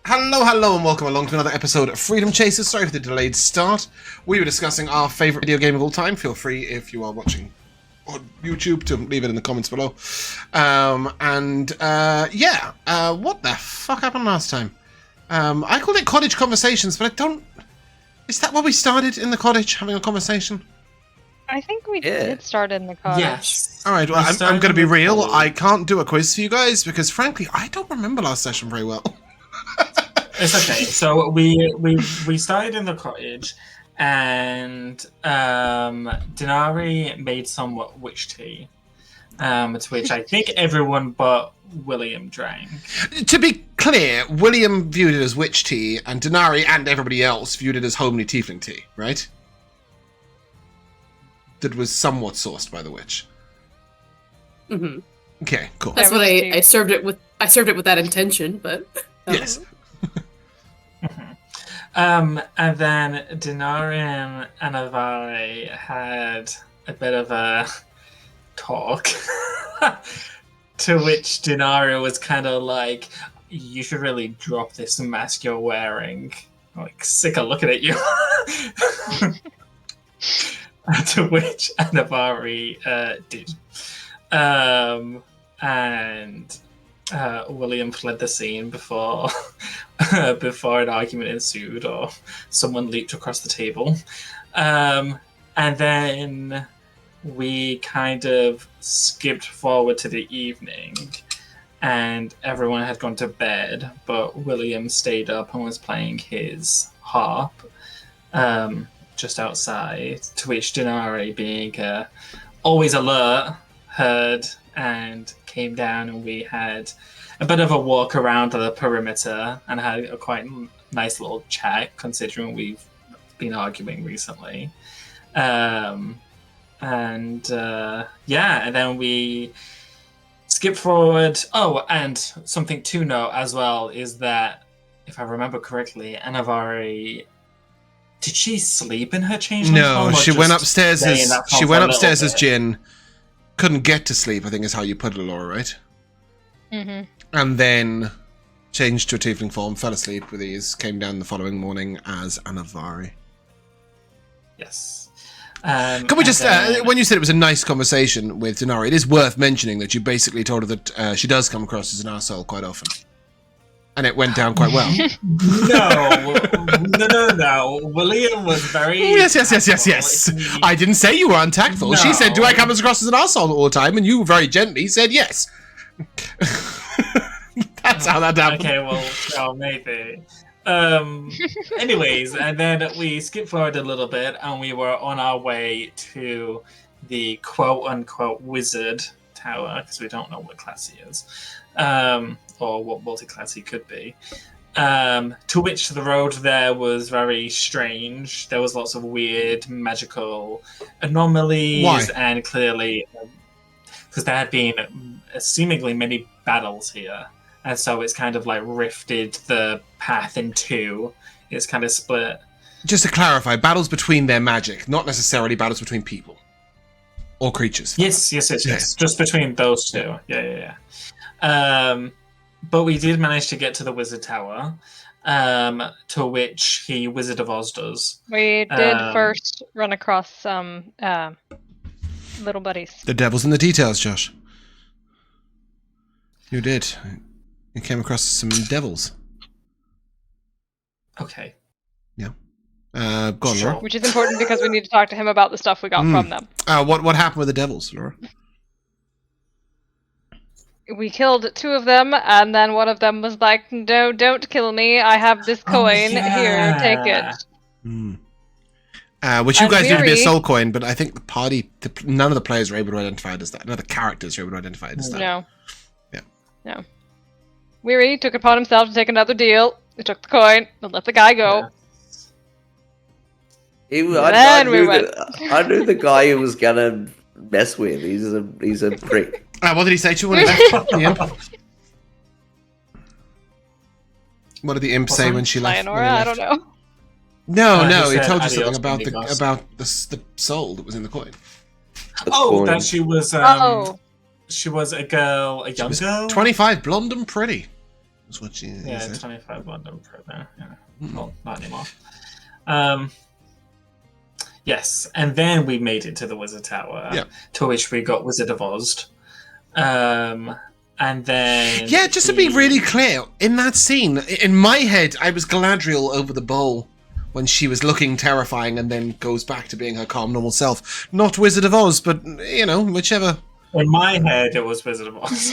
Hello, and welcome along to another episode of Freedom Chasers. Sorry for the delayed start. We were discussing our favourite video game of all time. Feel free, if you are watching on YouTube, to leave it in the comments below. What the fuck happened last time? I called it Cottage Conversations, but I don't... Is that where we started, in the cottage, having a conversation? I think we did start in the cottage. Yes. Alright, well, I'm going to be real. I can't do a quiz for you guys, because frankly, I don't remember last session very well. It's okay. So we started in the cottage, and Dinari made some witch tea, to which I think everyone but William drank. To be clear, William viewed it as witch tea, and Dinari and everybody else viewed it as homely tiefling tea, right? That was somewhat sourced by the witch. Mm-hmm. Okay, cool. That's what I served it with. I served it with that intention, but yes. And then Dinari and Anivari had a bit of a talk, to which Dinari was kind of like, "You should really drop this mask you're wearing. I'm like, sick of looking at you." To which Anivari did. And William fled the scene before before an argument ensued or someone leaped across the table. And then we kind of skipped forward to the evening, and everyone had gone to bed, but William stayed up and was playing his harp just outside, to which Dinari, being always alert, heard and came down, and we had a bit of a walk around the perimeter and had a quite nice little chat, considering we've been arguing recently. And then we skip forward. Oh, and something to note as well is that, if I remember correctly, Anivari, did she sleep in her changeling form? No, she went upstairs as bit? Jin. Couldn't get to sleep, I think is how you put it, Elora, right? Mm-hmm. And then changed to a tiefling form, fell asleep with ease, came down the following morning as Anivari. Yes. Can we just, when you said it was a nice conversation with Dinari, it is worth mentioning that you basically told her that she does come across as an arsehole quite often. And it went down quite well. No. William was very... Yes. I didn't say you were untactful. No. She said, do I come across as an arsehole all the time? And you very gently said yes. That's how that happened. Okay, well, maybe. Anyways, and then we skipped forward a little bit, and we were on our way to the quote-unquote wizard tower, because we don't know what class he is. Or what multi-class he could be. To which the road there was very strange. There was lots of weird magical anomalies. Why? And clearly, because there had been seemingly many battles here. And so it's kind of like rifted the path in two. It's kind of split. Just to clarify, battles between their magic, not necessarily battles between people. Or creatures. Yes. Just between those two. Yeah. But we did manage to get to the Wizard Tower, to which he Wizard of Oz does. We did first run across some little buddies. The devil's in the details, Josh. You did. You came across some devils. Okay. Yeah. Go on, Sure. Laura. Which is important because we need to talk to him about the stuff we got from them. What happened with the devils, Laura? We killed two of them, and then one of them was like, "No, don't kill me. I have this coin. Here, take it." Which you guys knew to be a soul coin, but I think the party, none of the players were able to identify it as that. None of the characters were able to identify it as that. No. Yeah. No. Weary took it upon himself to take another deal. He took the coin and let the guy go. Yeah. I knew the guy who was gonna mess with. He's a prick. What did he say to you when he left? What did the imp say when she left? Elora, I don't know. No, he said told you adios, something about amigos. the soul that was in the coin. That she was. She was a girl, a young girl. 25, blonde and pretty. That's what she Yeah, said. 25 London per there. Yeah. Mm. Well, not anymore. Yes, and then we made it to the Wizard Tower, Yeah. to which we got Wizard of Oz. And then... Yeah, just to be really clear, in that scene, in my head, I was Galadriel over the bowl when she was looking terrifying and then goes back to being her calm, normal self. Not Wizard of Oz, but, you know, whichever. In my head, it was Wizard of Oz.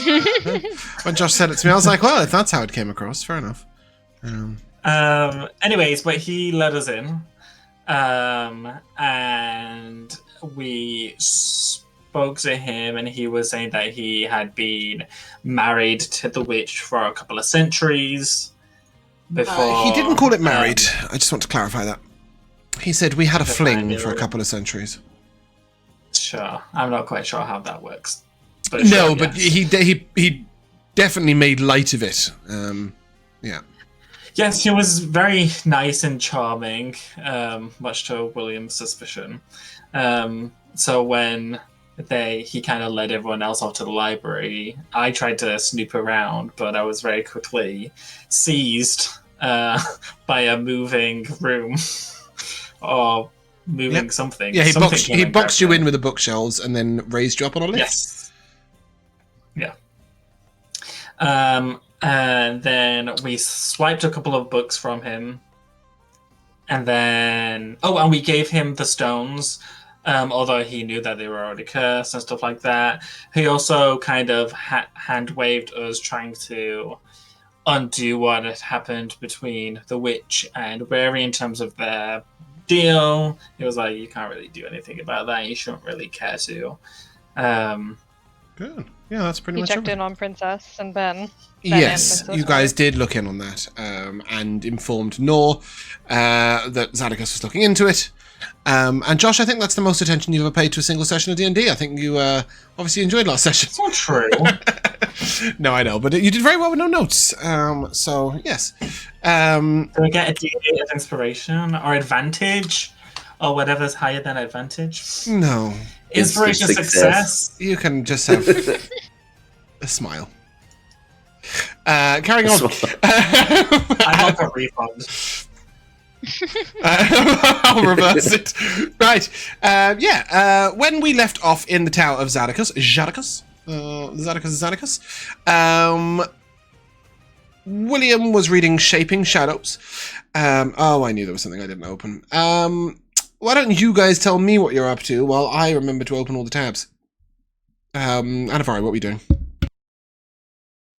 When Josh said it to me, I was like, well, if that's how it came across, fair enough. Anyways, but he let us in. And we spoke to him, and he was saying that he had been married to the witch for a couple of centuries before. He didn't call it married. I just want to clarify that. He said we had a fling for a couple of centuries. Sure, I'm not quite sure how that works. But No, sure, but yes. he definitely made light of it. Yeah. Yes, he was very nice and charming, much to William's suspicion. So when he kind of led everyone else off to the library, I tried to snoop around, but I was very quickly seized by a moving room or moving something. Yeah, he Something boxed you in with the bookshelves and then raised you up on a lift. Yes. Yeah. And then we swiped a couple of books from him. And then... Oh, and we gave him the stones, although he knew that they were already cursed and stuff like that. He also kind of hand-waved us trying to undo what had happened between the witch and Wary in terms of their deal. He was like, you can't really do anything about that. You shouldn't really care to. Good. Yeah, that's pretty He much checked everything. in on Princess and Ben. Yes, you guys did look in on that and informed Nor that Zhaddicus was looking into it. And Josh, I think that's the most attention you've ever paid to a single session of D&D. I think you obviously enjoyed last session. It's not true. No, I know, but you did very well with no notes. So, yes. Do I get a D8 of inspiration or advantage or whatever's higher than advantage? No. Inspiration success. You can just have a smile. Carrying on. I want a refund. I'll reverse it. Right. When we left off in the Tower of Zhaddicus, William was reading Shaping Shadows. I knew there was something I didn't open. Why don't you guys tell me what you're up to while I remember to open all the tabs? Anivari, what were you doing?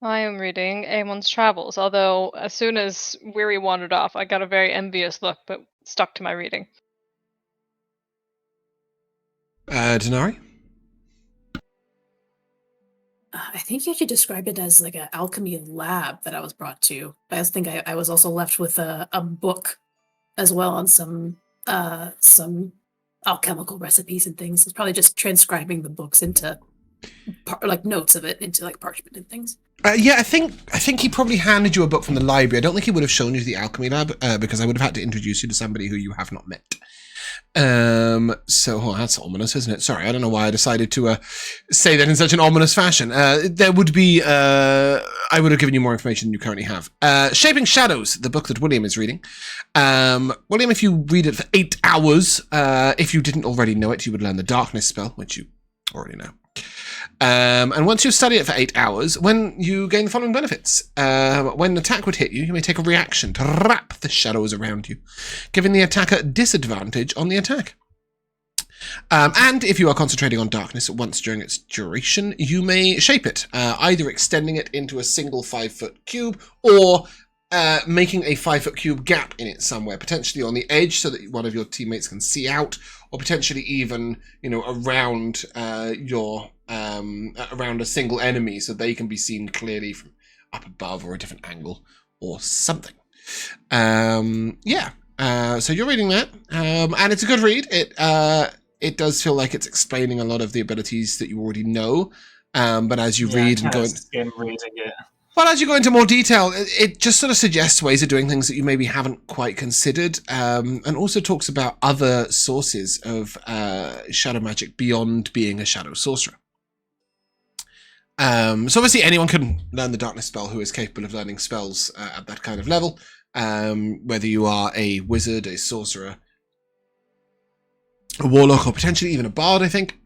I am reading Aemon's Travels, although as soon as Weary wandered off, I got a very envious look, but stuck to my reading. Dinari? I think you actually described it as like an alchemy lab that I was brought to. I think I was also left with a book as well on some alchemical recipes and things. It's probably just transcribing the books into notes of it into like parchment and things. I think he probably handed you a book from the library. I don't think he would have shown you the alchemy lab because I would have had to introduce you to somebody who you have not met. That's ominous, isn't it? Sorry, I don't know why I decided to say that in such an ominous fashion. There would be, I would have given you more information than you currently have. Shaping Shadows, the book that William is reading. William, if you read it for 8 hours, if you didn't already know it, you would learn the darkness spell, which you already know. And once you study it for 8 hours, when you gain the following benefits. When an attack would hit you, you may take a reaction to wrap the shadows around you, giving the attacker disadvantage on the attack. And if you are concentrating on darkness once during its duration, you may shape it, either extending it into a single 5-foot cube or making a 5-foot cube gap in it somewhere, potentially on the edge so that one of your teammates can see out, or potentially even, around around a single enemy so they can be seen clearly from up above or a different angle or something. So you're reading that, and it's a good read. It does feel like it's explaining a lot of the abilities that you already know, but as you read and go Well, as you go into more detail, it just sort of suggests ways of doing things that you maybe haven't quite considered, and also talks about other sources of shadow magic beyond being a shadow sorcerer. So obviously anyone can learn the darkness spell who is capable of learning spells at that kind of level. Whether you are a wizard, a sorcerer, a warlock, or potentially even a bard, I think.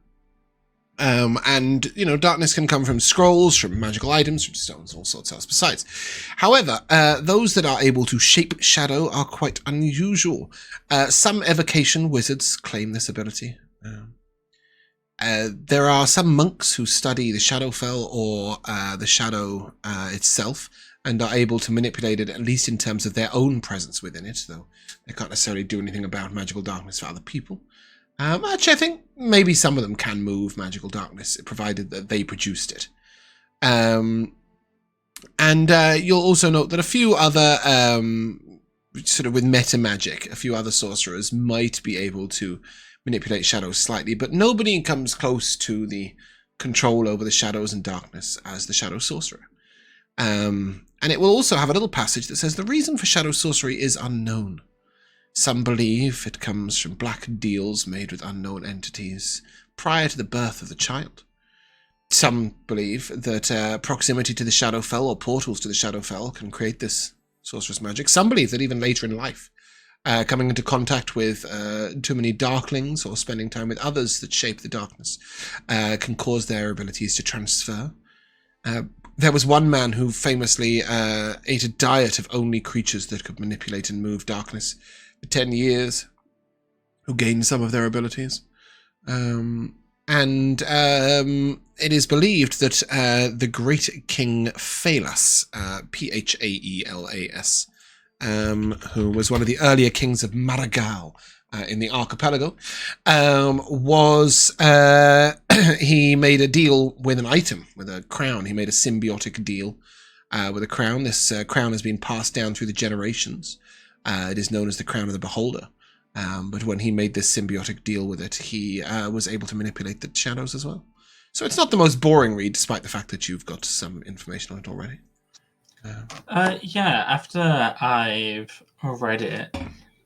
And, darkness can come from scrolls, from magical items, from stones, all sorts else besides. However, those that are able to shape shadow are quite unusual. Some evocation wizards claim this ability. There are some monks who study the Shadowfell or the shadow itself and are able to manipulate it, at least in terms of their own presence within it, though they can't necessarily do anything about magical darkness for other people. Actually, I think maybe some of them can move magical darkness, provided that they produced it. And you'll also note that a few other, sort of with meta magic, a few other sorcerers might be able to manipulate shadows slightly, but nobody comes close to the control over the shadows and darkness as the Shadow Sorcerer. And it will also have a little passage that says the reason for shadow sorcery is unknown. Some believe it comes from black deals made with unknown entities prior to the birth of the child. Some believe that proximity to the Shadowfell or portals to the Shadowfell can create this sorcerous magic. Some believe that even later in life, coming into contact with too many darklings or spending time with others that shape the darkness can cause their abilities to transfer. There was one man who famously ate a diet of only creatures that could manipulate and move darkness for 10 years, who gained some of their abilities. And it is believed that the great King Phaelas, Phaelas, who was one of the earlier kings of Marigal in the Archipelago, he made a deal with an item, with a crown. He made a symbiotic deal with a crown. This crown has been passed down through the generations. It is known as the Crown of the Beholder. But when he made this symbiotic deal with it, he was able to manipulate the shadows as well. So it's not the most boring read, despite the fact that you've got some information on it already. Yeah, after I've read it,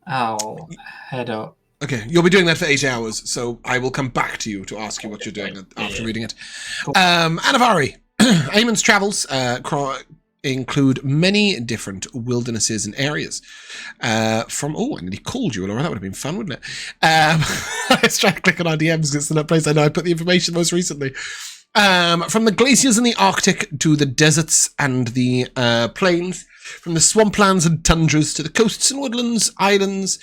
I'll head up. Okay, you'll be doing that for 8 hours, so I will come back to you to ask you what you're doing after reading it. Cool. Anivari. Eamon's travels include many different wildernesses and areas. I nearly called you, Elora. That would have been fun, wouldn't it? I was trying to click on our DMs because it's in that place I know I put the information most recently. From the glaciers in the Arctic to the deserts and the plains, from the swamplands and tundras to the coasts and woodlands, islands,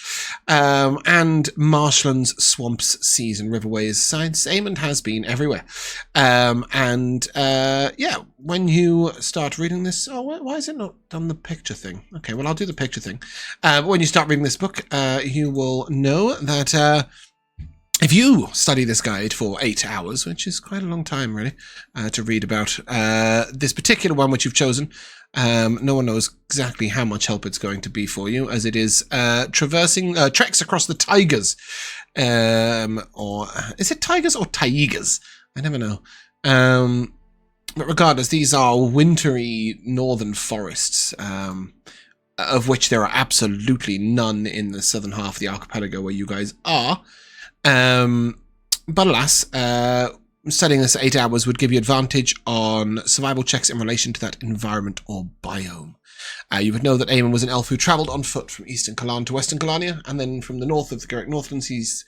and marshlands, swamps, seas, and riverways. Sides, Eamon has been everywhere. When you start reading this, why is it not done the picture thing? Okay, well, I'll do the picture thing. When you start reading this book, you will know that if you study this guide for 8 hours, which is quite a long time, really, to read about this particular one which you've chosen, no one knows exactly how much help it's going to be for you, as it is traversing treks across the Tigers. Or is it Tigers or Taigers? I never know. But regardless, these are wintry northern forests, of which there are absolutely none in the southern half of the archipelago where you guys are. But alas, studying this 8 hours would give you advantage on survival checks in relation to that environment or biome. You would know that Eamon was an elf who travelled on foot from eastern Kalan to western Kalania, and then from the north of the Garrick Northlands, he's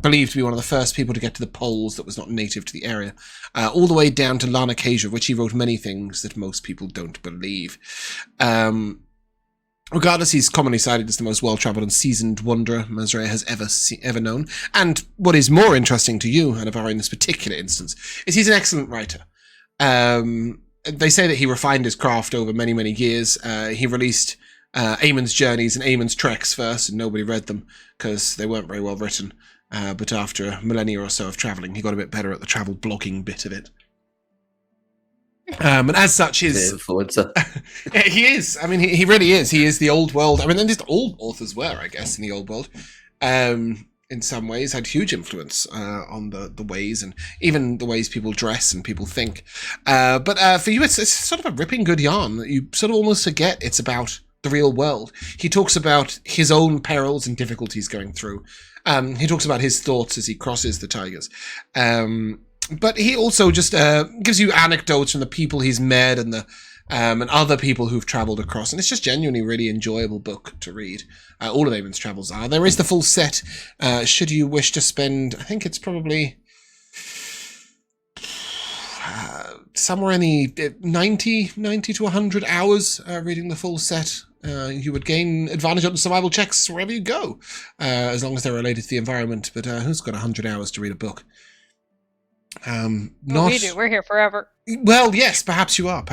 believed to be one of the first people to get to the poles that was not native to the area, all the way down to Larnacasia, of which he wrote many things that most people don't believe. Regardless, he's commonly cited as the most well-travelled and seasoned wanderer Mazraya has ever known. And what is more interesting to you, Anivari, in this particular instance, is he's an excellent writer. They say that he refined his craft over many, many years. He released Eamon's Journeys and Eamon's Treks first, and nobody read them because they weren't very well written. But after a millennia or so of travelling, he got a bit better at the travel blogging bit of it. And as such, his influencer. he is. I mean, he really is. He is the old world. I mean, and just all authors were, I guess, in the old world. In some ways, had huge influence on the ways and even the ways people dress and people think. But for you, it's sort of a ripping good yarn that you sort of almost forget it's about the real world. He talks about his own perils and difficulties going through. He talks about his thoughts as he crosses the Tigers. but he also just gives you anecdotes from the people he's met and the and other people who've travelled across, and it's just genuinely really enjoyable book to read. All of Eamon's travels are. There is the full set. Should you wish to spend, I think it's probably somewhere in the 90 to 100 hours reading the full set. You would gain advantage on the survival checks wherever you go, as long as they're related to the environment. But who's got 100 hours to read a book? Well, we do. We're here forever. Well, yes, perhaps you are.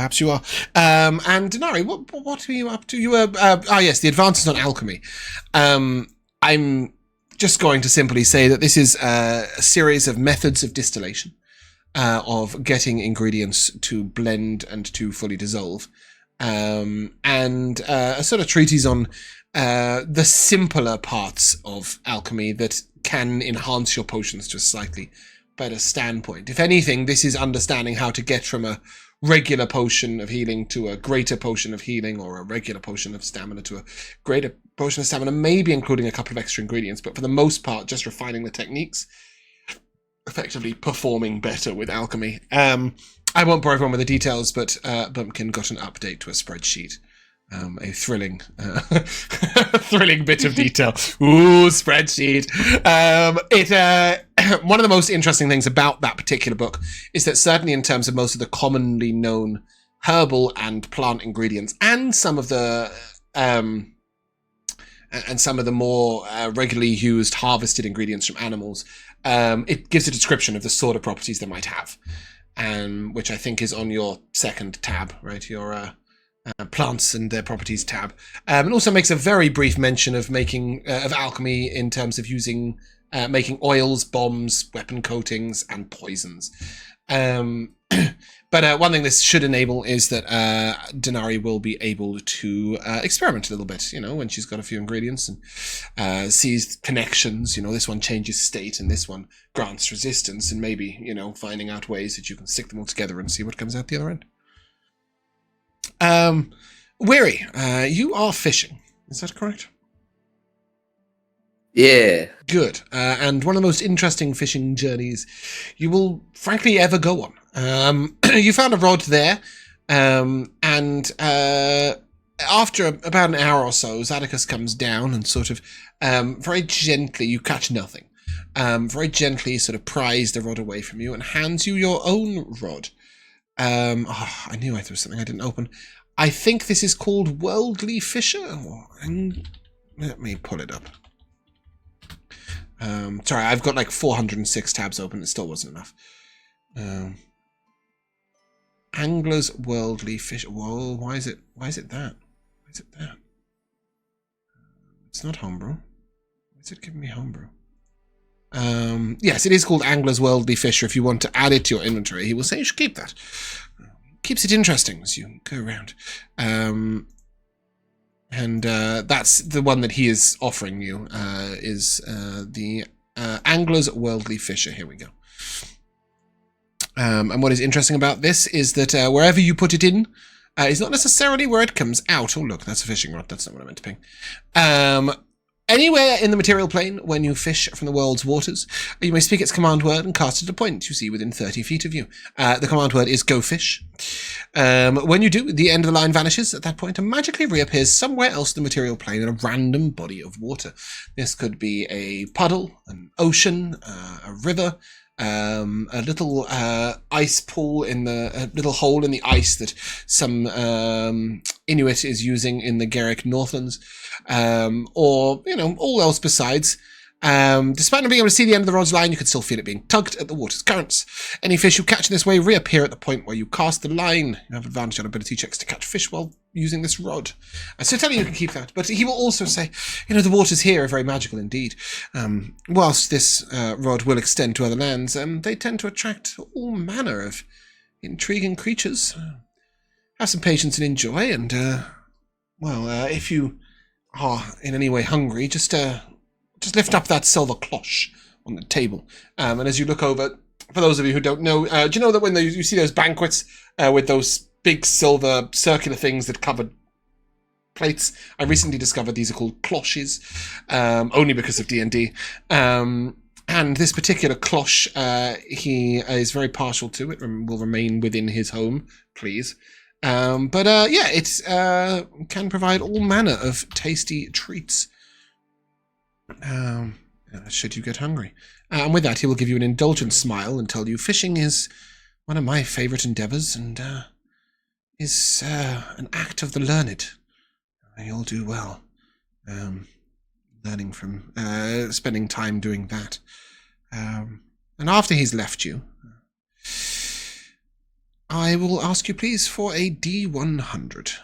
And Dinari, what are you up to? You were yes, the advances on alchemy. I'm just going to simply say that this is a series of methods of distillation, of getting ingredients to blend and to fully dissolve, and a sort of treatise on the simpler parts of alchemy that can enhance your potions to a slightly better standpoint. If anything, this is understanding how to get from a regular potion of healing to a greater potion of healing, or a regular potion of stamina to a greater potion of stamina, maybe including a couple of extra ingredients, but for the most part, just refining the techniques, effectively performing better with alchemy. I won't bore everyone with the details, but Bumpkin got an update to a spreadsheet. A thrilling bit of detail. Ooh, spreadsheet. One of the most interesting things about that particular book is that certainly in terms of most of the commonly known herbal and plant ingredients, and some of the more regularly used harvested ingredients from animals, it gives a description of the sort of properties they might have, which I think is on your second tab, right? Your plants and their properties tab. It also makes a very brief mention of making of alchemy in terms of using making oils, bombs, weapon coatings, and poisons. But one thing this should enable is that Dinari will be able to experiment a little bit, when she's got a few ingredients and sees connections. This one changes state and this one grants resistance, and maybe, finding out ways that you can stick them all together and see what comes out the other end. Weary, you are fishing. Is that correct? Yeah. Good. And one of the most interesting fishing journeys you will frankly ever go on. You found a rod there, and after about an hour or so, Zhaddicus comes down and sort of very gently, you catch nothing, very gently sort of pries the rod away from you and hands you your own rod. I knew there was something I didn't open. I think this is called Worldly Fisher. Let me pull it up. Sorry, I've got like 406 tabs open. It still wasn't enough. Angler's Worldly Fisher. Whoa, why is it that? Why is it that? It's not homebrew. Why is it giving me homebrew? Yes, it is called Angler's Worldly Fisher. If you want to add it to your inventory, he will say you should keep that. Keeps it interesting as you go around. And that's the one that he is offering you, is the Angler's Worldly Fisher. Here we go. And what is interesting about this is that wherever you put it in is not necessarily where it comes out. Oh, look, that's a fishing rod. That's not what I meant to ping. Anywhere in the material plane, when you fish from the world's waters, you may speak its command word and cast it at a point you see within 30 feet of you. The command word is go fish. When you do, the end of the line vanishes at that point and magically reappears somewhere else in the material plane in a random body of water. This could be a puddle, an ocean, a river, a little ice pool in a little hole in the ice that some Inuit is using in the Garrick Northlands, or all else besides. Despite not being able to see the end of the rod's line, you can still feel it being tugged at the water's currents. Any fish you catch in this way reappear at the point where you cast the line. You have advantage on ability checks to catch fish while using this rod. So tell you can keep that. But he will also say, the waters here are very magical indeed. Whilst this rod will extend to other lands, they tend to attract all manner of intriguing creatures. Have some patience and enjoy, and, if you are in any way hungry, just lift up that silver cloche on the table. And as you look over, for those of you who don't know, do you know that when you see those banquets with those big silver circular things that cover plates? I recently discovered these are called cloches, only because of D&D. And this particular cloche, he is very partial to. It will remain within his home, please. It can provide all manner of tasty treats. Should you get hungry. And with that, he will give you an indulgent smile and tell you fishing is one of my favourite endeavours and is an act of the learned. You'll do well learning from spending time doing that. And after he's left you, I will ask you, please, for a D100.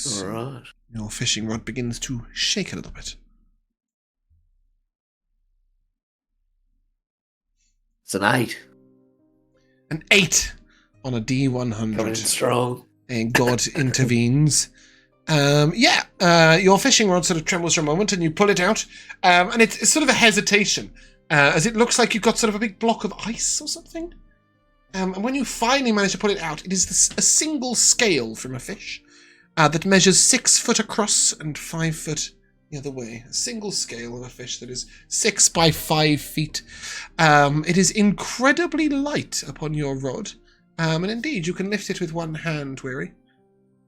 All right. Your fishing rod begins to shake a little bit. It's an 8. An 8 on a D100. Coming in strong. And God intervenes. Your fishing rod sort of trembles for a moment, and you pull it out, and it's sort of a hesitation, as it looks like you've got sort of a big block of ice or something. And when you finally manage to pull it out, it is a single scale from a fish that measures 6 foot across and 5 foot the other way. A single scale of a fish that is 6 by 5 feet. It is incredibly light upon your rod, and indeed you can lift it with one hand, Weary.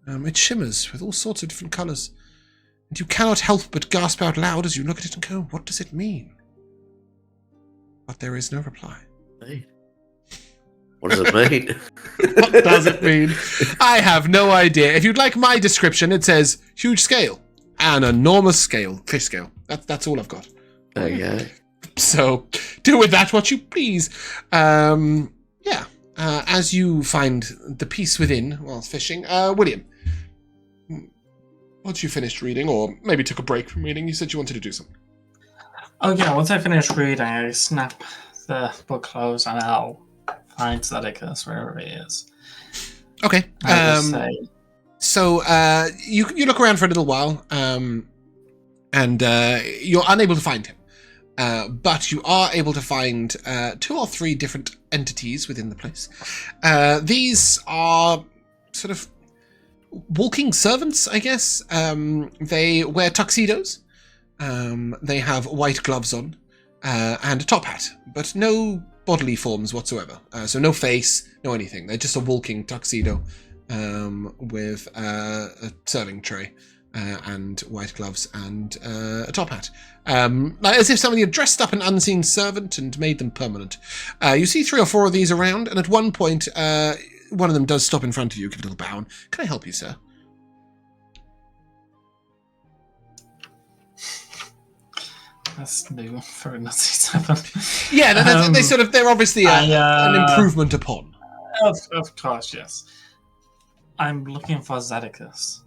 It shimmers with all sorts of different colours, and you cannot help but gasp out loud as you look at it and go, "What does it mean?" But there is no reply. Hey. What does it mean? What does it mean? I have no idea. If you'd like my description, it says huge scale, an enormous scale, fish scale. That's all I've got. Okay. So do with that what you please. As you find the peace within while fishing, William, once you finished reading, or maybe took a break from reading, you said you wanted to do something. Oh yeah, once I finish reading, I snap the book closed and I'll find Zhaddicus wherever he is. Okay. So you look around for a little while, and you're unable to find him. But you are able to find 2 or 3 different entities within the place. These are sort of walking servants, I guess. They wear tuxedos. They have white gloves on and a top hat, but no bodily forms whatsoever. So no face, no anything. They're just a walking tuxedo with a serving tray. And white gloves and a top hat. As if somebody had dressed up an unseen servant and made them permanent. You see 3 or 4 of these around, and at one point, one of them does stop in front of you, give a little bow. Can I help you, sir? That's new for a Nazi 7. Yeah, they're obviously an improvement upon. Of course, yes. I'm looking for Zhaddicus.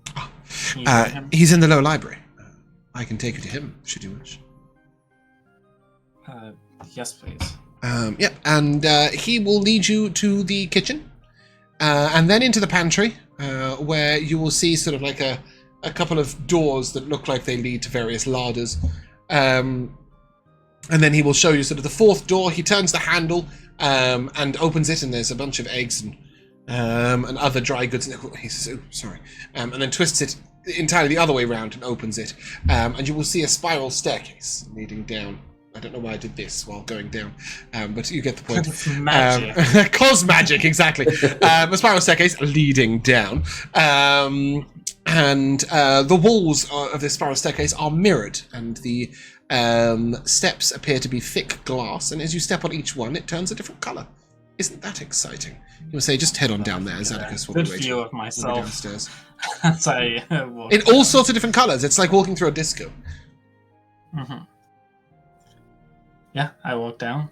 He's in the lower library. I can take you to him, should you wish. Yes, please. And he will lead you to the kitchen, and then into the pantry, where you will see sort of like a couple of doors that look like they lead to various larders. And then he will show you sort of the 4th door. He turns the handle and opens it, and there's a bunch of eggs and other dry goods. He says, "Oh, sorry," and then twists it entirely the other way around and opens it, and you will see a spiral staircase leading down. I don't know why I did this while going down, but you get the point. Magic. Cosmagic, exactly. A spiral staircase leading down, and the walls of this spiral staircase are mirrored, and the steps appear to be thick glass, and as you step on each one, it turns a different colour. Isn't that exciting? You will say, just head on down there. Zhaddicus will be waiting. View of myself downstairs. as I walk In all sorts of different colours. It's like walking through a disco. Mm-hmm. Yeah, I walk down.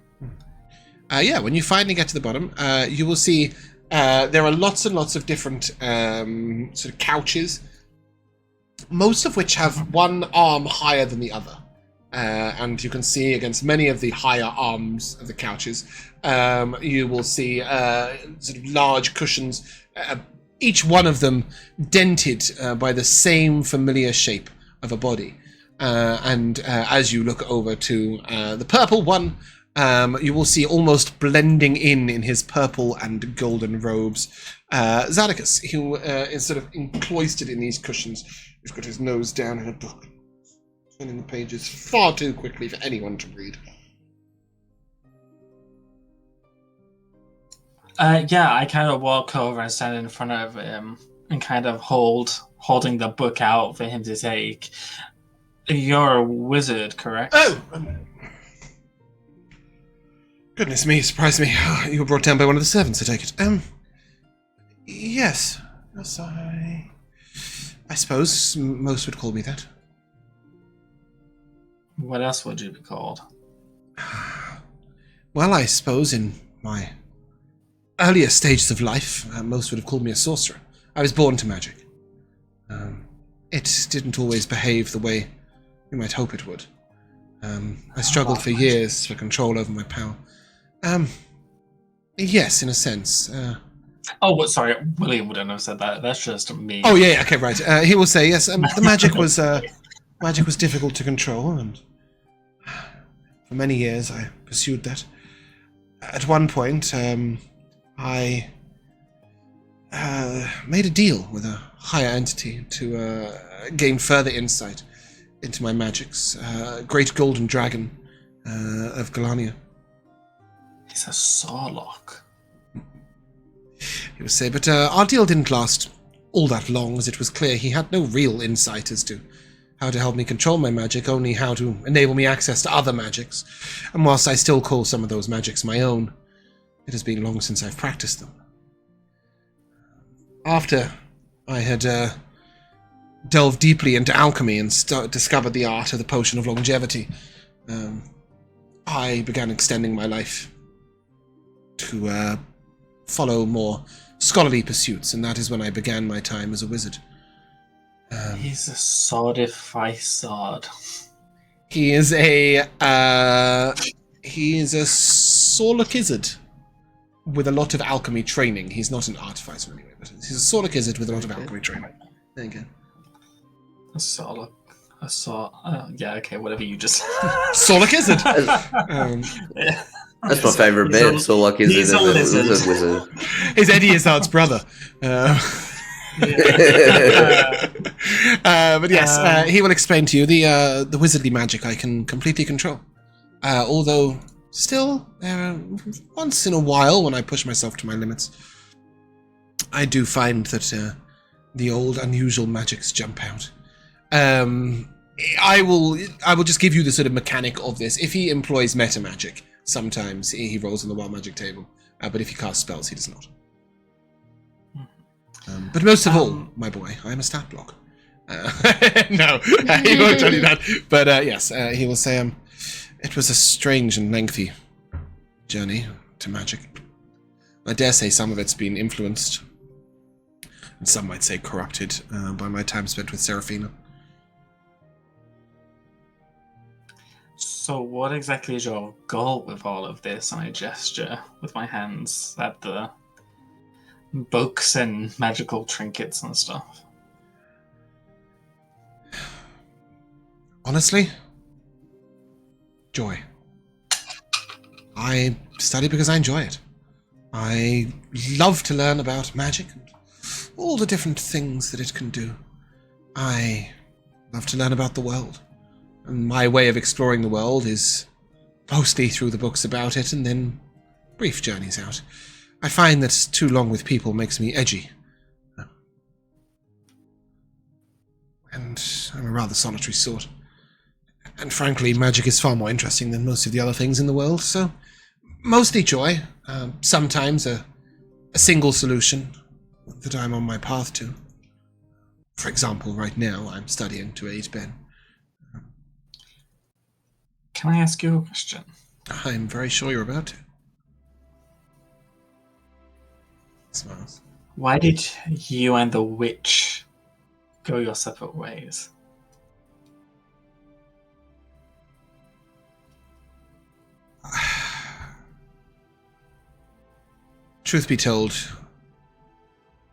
When you finally get to the bottom, you will see there are lots and lots of different sort of couches, most of which have one arm higher than the other. And you can see against many of the higher arms of the couches, you will see sort of large cushions, each one of them dented by the same familiar shape of a body. And as you look over to the purple one, you will see almost blending in his purple and golden robes, Zhaddicus, who is sort of encloistered in these cushions. He's got his nose down in a book. turning the pages far too quickly for anyone to read. Yeah, I kind of walk over and stand in front of him and kind of holding the book out for him to take. You're a wizard, correct? Oh! Goodness me, surprised me. You were brought down by one of the servants, I take it. Yes. Yes, I suppose most would call me that. What else would you be called? Well, I suppose in my earlier stages of life, most would have called me a sorcerer. I was born to magic. It didn't always behave the way you might hope it would. I struggled for years for control over my power. Yes, in a sense. Sorry, William wouldn't have said that. That's just me. Oh yeah, okay, right. He will say yes. The magic was difficult to control, and for many years I pursued that. At one point, I made a deal with a higher entity to gain further insight into my magics. Great golden dragon of Galania. He's a Sarlocke. He would say, but our deal didn't last all that long, as it was clear he had no real insight as to how to help me control my magic, only how to enable me access to other magics. And whilst I still call some of those magics my own, it has been long since I've practiced them. After I had delved deeply into alchemy and discovered the art of the potion of longevity, I began extending my life to follow more scholarly pursuits, and that is when I began my time as a wizard. He's a swordify sword. He is a Sorcerer with a lot of alchemy training. He's not an artificer anyway, but he's a Sorcerer with a lot of alchemy training. There you go. A Sarlocke. Yeah, okay, whatever you just. Sorcerer. Yeah. That's my favourite bit. Sorlock is a wizard. He's Eddie Izzard's brother. But yes, he will explain to you the wizardly magic I can completely control. Although, still, once in a while, when I push myself to my limits, I do find that the old unusual magics jump out. I will just give you the sort of mechanic of this. If he employs meta magic, sometimes he rolls on the wild magic table, but if he casts spells, he does not. But most of all, my boy, I am a stat block. No, he won't tell you that. But yes, he will say, it was a strange and lengthy journey to magic. I dare say some of it's been influenced, and some might say corrupted, by my time spent with Seraphina. So what exactly is your goal with all of this? And I gesture with my hands at the books and magical trinkets and stuff. Honestly, joy. I study because I enjoy it. I love to learn about magic and all the different things that it can do. I love to learn about the world. And my way of exploring the world is mostly through the books about it and then brief journeys out. I find that too long with people makes me edgy. And I'm a rather solitary sort. And frankly, magic is far more interesting than most of the other things in the world, so mostly joy. Sometimes a single solution that I'm on my path to. For example, right now I'm studying to aid Ben. Can I ask you a question? I'm very sure you're about to. Smiles. Why did you and the witch go your separate ways? Truth be told,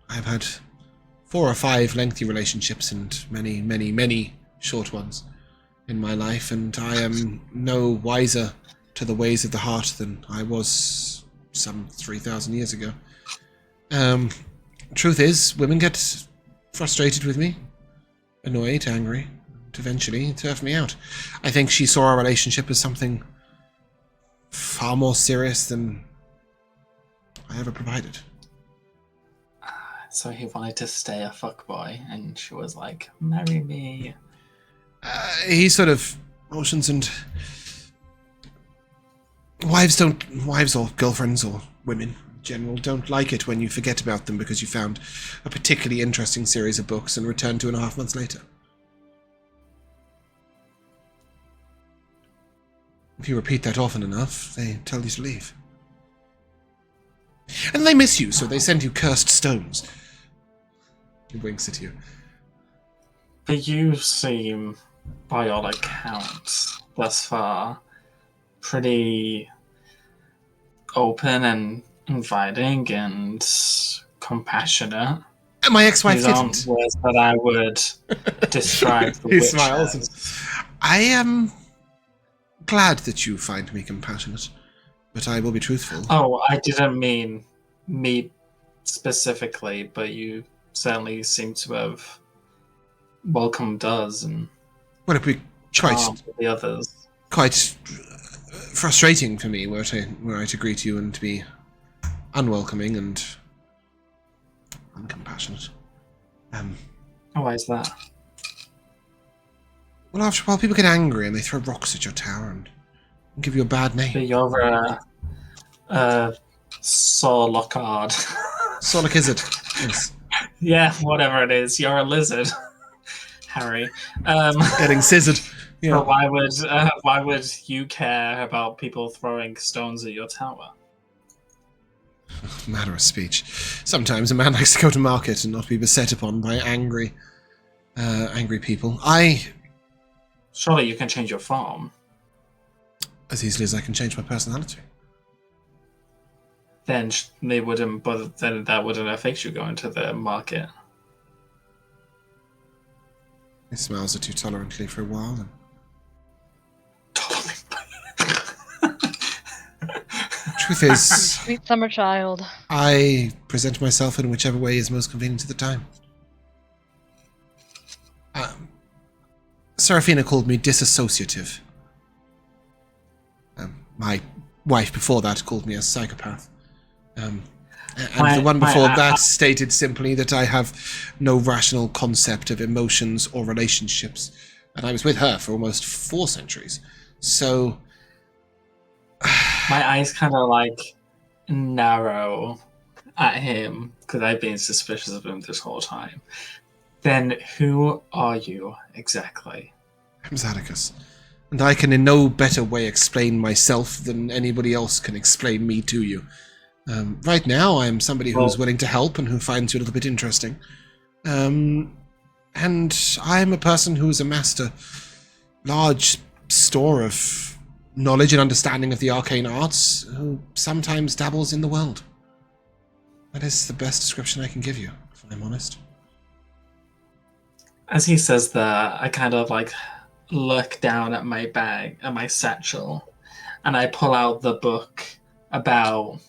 I've had 4 or 5 lengthy relationships and many, many, many short ones in my life, and I am no wiser to the ways of the heart than I was some 3,000 years ago. Truth is, women get frustrated with me, annoyed, angry. to eventually turf me out. I think she saw our relationship as something far more serious than I ever provided. So he wanted to stay a fuckboy, and she was like, marry me. He sort of motions, and wives or girlfriends or women in general don't like it when you forget about them because you found a particularly interesting series of books and return 2.5 months later. If you repeat that often enough, they tell you to leave. And they miss you, so they send you cursed stones. He winks at you. But you seem, by all accounts, thus far, pretty open and inviting and compassionate. And my ex-wife These aren't didn't. words that I would describe the He witch smiles. as. I am glad that you find me compassionate, but I will be truthful. Oh, I didn't mean me specifically, but you certainly seem to have welcomed us and Well, it'd be charmed the others. quite frustrating for me were I to greet you and to be unwelcoming and uncompassionate. Why is that? Well, after a while, people get angry and they throw rocks at your tower and give you a bad name. But you're Saul Lockhart. Sonic is it? Yes. Yeah, whatever it is. You're a lizard, Harry. Getting scissored. Yeah. But why would you care about people throwing stones at your tower? Matter of speech. Sometimes a man likes to go to market and not be beset upon by angry people. Surely you can change your form. As easily as I can change my personality. Then they wouldn't. But then that wouldn't affect you going to the market. He smiles at you tolerantly for a while. And truth is, Sweet summer child. I present myself in whichever way is most convenient at the time. Serafina called me disassociative. My wife before that called me a psychopath. And the one before that stated simply that I have no rational concept of emotions or relationships. And I was with her for almost 4 centuries. So my eyes kind of like narrow at him because I've been suspicious of him this whole time. Then who are you exactly? I'm Zhaddicus, and I can in no better way explain myself than anybody else can explain me to you. Right now, I'm somebody who's willing to help and who finds you a little bit interesting. And I'm a person who's amassed a large store of knowledge and understanding of the arcane arts, who sometimes dabbles in the world. That is the best description I can give you, if I'm honest. As he says that, I kind of like look down at my bag, at my satchel, and I pull out the book about...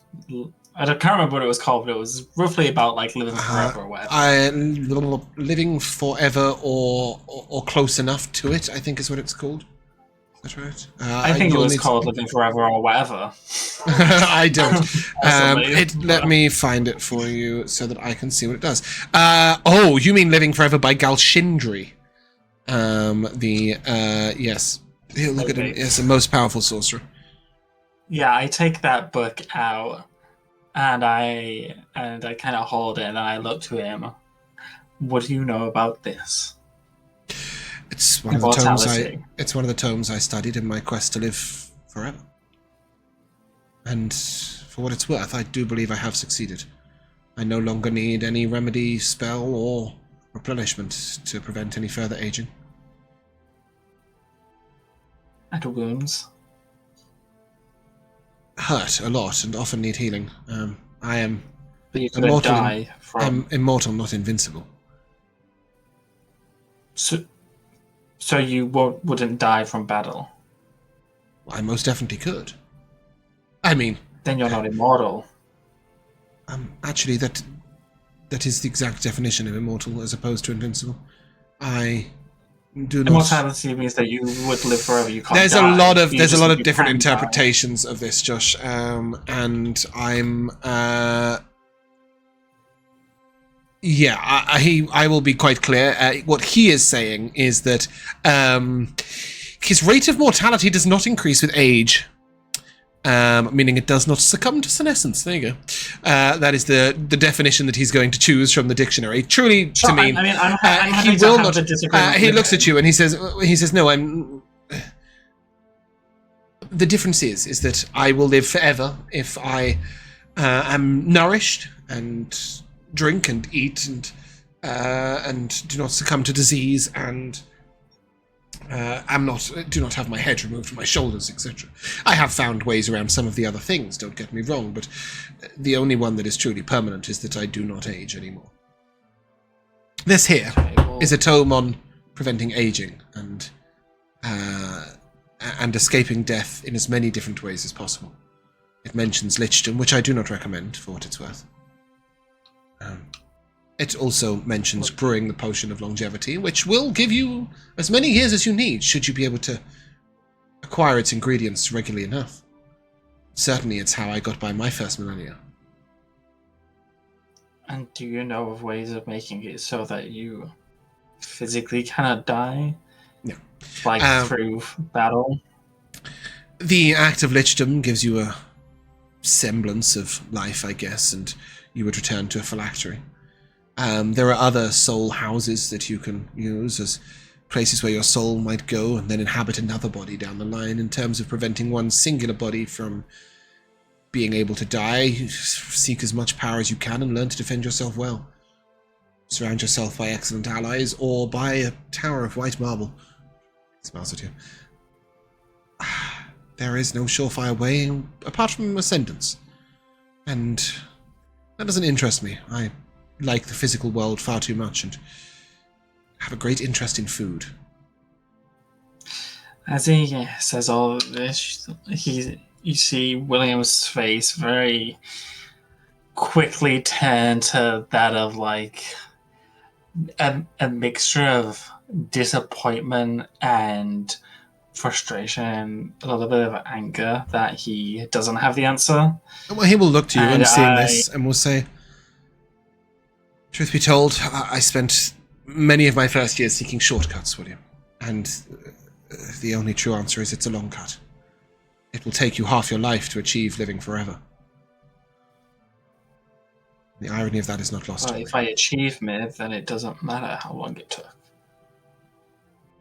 I can't remember what it was called, but it was roughly about like living forever or whatever. Living forever or close enough to it, I think is what it's called. Is that right? I think it was called Living Forever or whatever. I don't. Let me find it for you so that I can see what it does. Oh, you mean Living Forever by Galshindri. Yes. Here, look at him. Yes, the most powerful sorcerer. Yeah, I take that book out and I kind of hold it and I look to him. What do you know about this? It's one of the tomes it's one of the tomes I studied in my quest to live forever. And for what it's worth, I do believe I have succeeded. I no longer need any remedy, spell, or replenishment to prevent any further aging. And wounds? Hurt a lot and often need healing. I am But you couldn't die from... I'm immortal, not invincible. So you wouldn't die from battle? I most definitely could. I mean... Then you're not immortal. Actually, that is the exact definition of immortal as opposed to invincible. I do not. Immortality means that you would live forever. You can't. There's die. a lot of You there's a just- lot of you different can die. interpretations of this, Josh, and I'm yeah, I will be quite clear. What he is saying is that his rate of mortality does not increase with age. Meaning it does not succumb to senescence. There you go. That is the definition that he's going to choose from the dictionary. Truly, Sure, to mean, I'm he happy to will have not. the disagreement He with looks him. at you and he says, "No, I'm." The difference is that I will live forever if I am nourished and drink and eat and do not succumb to disease and. Do not have my head removed from my shoulders, etc. I have found ways around some of the other things, don't get me wrong, but the only one that is truly permanent is that I do not age anymore. This here is a tome on preventing aging and escaping death in as many different ways as possible. It mentions lichdom, which I do not recommend for what it's worth. It also mentions brewing the potion of longevity, which will give you as many years as you need, should you be able to acquire its ingredients regularly enough. Certainly, it's how I got by my first millennia. And do you know of ways of making it so that you physically cannot die? No. Like through battle? The act of lichdom gives you a semblance of life, I guess, and you would return to a phylactery. There are other soul houses that you can use as places where your soul might go and then inhabit another body down the line in terms of preventing one singular body from being able to die. Seek as much power as you can and learn to defend yourself well. Surround yourself by excellent allies or by a tower of white marble. Smiles at you. There is no surefire way apart from ascendance. And that doesn't interest me. I like the physical world far too much and have a great interest in food. As he says all of this, you see William's face very quickly turn to that of like a mixture of disappointment and frustration, a little bit of anger that he doesn't have the answer. Well, he will look to you and seeing I- this and will say, truth be told, I spent many of my first years seeking shortcuts, William. And the only true answer is it's a long cut. It will take you half your life to achieve living forever. The irony of that is not lost on me. If I achieve myth, then it doesn't matter how long it took.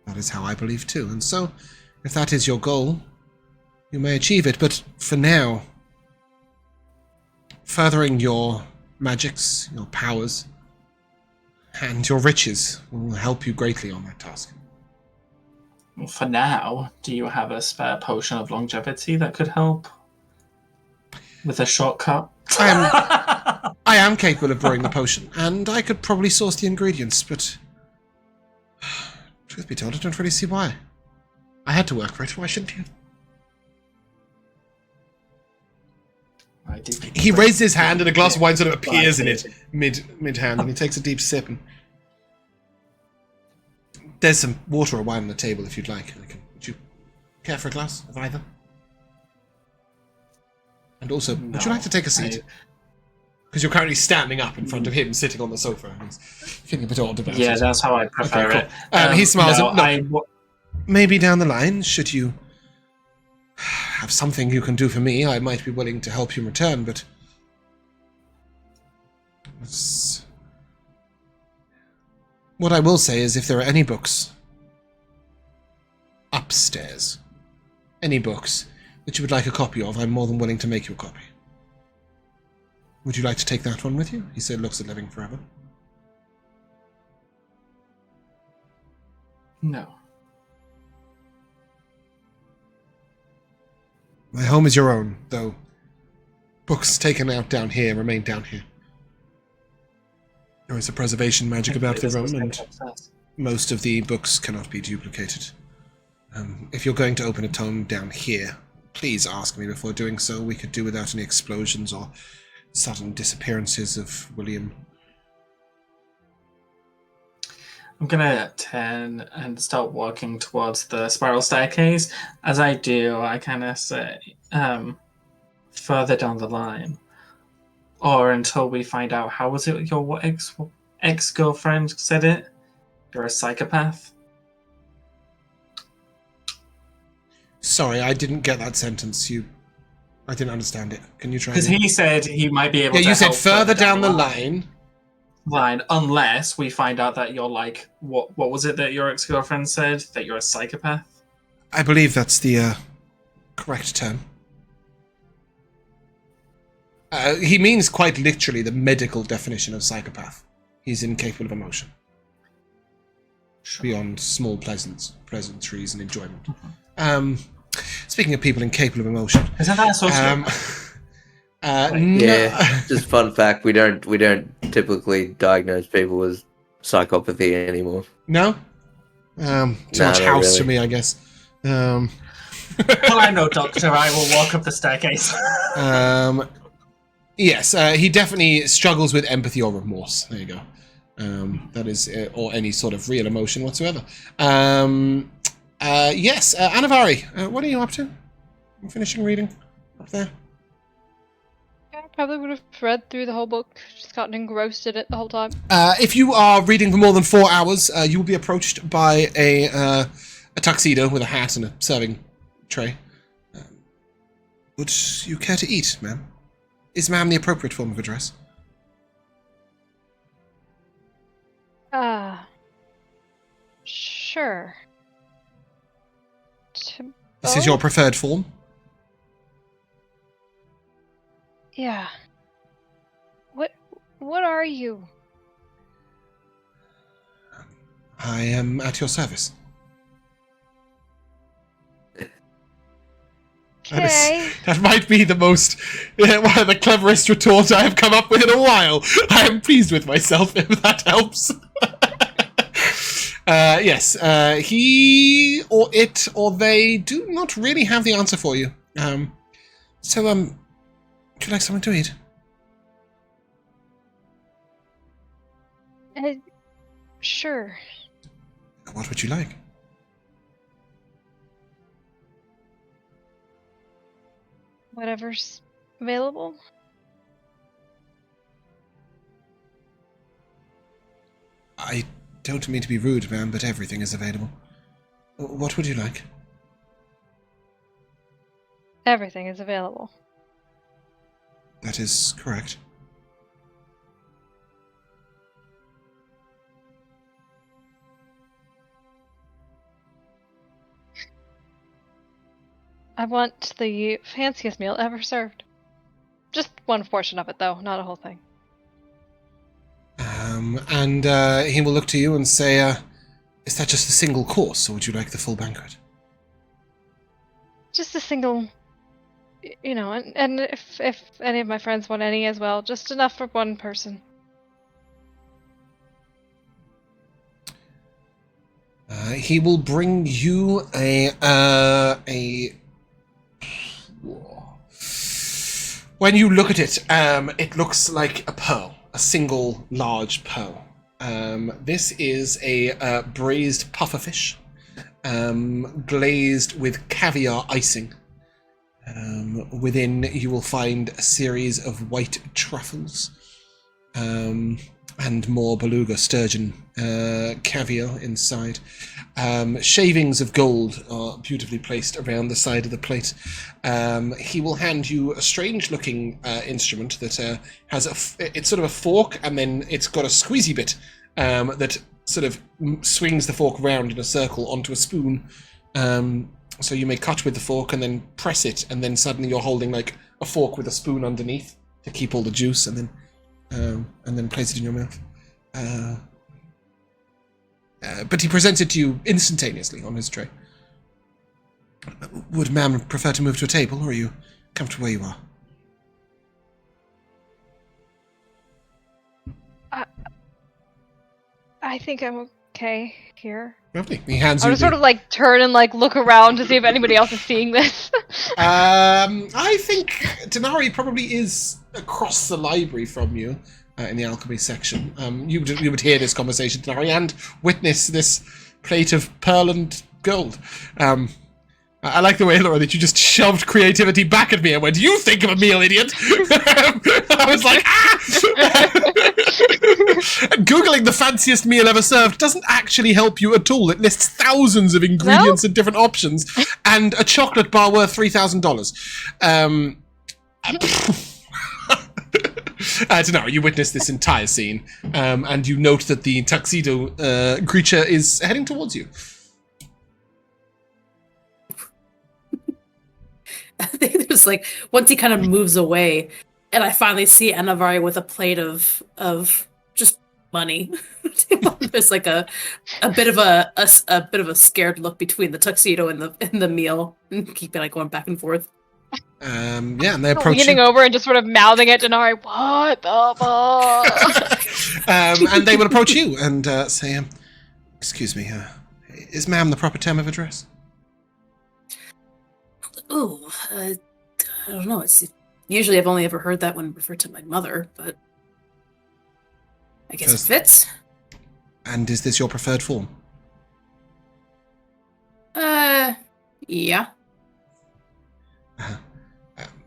That is how I believe too. And so, if that is your goal, you may achieve it. But for now, furthering your magics, your powers, and your riches will help you greatly on that task. Well, for now, do you have a spare potion of longevity that could help with a shortcut? I am capable of brewing the potion, and I could probably source the ingredients, but truth be told, I don't really see why. I had to work for it, why shouldn't you? He raises his hand and a glass of wine sort of appears in it mid-hand, and he takes a deep sip. And there's some water or wine on the table if you'd like. Would you care for a glass of either? And also, would you like to take a seat? Because you're currently standing up in front of him, sitting on the sofa, and he's feeling a bit odd about it. Yeah, that's how I prefer Okay, it. cool. He smiles. No, and, look, maybe down the line, should you have something you can do for me, I might be willing to help you in return, but what I will say is if there are any books upstairs, any books that you would like a copy of, I'm more than willing to make you a copy. Would you like to take that one with you? He said, looks at living forever. No. My home is your own, though books taken out down here remain down here. There is a preservation magic about the room, and most of the books cannot be duplicated. If you're going to open a tome down here, please ask me before doing so. We could do without any explosions or sudden disappearances of William. I'm gonna turn and start walking towards the spiral staircase. As I do, I kind of say, further down the line, or until we find out, how was it your ex-girlfriend said it? You're a psychopath? Sorry, I didn't get that sentence. I didn't understand it. Can you try? Because he said he might be able to. Yeah, you said help further down the line. Unless we find out that you're like, what was it that your ex-girlfriend said? That you're a psychopath? I believe that's the correct term. He means quite literally the medical definition of psychopath. He's incapable of emotion. Beyond small pleasantries and enjoyment. Speaking of people incapable of emotion. Isn't that social? Yeah, just fun fact, we don't typically diagnose people with psychopathy anymore. No? Too much house really. for me, I guess. Well, I know, Doctor. I will walk up the staircase. Yes, he definitely struggles with empathy or remorse. There you go. That is, or any sort of real emotion whatsoever. Yes, Anivari, what are you up to? I'm finishing reading up there. I probably would have read through the whole book, just gotten engrossed in it the whole time. If you are reading for more than 4 hours, you will be approached by a tuxedo with a hat and a serving tray. Would you care to eat, ma'am? Is ma'am the appropriate form of address? Sure. This is your preferred form? Yeah. What are you? I am at your service. Okay. That might be the most, one of the cleverest retort I have come up with in a while. I am pleased with myself, if that helps. Yes, he or it or they do not really have the answer for you. So, would you like something to eat? Sure. What would you like? Whatever's available. I don't mean to be rude, ma'am, but everything is available. What would you like? Everything is available. That is correct. I want the fanciest meal ever served. Just one portion of it, though, not a whole thing. And he will look to you and say, is that just a single course, or would you like the full banquet? Just a single, you know, and if any of my friends want any as well, just enough for one person. He will bring you when you look at it, it looks like a pearl, a single large pearl. This is a braised pufferfish, glazed with caviar icing. Within, you will find a series of white truffles, and more beluga, sturgeon, caviar inside. Shavings of gold are beautifully placed around the side of the plate. He will hand you a strange-looking instrument that has it's sort of a fork, and then it's got a squeezy bit that sort of swings the fork round in a circle onto a spoon. So you may cut with the fork and then press it, and then suddenly you're holding like a fork with a spoon underneath to keep all the juice, and then place it in your mouth. But he presents it to you instantaneously on his tray. Would ma'am prefer to move to a table, or are you comfortable where you are? I think I'm okay here. Lovely. He hands I you would sort of like turn and like look around to see if anybody else is seeing this. I think Dinari probably is across the library from you. in the alchemy section. You would hear this conversation, Dinari, and witness this plate of pearl and gold. I like the way, Elora, that you just shoved creativity back at me and went, "You think of a meal, idiot!" I was like, Googling the fanciest meal ever served doesn't actually help you at all. It lists thousands of ingredients and different options, and a chocolate bar worth $3,000. Dinari, you witness this entire scene, and you note that the tuxedo creature is heading towards you. I think there's like, once he kind of moves away, and I finally see Anivari with a plate of just money. There's like a bit of a scared look between the tuxedo and the meal, and keeping like going back and forth. And they approach leaning you. over and just sort of mouthing at Dinari, "What the fuck?" And they will approach you and say, "Excuse me, is ma'am the proper term of address?" Oh, I don't know. Usually I've only ever heard that when referred to my mother, but I guess it fits. And is this your preferred form? Yeah.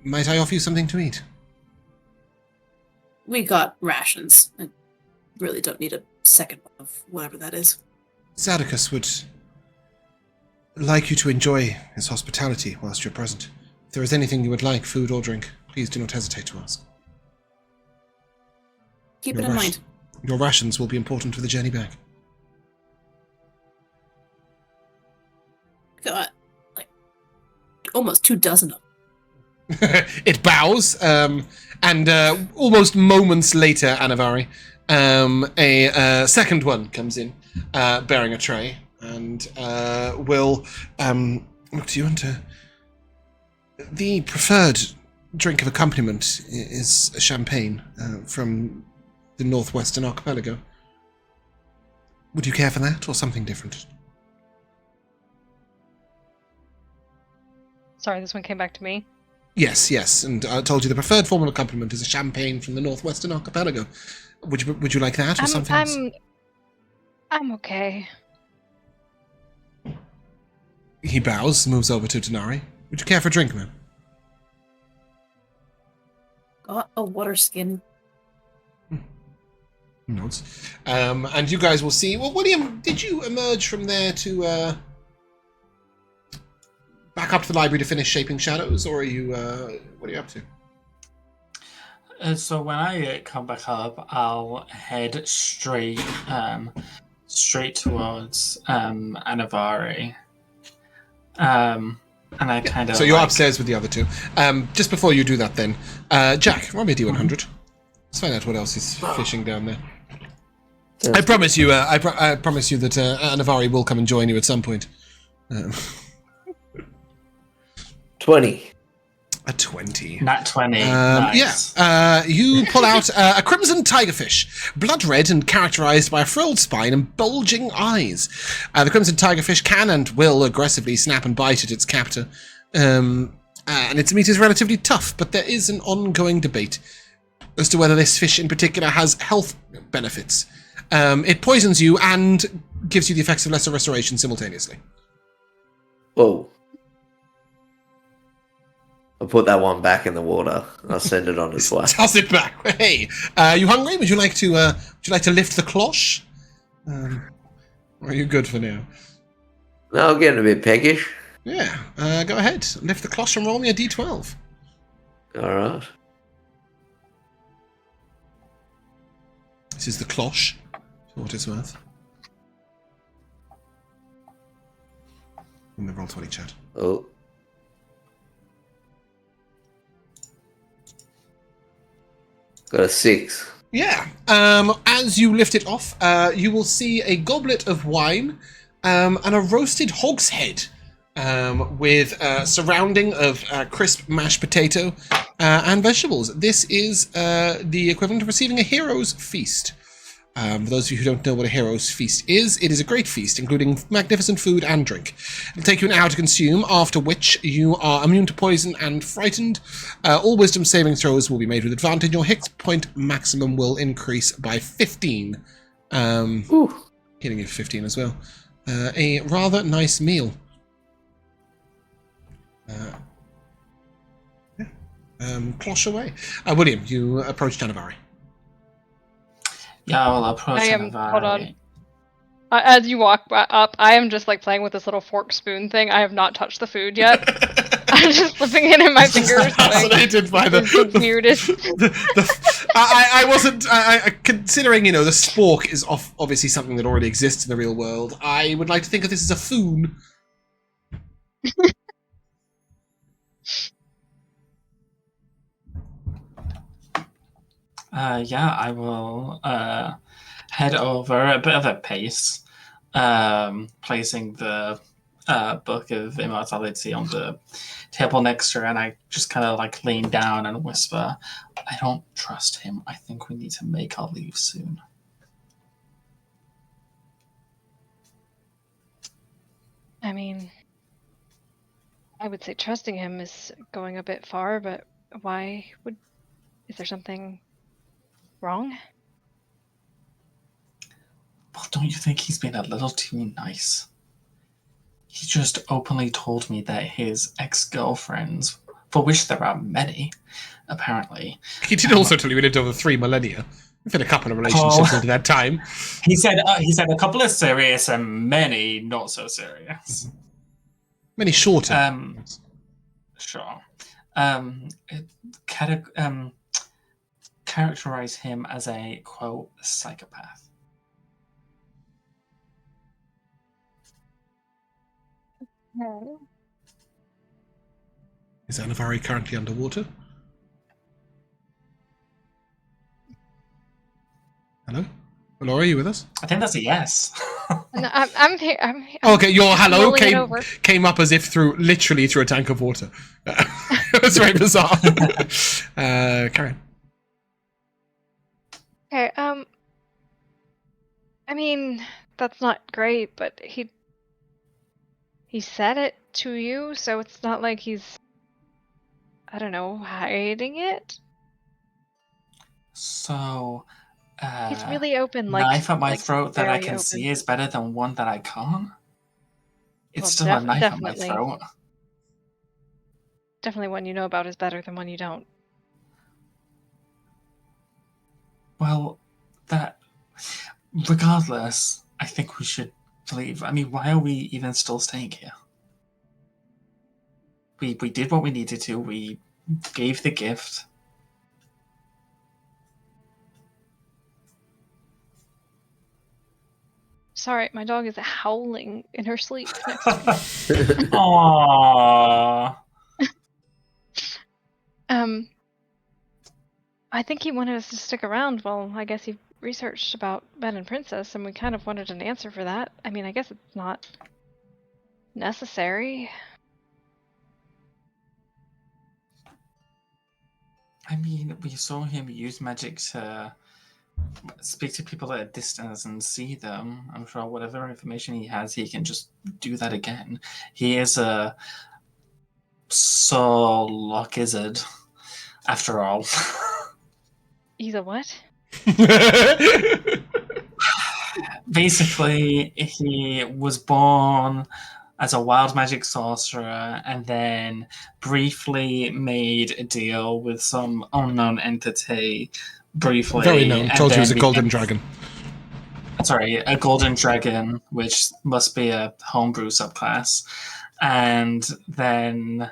Might I offer you something to eat? We got rations. I really don't need a second one of whatever that is. Zhaddicus would like you to enjoy his hospitality whilst you're present. If there is anything you would like, food or drink, please do not hesitate to ask. Keep it in mind. Your rations will be important for the journey back. Got like almost 24 of them. It bows, and almost moments later, Anivari, a second one comes in, bearing a tray, and will look to you and the preferred drink of accompaniment is a champagne from the northwestern archipelago. Would you care for that, or something different? Sorry, this one came back to me. Yes, and I told you the preferred form of accompaniment is a champagne from the northwestern archipelago. Would you like that, or something else? I'm okay. He bows, moves over to Dinari. Would you care for a drink, ma'am? Got a water skin. Nods. And you guys will see. Well, William, did you emerge from there to back up to the library to finish shaping shadows, or are you? What are you up to? So when I come back up, I'll head straight towards Anivari. And I kind of. So you're upstairs with the other two. Just before you do that, then, Jack, roll me a D100. Let's find out what else is fishing down there. I promise you. I promise you that Anivari will come and join you at some point. 20. A 20. Nat 20. Nice. Yeah. You pull out a crimson tigerfish, blood red and characterized by a frilled spine and bulging eyes. The crimson tigerfish can and will aggressively snap and bite at its captor. And its meat is relatively tough, but there is an ongoing debate as to whether this fish in particular has health benefits. It poisons you and gives you the effects of lesser restoration simultaneously. Whoa. I'll put that one back in the water. I'll send it on its way. Toss it back. Hey, you hungry? Would you like to lift the cloche? Or are you good for now? No, I'm getting a bit peckish. Yeah, go ahead. Lift the cloche and roll me a d12. All right. This is the cloche, for what it's worth. And the roll 20 chat. Oh. Got a 6. Yeah. As you lift it off, you will see a goblet of wine and a roasted hog's head with surrounding of crisp mashed potato and vegetables. This is the equivalent of receiving a hero's feast. For those of you who don't know what a hero's feast is, it is a great feast, including magnificent food and drink. It'll take you an hour to consume, after which you are immune to poison and frightened. All wisdom saving throws will be made with advantage. Your hit point maximum will increase by 15. Hitting you 15 as well. A rather nice meal. Closh away. William, you approach Anivari. Yeah, I'll approach Hold on. As you walk up, I am just like playing with this little fork spoon thing. I have not touched the food yet. I'm just slipping it in my fingers. Fascinated by the weirdest. I wasn't considering, the spork is obviously something that already exists in the real world. I would like to think of this as a foon. Yeah, I will head over a bit of a pace, placing the Book of Immortality on the table next to her, and I just kind of like lean down and whisper, I don't trust him. I think we need to make our leave soon. I mean, I would say trusting him is going a bit far, but is there something wrong? Well, don't you think he's been a little too nice? He just openly told me that his ex-girlfriends, for which there are many, apparently. He did also tell you he lived over 3 millennia. We've had a couple of relationships into that time. He said a couple of serious and many not so serious. Many shorter. Sure. Characterize him as a, quote, psychopath. No. Is Anivari currently underwater? Hello? Elora, are you with us? I think that's a yes. No, I'm here. I'm here. Okay, your hello rolling came up as if literally through a tank of water. It was very bizarre. Carry on. Okay, I mean, that's not great, but he said it to you, so it's not like he's, I don't know, hiding it. So, he's really open, knife at my throat that I can see is better than one that I can't? It's still a knife at my throat. Definitely one you know about is better than one you don't. Well, regardless, I think we should leave. I mean, why are we even still staying here? We did what we needed to. We gave the gift. Sorry, my dog is howling in her sleep next to me. Aww. I think he wanted us to stick around. Well, I guess he researched about Ben and Princess, and we kind of wanted an answer for that. I mean, I guess it's not necessary. I mean, we saw him use magic to speak to people at a distance and see them. I'm sure whatever information he has, he can just do that again. He is a Lockizard, after all. He's a what? Basically, he was born as a wild magic sorcerer and then briefly made a deal with some unknown entity briefly. Very known. Told you it was a golden dragon. Sorry, a golden dragon, which must be a homebrew subclass. And then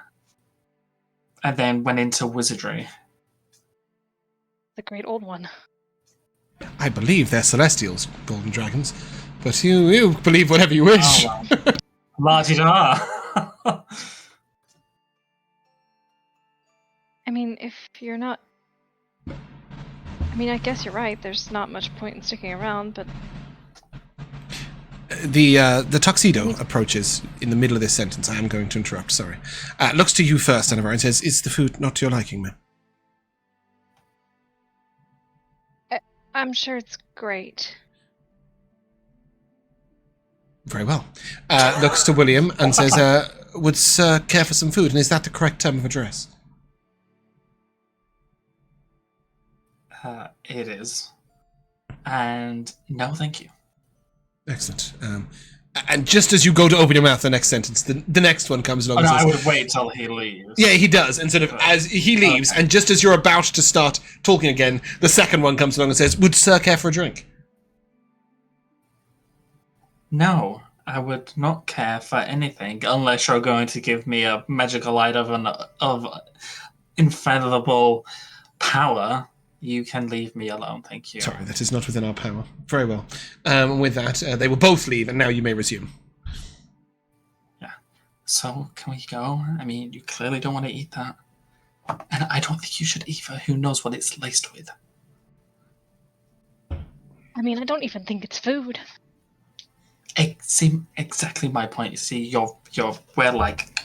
went into wizardry. The great old one. I believe they're celestials, golden dragons. But you believe whatever you wish. Oh, well. La-di-da. I mean, if you're not... I mean, I guess you're right. There's not much point in sticking around, but... The tuxedo approaches in the middle of this sentence. I am going to interrupt, sorry. Looks to you first, Anivari, and says, is the food not to your liking, ma'am? I'm sure it's great. Very well. Looks to William and says, would Sir care for some food? And is that the correct term of address? It is. And no, thank you. Excellent. And just as you go to open your mouth, the next sentence, the next one comes along. Oh, no, and says, I would wait till he leaves. Yeah, he does. And sort of as he leaves, and just as you're about to start talking again, the second one comes along and says, would Sir care for a drink? No, I would not care for anything unless you're going to give me a magical item of infallible power. You can leave me alone, thank you. Sorry, that is not within our power. Very well. With that, they will both leave, and now you may resume. Yeah. So, can we go? I mean, you clearly don't want to eat that. And I don't think you should either. Who knows what it's laced with? I mean, I don't even think it's food. See, exactly my point. You see, we're like...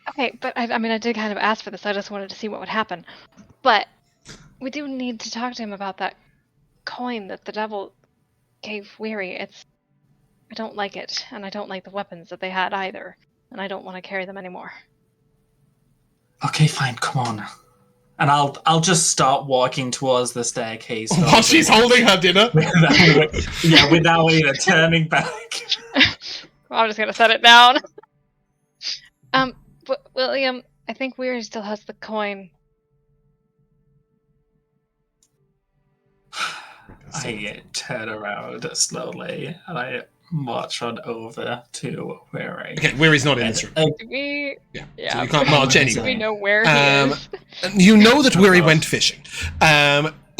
Okay, but I mean, I did kind of ask for this. I just wanted to see what would happen. But we do need to talk to him about that coin that the devil gave Weary. I don't like it, and I don't like the weapons that they had either, and I don't want to carry them anymore. Okay, fine, come on. And I'll just start walking towards the staircase. While she's holding her dinner? without even turning back. Well, I'm just going to set it down. William, I think Weary still has the coin. I turn around slowly and I march on over to Weary. Okay, Weary's not in this room. Do we... Yeah, so you can't march anywhere. Do we know where he is? You know that Weary went fishing.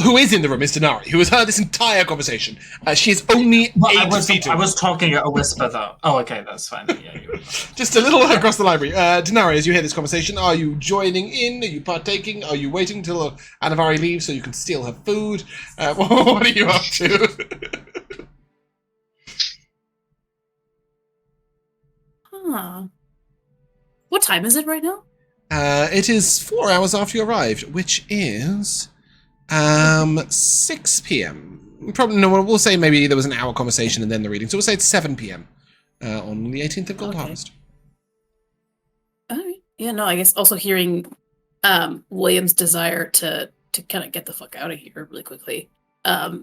Who is in the room is Dinari, who has heard this entire conversation. She is only 8 feet away. I was talking at a whisper, though. Oh, okay, that's fine. Yeah, you were. Just a little across the library. Dinari, as you hear this conversation, are you joining in? Are you partaking? Are you waiting till Anivari leaves so you can steal her food? What are you up to? What time is it right now? It is 4 hours after you arrived, which is 6 p.m. Probably no. We'll say maybe there was an hour conversation and then the reading, so we'll say it's 7 p.m. On the 18th of Gold Harvest. All right. Yeah. No. I guess also hearing William's desire to kind of get the fuck out of here really quickly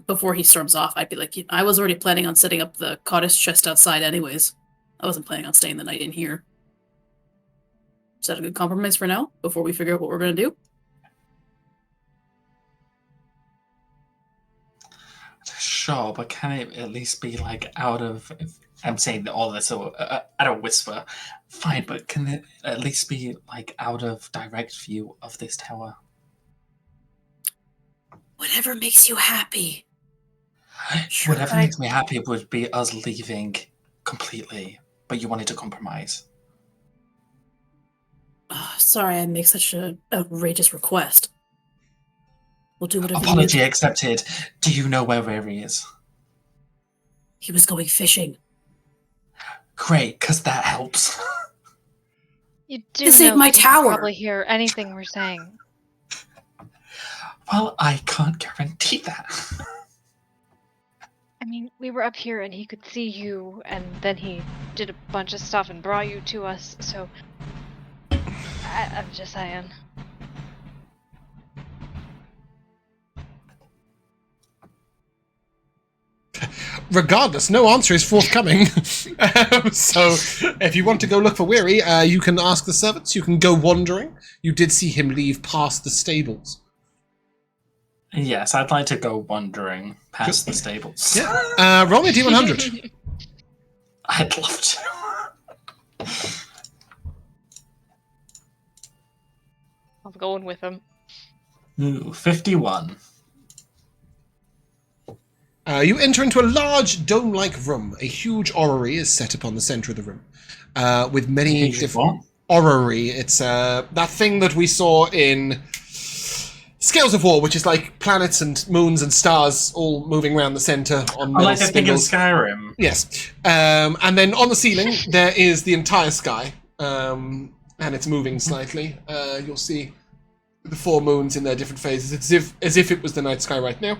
before he storms off. I'd be like, I was already planning on setting up the cottage chest outside, anyways. I wasn't planning on staying the night in here. Is that a good compromise for now, before we figure out what we're going to do? Sure, but can it at least be, like, out of... I'm saying all this at a whisper. Fine, but can it at least be, like, out of direct view of this tower? Whatever makes you happy. Sure, whatever makes me happy would be us leaving completely, but you wanted to compromise. Oh, sorry I make such an outrageous request. We'll do whatever. Apology accepted. Do you know where Weary is? He was going fishing. Great, because that helps. You do This know ain't my he can tower. probably hear anything we're saying. Well, I can't guarantee that. I mean, we were up here and he could see you, and then he did a bunch of stuff and brought you to us, so... I'm just saying. Regardless, no answer is forthcoming. So, if you want to go look for Weary, you can ask the servants. You can go wandering. You did see him leave past the stables. Yes, I'd like to go wandering past the stables. Yeah. Roll me a D100. I'd love to. I'm going with him. Ooh, 51. You enter into a large dome-like room. A huge orrery is set upon the center of the room, with many different orrery. It's that thing that we saw in Scales of War, which is like planets and moons and stars all moving around the center on metal like I think in spindles. Skyrim. Yes, and then on the ceiling there is the entire sky, and it's moving slightly. You'll see the four moons in their different phases, as if it was the night sky right now.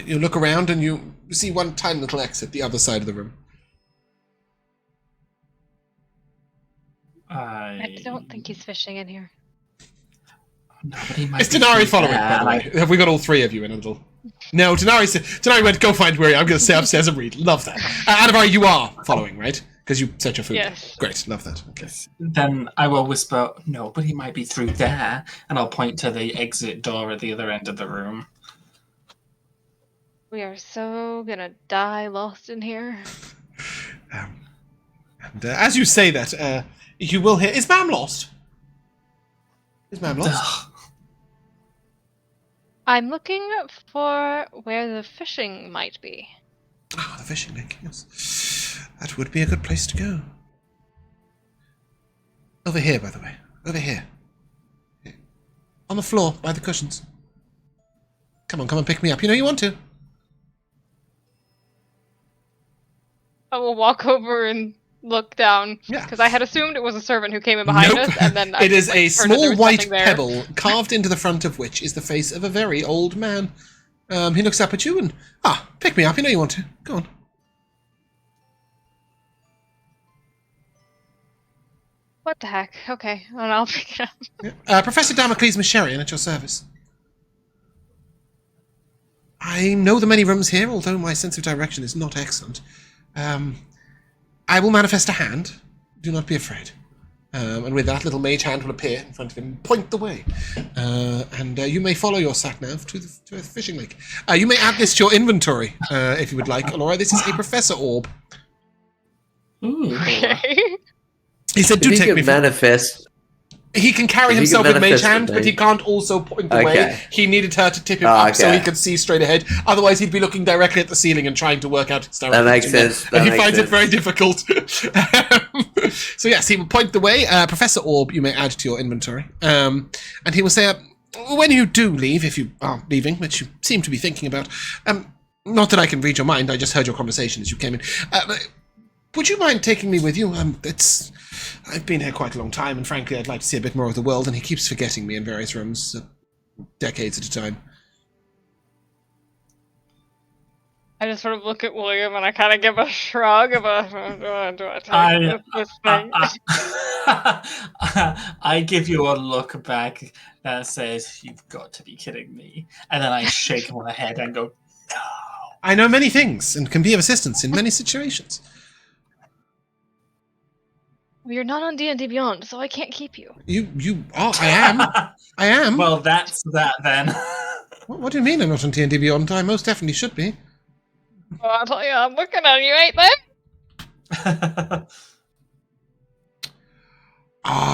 You look around and you see one tiny little exit the other side of the room. I don't think he's fishing in here. Is Dinari following, by the way? Have we got all three of you in a little... No, Dinari went, go find Weary. I'm going to stay upstairs and read. Love that. Anivari, you are following, right? Because you set your food. Yes. Great, love that. Okay. Then I will whisper, no, but he might be through there. And I'll point to the exit door at the other end of the room. We are so gonna die lost in here. And as you say that, you will hear... Is Ma'am lost? Is Ma'am lost? I'm looking for where the fishing might be. Ah, the fishing lake, yes. That would be a good place to go. Over here, by the way. Over here. On the floor, by the cushions. Come and pick me up. You know you want to. I will walk over and look down. Yeah. Because I had assumed it was a servant who came in behind us, and then it is a heard that there small was white nothing there. pebble carved into the front of which is the face of a very old man. He looks up at you and pick me up. You know you want to. Go on. What the heck? Okay, and I'll pick it up. Yeah. Professor Damocles Masherian at your service. I know the many rooms here, although my sense of direction is not excellent. I will manifest a hand. Do not be afraid. And with that, little mage hand will appear in front of him and point the way. And you may follow your sat-nav to the fishing lake. You may add this to your inventory, if you would like. Elora, this is a Professor Orb. Ooh. Okay. He said, do If he take can me for... manifest. He can carry If he himself can with mage manifest hand, the but he mage. can't also point the way. He needed her to tip him up so he could see straight ahead. Otherwise, he'd be looking directly at the ceiling and trying to work out his direction. That makes sense. And he finds it very difficult. So yes, he will point the way. Professor Orb, you may add to your inventory. And he will say, when you do leave, if you are leaving, which you seem to be thinking about, not that I can read your mind, I just heard your conversation as you came in. Would you mind taking me with you? I've been here quite a long time, and frankly, I'd like to see a bit more of the world, and he keeps forgetting me in various rooms, decades at a time. I just sort of look at William and I kind of give a shrug of do I take this thing? I give you a look back that says, you've got to be kidding me. And then I shake my head and go, no. I know many things and can be of assistance in many situations. Well, you're not on D&D Beyond, so I can't keep you. You are. I am. I am. Well, that's that then. What do you mean I'm not on D&D Beyond? I most definitely should be. Well, I'll tell you, I'm looking at you, ain't they?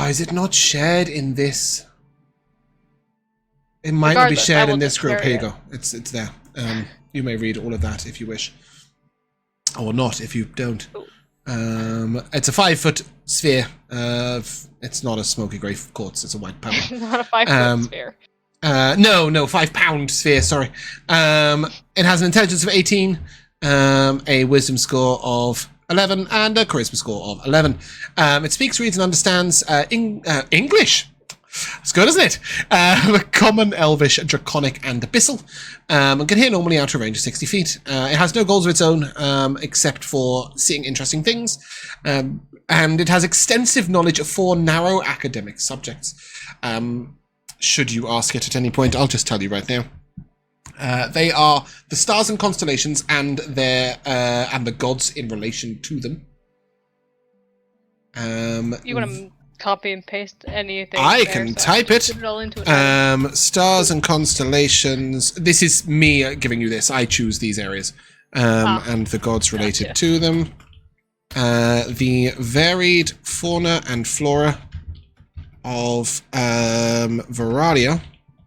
Is it not shared in this? It might not be Regardless, I shared will in this group. carry Here you it. go. It's there. You may read all of that if you wish. Or not, if you don't. It's a 5-foot sphere. It's not a smoky grey quartz, it's a white pebble. Not a 5-foot sphere. No, 5-pound sphere, sorry. It has an intelligence of 18, a wisdom score of 11, and a charisma score of 11. It speaks, reads, and understands English. It's good, isn't it? Common, Elvish, Draconic, and Abyssal. And can hear normally out to a range of 60 feet. It has no goals of its own, except for seeing interesting things. And it has extensive knowledge of 4 narrow academic subjects. Should you ask it at any point, I'll just tell you right now. They are the stars and constellations and their and the gods in relation to them. You want to copy and paste anything? I can type it. Put it all into it. Stars and constellations. This is me giving you this. I choose these areas. And the gods related to them. The varied fauna and flora of Varalia,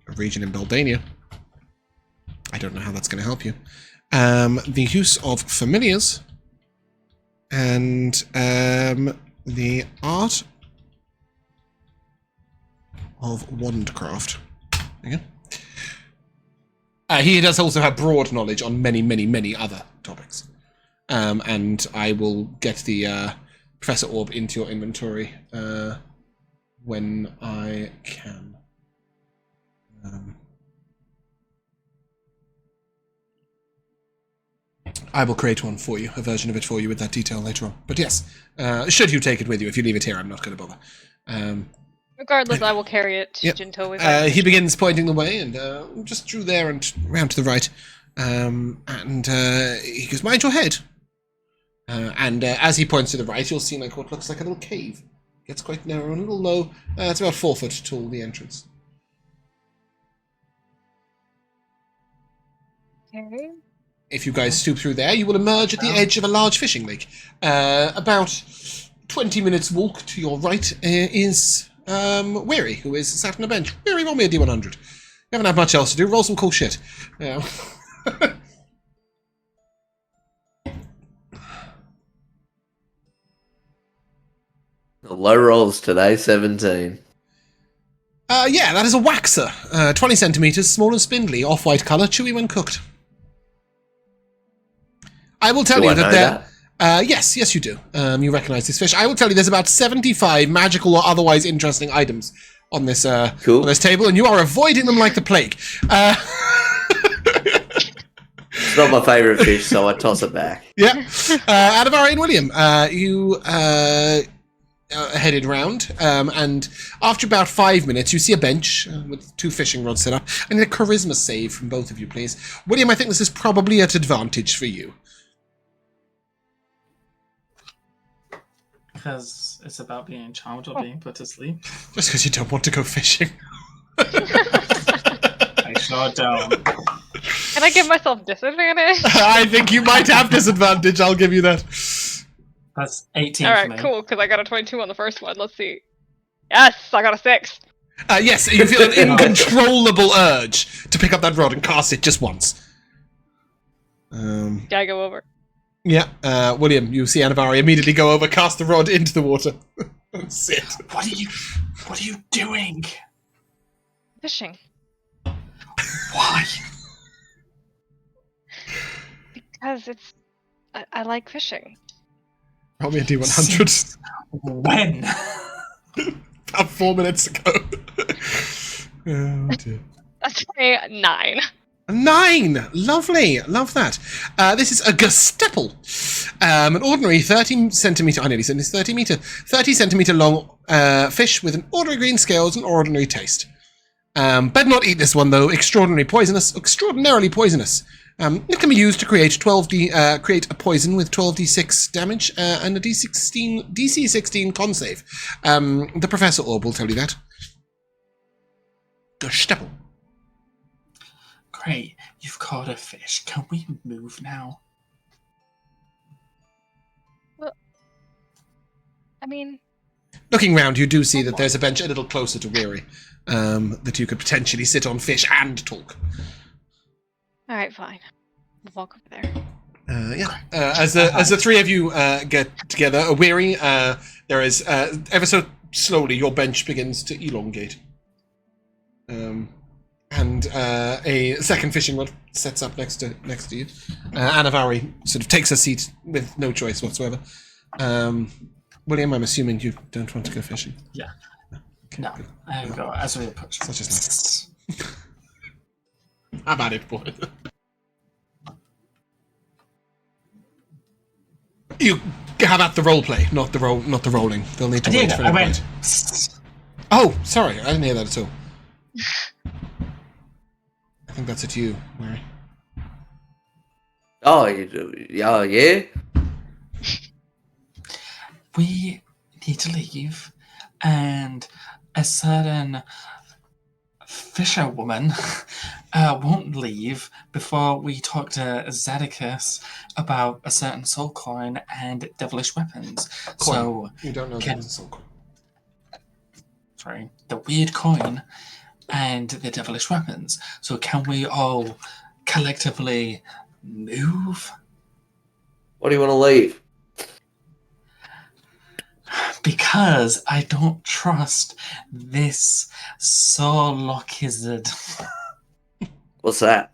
a region in Baldania. I don't know how that's going to help you. The use of familiars. And the art of wandcraft. There you go. He does also have broad knowledge on many, many, many other topics. And I will get the Professor Orb into your inventory when I can. I will create one for you, a version of it for you with that detail later on. But yes, should you take it with you, if you leave it here, I'm not going to bother. Regardless, I will carry it to Yep. Jinto. He begins pointing the way, and just through there and round to the right. And he goes, mind your head. And as he points to the right, you'll see like what looks like a little cave. Gets quite narrow and a little low. It's about 4 foot tall, the entrance. Okay. If you guys stoop through there, you will emerge at the edge of a large fishing lake. About 20 minutes walk to your right is Weary, who is sat on a bench. Weary, roll me a D100. You haven't had much else to do. Roll some cool shit. Low rolls today, 17. Yeah, that is a waxer. 20 centimeters, small and spindly, off-white color, chewy when cooked. I will tell you that there... yes, you do. You recognize this fish. I will tell you there's about 75 magical or otherwise interesting items on this cool. on this table, and you are avoiding them like the plague. It's not my favourite fish, so I toss it back. Yeah. Anivari and William, you headed round, and after about 5 minutes, you see a bench with 2 fishing rods set up. I need a charisma save from both of you, please. William, I think this is probably at advantage for you. Because it's about being charmed or being put to sleep. Just because you don't want to go fishing. I sure don't. Can I give myself disadvantage? I think you might have disadvantage, I'll give you that. That's 18 All for right, me. cool, because I got a 22 on the first one. Let's see. Yes, I got a 6. Yes, you feel an uncontrollable urge to pick up that rod and cast it just once. Yeah, I go over. Yeah, William, you see Anivari immediately go over, cast the rod into the water. Sit. What are you doing? Fishing. Why? Because I like fishing. Roll me a D100. When? About 4 minutes ago. Oh dear. That's a 9. 9! Lovely! Love that. This is a gustepel. An ordinary 30 centimetre... I nearly said this, 30 centimetre long fish with an ordinary green scales and ordinary taste. Better not eat this one, though. Extraordinarily poisonous. It can be used to create create a poison with 12d6 damage and a DC 16 con save. The Professor Orb will tell you that. Gustepel. Great, you've caught a fish. Can we move now? Well, I mean... Looking round, you do see that there's a bench a little closer to Weary that you could potentially sit on, fish, and talk. Alright, fine. We'll walk over there. Yeah. As the three of you get together, Weary, there is ever so slowly your bench begins to elongate. And a second fishing rod sets up next to you. Anivari sort of takes a seat with no choice whatsoever. William, I'm assuming you don't want to go fishing. Yeah. Okay, No, good. I go as we approach. Such is life. How about it, boy? You have at the role play, not the rolling. They'll need to wait for I that went. point. Oh, sorry, I didn't hear that at all. I think that's at you, Mary. Oh, you do? Yeah? We need to leave, and a certain fisherwoman won't leave before we talk to Zhaddicus about a certain soul coin and devilish weapons. Coin. So, You don't know that is a soul coin. sorry, the weird coin and the devilish weapons. So can we all collectively move? What do you want to leave? Because I don't trust this Sorlockizard. What's that?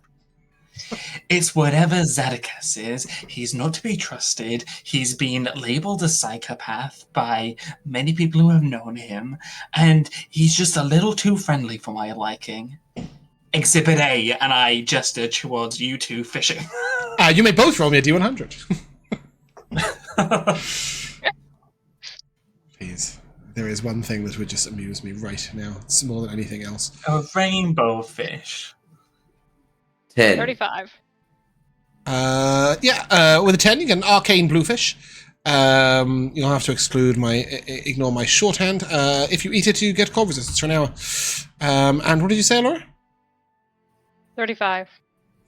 It's whatever Zhaddicus is. He's not to be trusted. He's been labeled a psychopath by many people who have known him, and he's just a little too friendly for my liking. Exhibit A, and I gesture towards you two fishing. You may both roll me a D100. Please. There is one thing that would just amuse me right now. It's more than anything else. A rainbow fish. 10. 35. With a 10, you get an arcane bluefish. You'll have to ignore my shorthand. If you eat it, you get cold resistance for an hour. And what did you say, Elora? 35.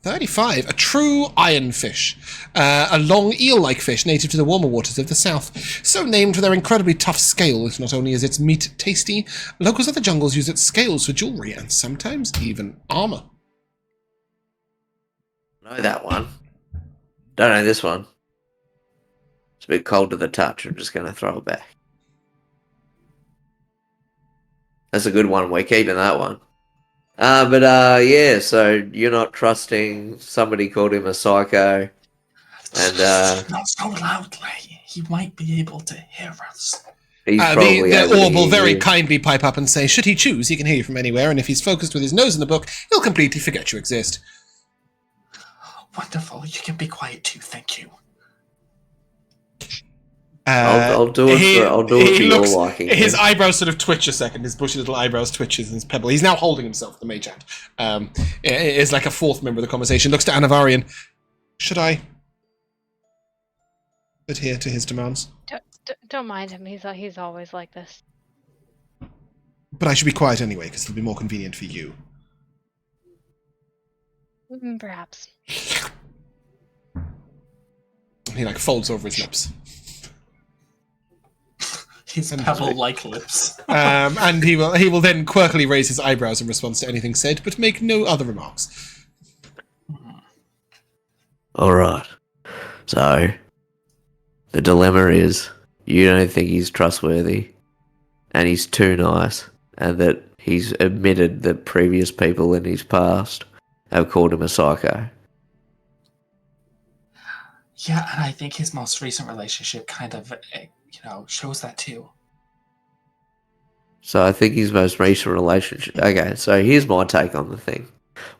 35. A true ironfish. A long eel-like fish native to the warmer waters of the south. So named for their incredibly tough scales. Not only is its meat tasty, locals of the jungles use its scales for jewelry and sometimes even armor. Know that one. Don't know this one. It's a bit cold to the touch. I'm just going to throw it back. That's a good one. We're keeping that one. So you're not trusting somebody called him a psycho. And not so loudly. He might be able to hear us. he's probably the able to orb will hear very you. kindly pipe up and say, should he choose, he can hear you from anywhere, and if he's focused with his nose in the book, he'll completely forget you exist. Wonderful. You can be quiet too. Thank you. I'll do it for your liking. His eyebrows sort of twitch a second. His bushy little eyebrows twitches and his pebble. He's now holding himself, the mage hand. Is like a fourth member of the conversation. Looks to Anivari and, should I adhere to his demands? Don't mind him. He's always like this. But I should be quiet anyway, because it'll be more convenient for you. Perhaps. He folds over his lips. His pebble-like lips. And he will then quirkily raise his eyebrows in response to anything said, but make no other remarks. Alright. So, the dilemma is, you don't think he's trustworthy, and he's too nice, and that he's admitted that previous people in his past have called him a psycho. Yeah, and I think his most recent relationship kind of, shows that too. So I think his most recent relationship... Okay, so here's my take on the thing.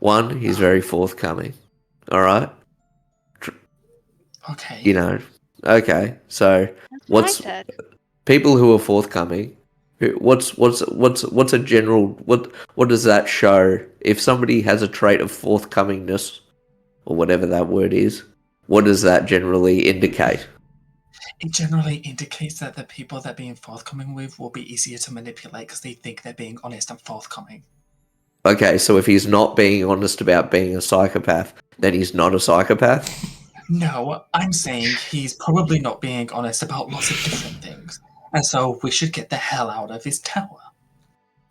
One, he's very forthcoming. Alright? Okay. Okay, so That's what I what's... said. People who are forthcoming, what's a general... What does that show? If somebody has a trait of forthcomingness, or whatever that word is, what does that generally indicate? It generally indicates that the people they're being forthcoming with will be easier to manipulate because they think they're being honest and forthcoming. Okay, so if he's not being honest about being a psychopath, then he's not a psychopath? No, I'm saying he's probably not being honest about lots of different things. And so we should get the hell out of his tower.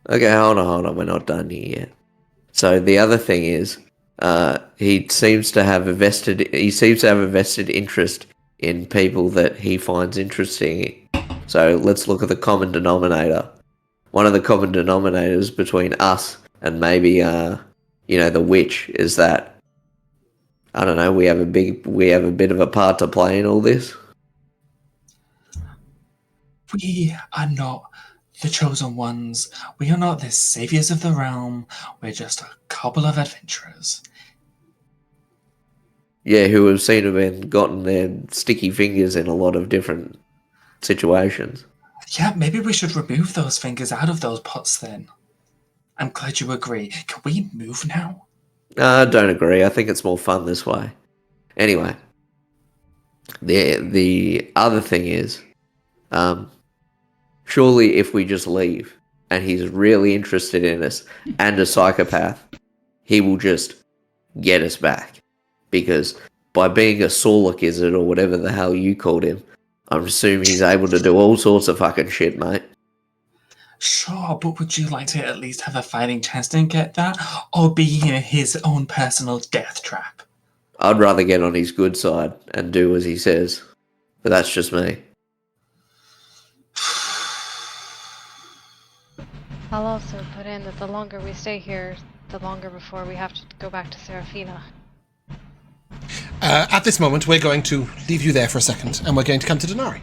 Okay, hold on, we're not done here yet. So the other thing is, he seems to have a vested interest in people that he finds interesting. So let's look at the common denominator. One of the common denominators between us and maybe the witch is that, I don't know, we have a bit of a part to play in all this. We are not the chosen ones. We are not the saviors of the realm. We're just a couple of adventurers. Yeah, who have seen to have gotten their sticky fingers in a lot of different situations. Yeah, maybe we should remove those fingers out of those pots then. I'm glad you agree. Can we move now? I don't agree. I think it's more fun this way. Anyway, the other thing is, surely if we just leave and he's really interested in us and a psychopath, he will just get us back. Because by being a Sorlock Izzard or whatever the hell you called him, I'm assuming he's able to do all sorts of fucking shit, mate. Sure, but would you like to at least have a fighting chance to get that? Or be in his own personal death trap? I'd rather get on his good side and do as he says. But that's just me. I'll also put in that the longer we stay here, the longer before we have to go back to Serafina. At this moment, we're going to leave you there for a second, and we're going to come to Dinari.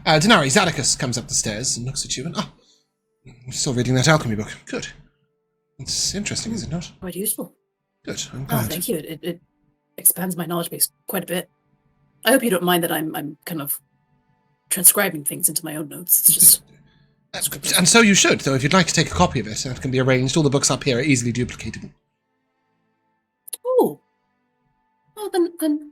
Dinari, Zhaddicus comes up the stairs and looks at you, and you're still reading that alchemy book. Good. It's interesting, is it not? Quite useful. Good. I'm Oh, glad. thank you. It expands my knowledge base quite a bit. I hope you don't mind that I'm kind of transcribing things into my own notes. It's just. And so you should, though, if you'd like to take a copy of it, that can be arranged. All the books up here are easily duplicatable. Oh. Well, then.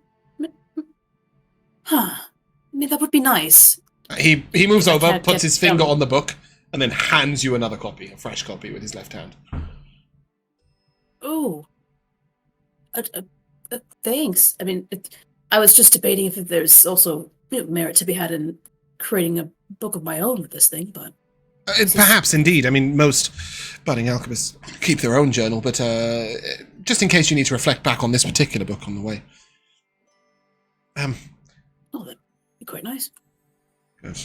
Huh. I mean, that would be nice. He moves over, can't puts get his finger down. on the book, and then hands you another copy, a fresh copy, with his left hand. Oh. Thanks. I mean, I was just debating if there's also merit to be had in creating a book of my own with this thing, but. Perhaps, indeed. I mean, most budding alchemists keep their own journal, but just in case you need to reflect back on this particular book on the way. Oh, that'd be quite nice. Good.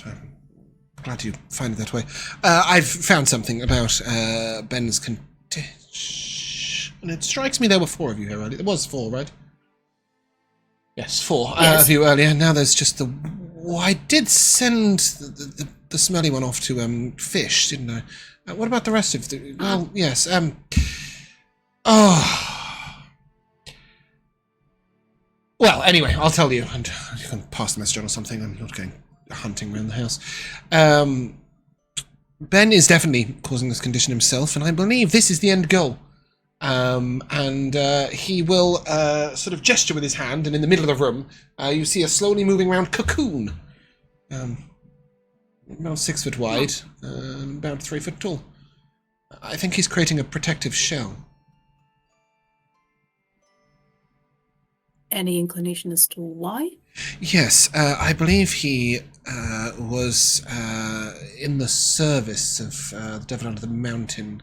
Glad you find it that way. I've found something about Ben's condition, and it strikes me there were 4 of you here earlier. There was 4, right? Yes, 4 Yes. of you earlier. Now there's just the... Well, I did send the smelly one off to fish, didn't I? What about the rest of the... Well, yes. Well, anyway, I'll tell you, and you can pass the message on or something. I'm not going hunting around the house. Ben is definitely causing this condition himself, and I believe this is the end goal. And he will sort of gesture with his hand, and in the middle of the room, you see a slowly moving round cocoon. About 6 foot wide, about 3 foot tall. I think he's creating a protective shell. Any inclination as to why? Yes, I believe he was in the service of the Devil Under the Mountain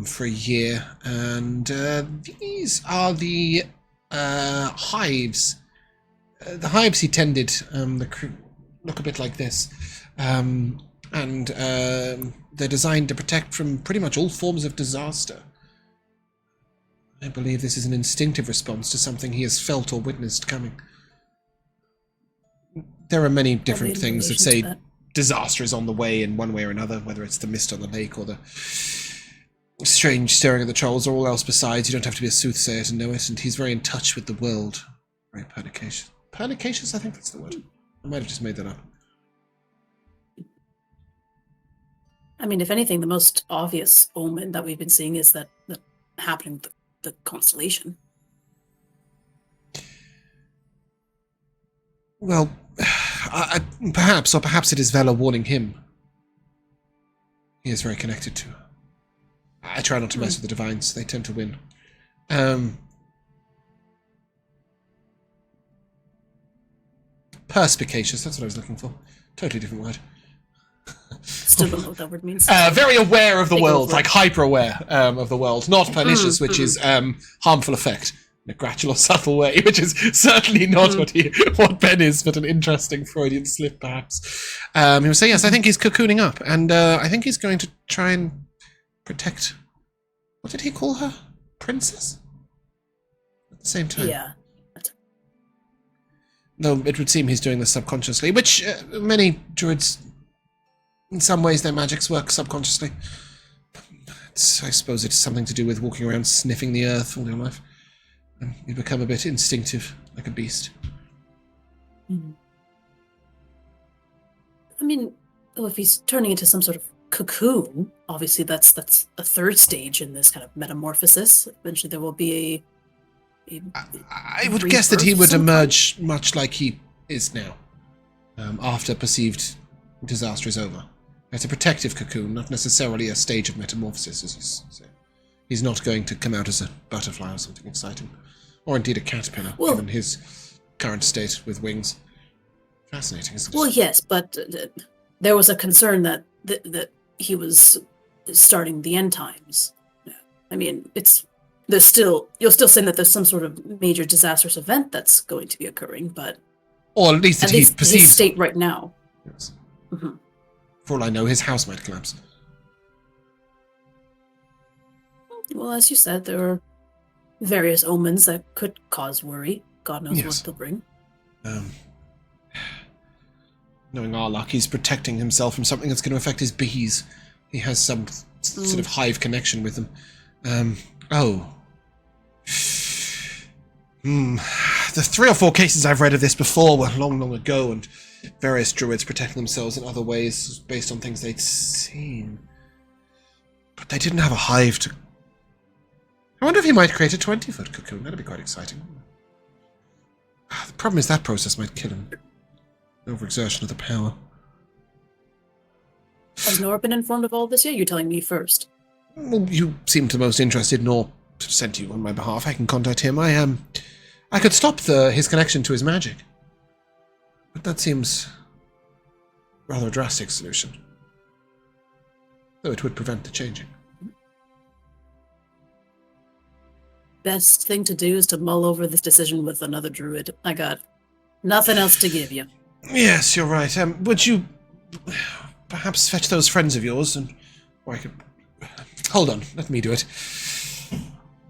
for a year, and these are the hives. The hives he tended look a bit like this, and they're designed to protect from pretty much all forms of disaster. I believe this is an instinctive response to something he has felt or witnessed coming. There are many different things that say disaster is on the way in one way or another, whether it's the mist on the lake or the strange stirring of the trolls or all else besides. You don't have to be a soothsayer to know it, and he's very in touch with the world. Very pernicacious. Pernicacious, I think that's the word. I might have just made that up. I mean, if anything, the most obvious omen that we've been seeing is that happening with the constellation. Well, perhaps it is Vela warning him. He is very connected to her. I try not to mess with the divines. They tend to win. Perspicacious, that's what I was looking for. Totally different word. Still don't know what that word means. Very aware of the Take world, over. like hyper-aware of the world. Not pernicious, which is harmful effect. In a gradual or subtle way, which is certainly not what Ben is, but an interesting Freudian slip, perhaps. He will say, yes, I think he's cocooning up, and I think he's going to try and protect... What did he call her? Princess? At the same time. Yeah. Though it would seem he's doing this subconsciously, which many druids, in some ways, their magics work subconsciously. I suppose it's something to do with walking around sniffing the earth all your life. And you become a bit instinctive, like a beast. Mhm. I mean, if he's turning into some sort of cocoon, obviously that's a third stage in this kind of metamorphosis. Eventually there will be I would guess that he rebirth would of some emerge much like he is now, after perceived disaster is over. It's a protective cocoon, not necessarily a stage of metamorphosis, as you say. He's not going to come out as a butterfly or something exciting. Or indeed a caterpillar, given his current state with wings. Fascinating, isn't it? Well, yes, but there was a concern that he was starting the end times. I mean, you'll still say that there's some sort of major disastrous event that's going to be occurring, but Or at least that he his perceives... state right now. Yes. Mhm. For all I know, his house might collapse. Well, as you said, there are various omens that could cause worry. God knows Yes. what they'll bring. Knowing our luck, he's protecting himself from something that's going to affect his bees. He has some sort of hive connection with them. The 3 or 4 cases I've read of this before were long, long ago, and various druids protecting themselves in other ways based on things they'd seen. But they didn't have a hive to... I wonder if he might create a 20-foot cocoon. That'd be quite exciting. The problem is that process might kill him. Overexertion of the power. Has Nora been informed of all this yet? You're telling me first. Well, you seem the most interested. Nor sent you on my behalf. I can contact him. I could stop his connection to his magic. But that seems rather a drastic solution. Though it would prevent the changing. Best thing to do is to mull over this decision with another druid. I got nothing else to give you. Yes, you're right. Would you perhaps fetch those friends of yours and... Or I could... Hold on, let me do it.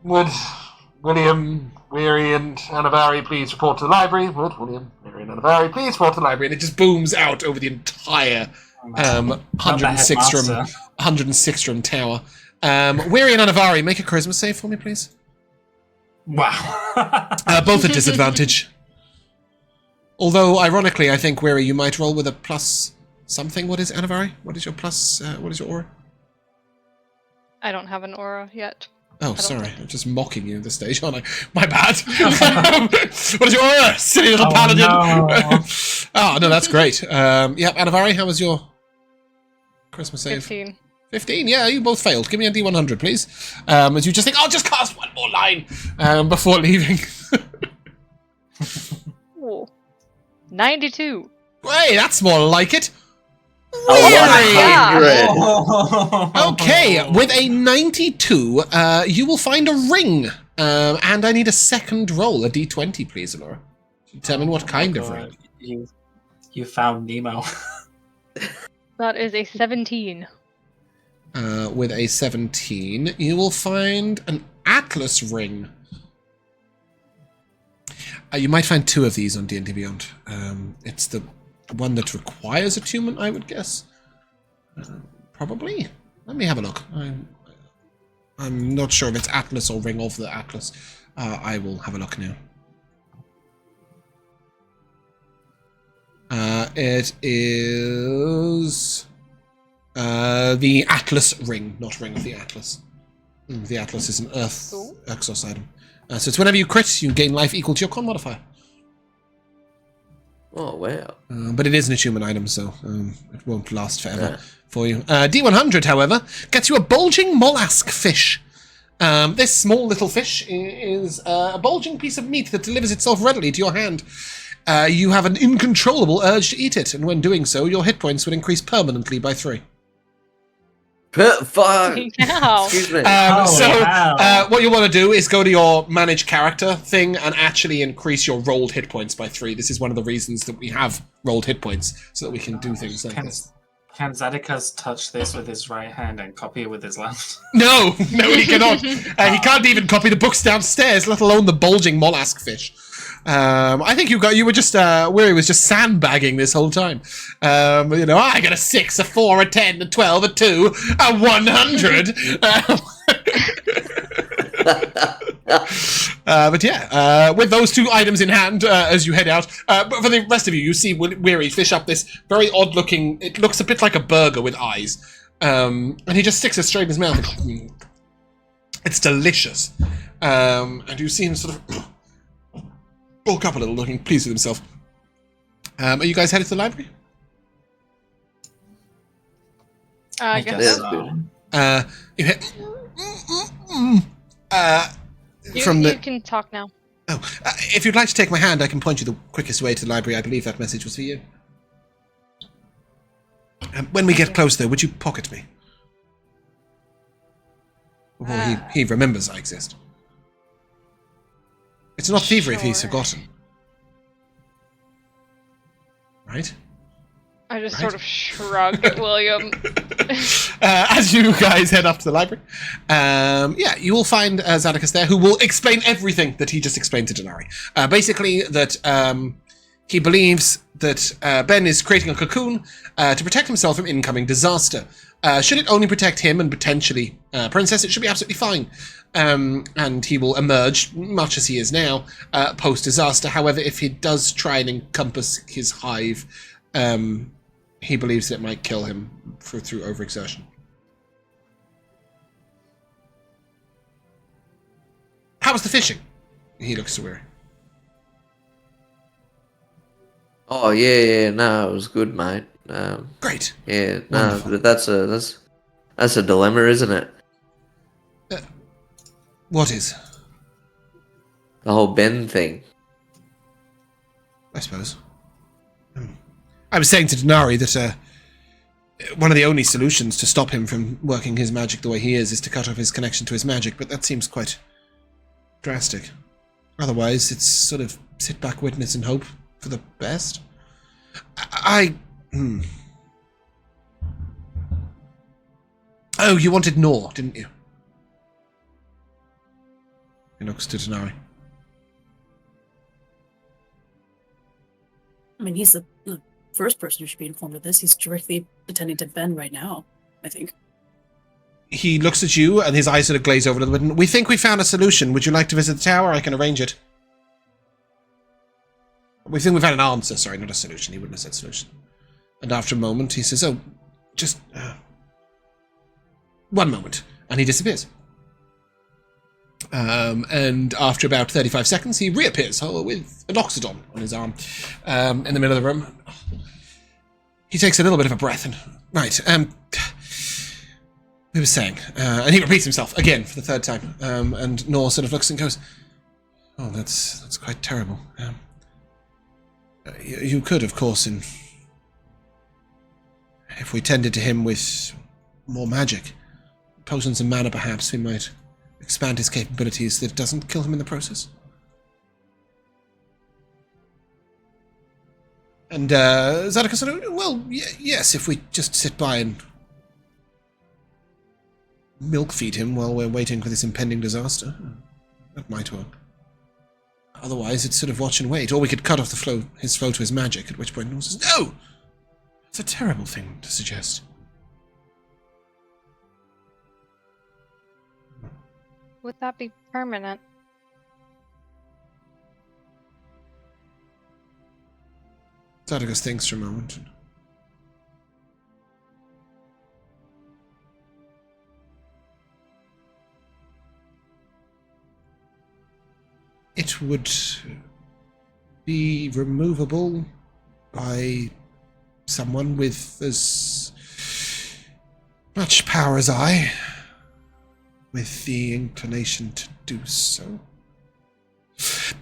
Would William, Weary, and Anivari please report to the library? Would William, Weary, and Anivari please report to the library? And it just booms out over the entire 106 room tower. Weary and Anivari, make a charisma save for me, please. Wow. Both at disadvantage. Although, ironically, I think, Weary, you might roll with a plus something. What is Anivari? What is your plus, what is your aura? I don't have an aura yet. Oh, sorry. I'm just mocking you at this stage, aren't I? My bad. What is your aura? Silly little paladin. No. Oh, no, that's great. Yep, Anivari, how was your Christmas save? 15. 15, yeah, you both failed. Give me a D100, please. As you just think, I'll just cast one more line before leaving. Ooh. 92. Hey, that's more like it. Yeah. Okay, with a 92, you will find a ring. And I need a second roll, a D20, please, Elora. Determine what kind of ring. You found Nemo. That is a 17. With a 17, you will find an Atlas ring. You might find 2 of these on D&D Beyond. It's the one that requires attunement, I would guess. Probably. Let me have a look. I'm not sure if it's Atlas or Ring of the Atlas. I will have a look now. It is the Atlas Ring, not Ring of the Atlas. The Atlas is an Earth Exos item. So it's whenever you crit, you gain life equal to your con modifier. Oh, wow. But it is an attunement item, so it won't last forever for you. D100, however, gets you a bulging mollusk fish. This small little fish is a bulging piece of meat that delivers itself readily to your hand. You have an uncontrollable urge to eat it, and when doing so, your hit points would increase permanently by 3. Fuck! Wow. Excuse me. What you want to do is go to your manage character thing and actually increase your rolled hit points by 3. This is one of the reasons that we have rolled hit points, so that we can do things like this. Can Zhaddicus touch this with his right hand and copy it with his left? No, he cannot. He can't even copy the books downstairs, let alone the bulging mollusk fish. I think you were just, Weary was just sandbagging this whole time. I got a 6, a 4, a 10, a 12, a 2, a 100. But yeah, with those 2 items in hand as you head out, but for the rest of you, you see Weary fish up this very odd-looking, it looks a bit like a burger with eyes, and he just sticks it straight in his mouth. It's delicious. And you see him sort of bulk up a little, looking pleased with himself. Are you guys headed to the library? I guess so. You hit... You can talk now. Oh, if you'd like to take my hand, I can point you the quickest way to the library. I believe that message was for you. When we get close, though, would you pocket me? Well, he remembers I exist. It's not thievery if he's Sure. forgotten. Right? I just Right. sort of shrug at William. As you guys head up to the library, you will find Zhaddicus there, who will explain everything that he just explained to Dinari. Basically, that he believes that Ben is creating a cocoon to protect himself from incoming disaster. Should it only protect him and potentially Princess, it should be absolutely fine. And he will emerge, much as he is now, post-disaster. However, if he does try and encompass his hive, he believes that it might kill him through overexertion. How was the fishing? He looks to Weary. Oh yeah, no, it was good, mate. Great. Yeah, no, Wonderful. but that's a dilemma, isn't it? What is? The whole Ben thing. I suppose. I was saying to Dinari that one of the only solutions to stop him from working his magic the way he is to cut off his connection to his magic, but that seems quite drastic. Otherwise, it's sort of sit back, witness, and hope for the best. Oh, you wanted Nor, didn't you? He looks to Dinari. I mean, he's the first person who should be informed of this. He's directly attending to Ben right now, I think. He looks at you, and his eyes sort of glaze over a little bit. We think we found a solution. Would you like to visit the tower? I can arrange it. We think we've had an answer. Sorry, not a solution. He wouldn't have said solution. And after a moment, he says, oh, just... one moment. And he disappears. And after about 35 seconds, he reappears with an oxydon on his arm in the middle of the room. He takes a little bit of a breath and... Right, we were saying... and he repeats himself again for the third time. And Nor sort of looks and goes, oh, that's quite terrible. You could, of course, if we tended to him with more magic, potions and mana, perhaps, we might expand his capabilities that doesn't kill him in the process. And Zhaddicus said, well, yes, if we just sit by and milk feed him while we're waiting for this impending disaster, that might work. Otherwise, it's sort of watch and wait. Or we could cut off his flow to his magic, at which point he says, no! It's a terrible thing to suggest. Would that be permanent? Zhaddicus thinks for a moment. It would be removable by someone with as much power as I, with the inclination to do so.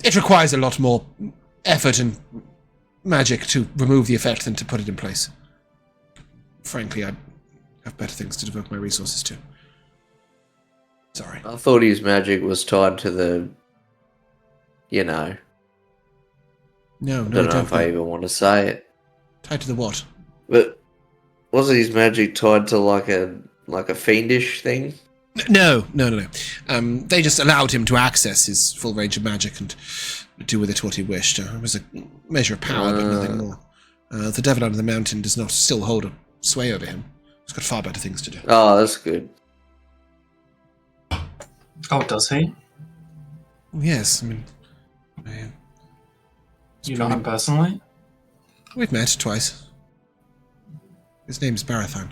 It requires a lot more effort and magic to remove the effect than to put it in place. Frankly, I have better things to devote my resources to. Sorry. I thought his magic was tied to the, No, I don't know if I even want to say it. Tied to the what? But wasn't his magic tied to like a fiendish thing? No. They just allowed him to access his full range of magic and do with it what he wished. It was a measure of power, but nothing more. The devil under the mountain does not still hold a sway over him. He's got far better things to do. Oh, that's good. Oh, does he? Yes, I mean... You know him personally? We've met twice. His name's Barathon.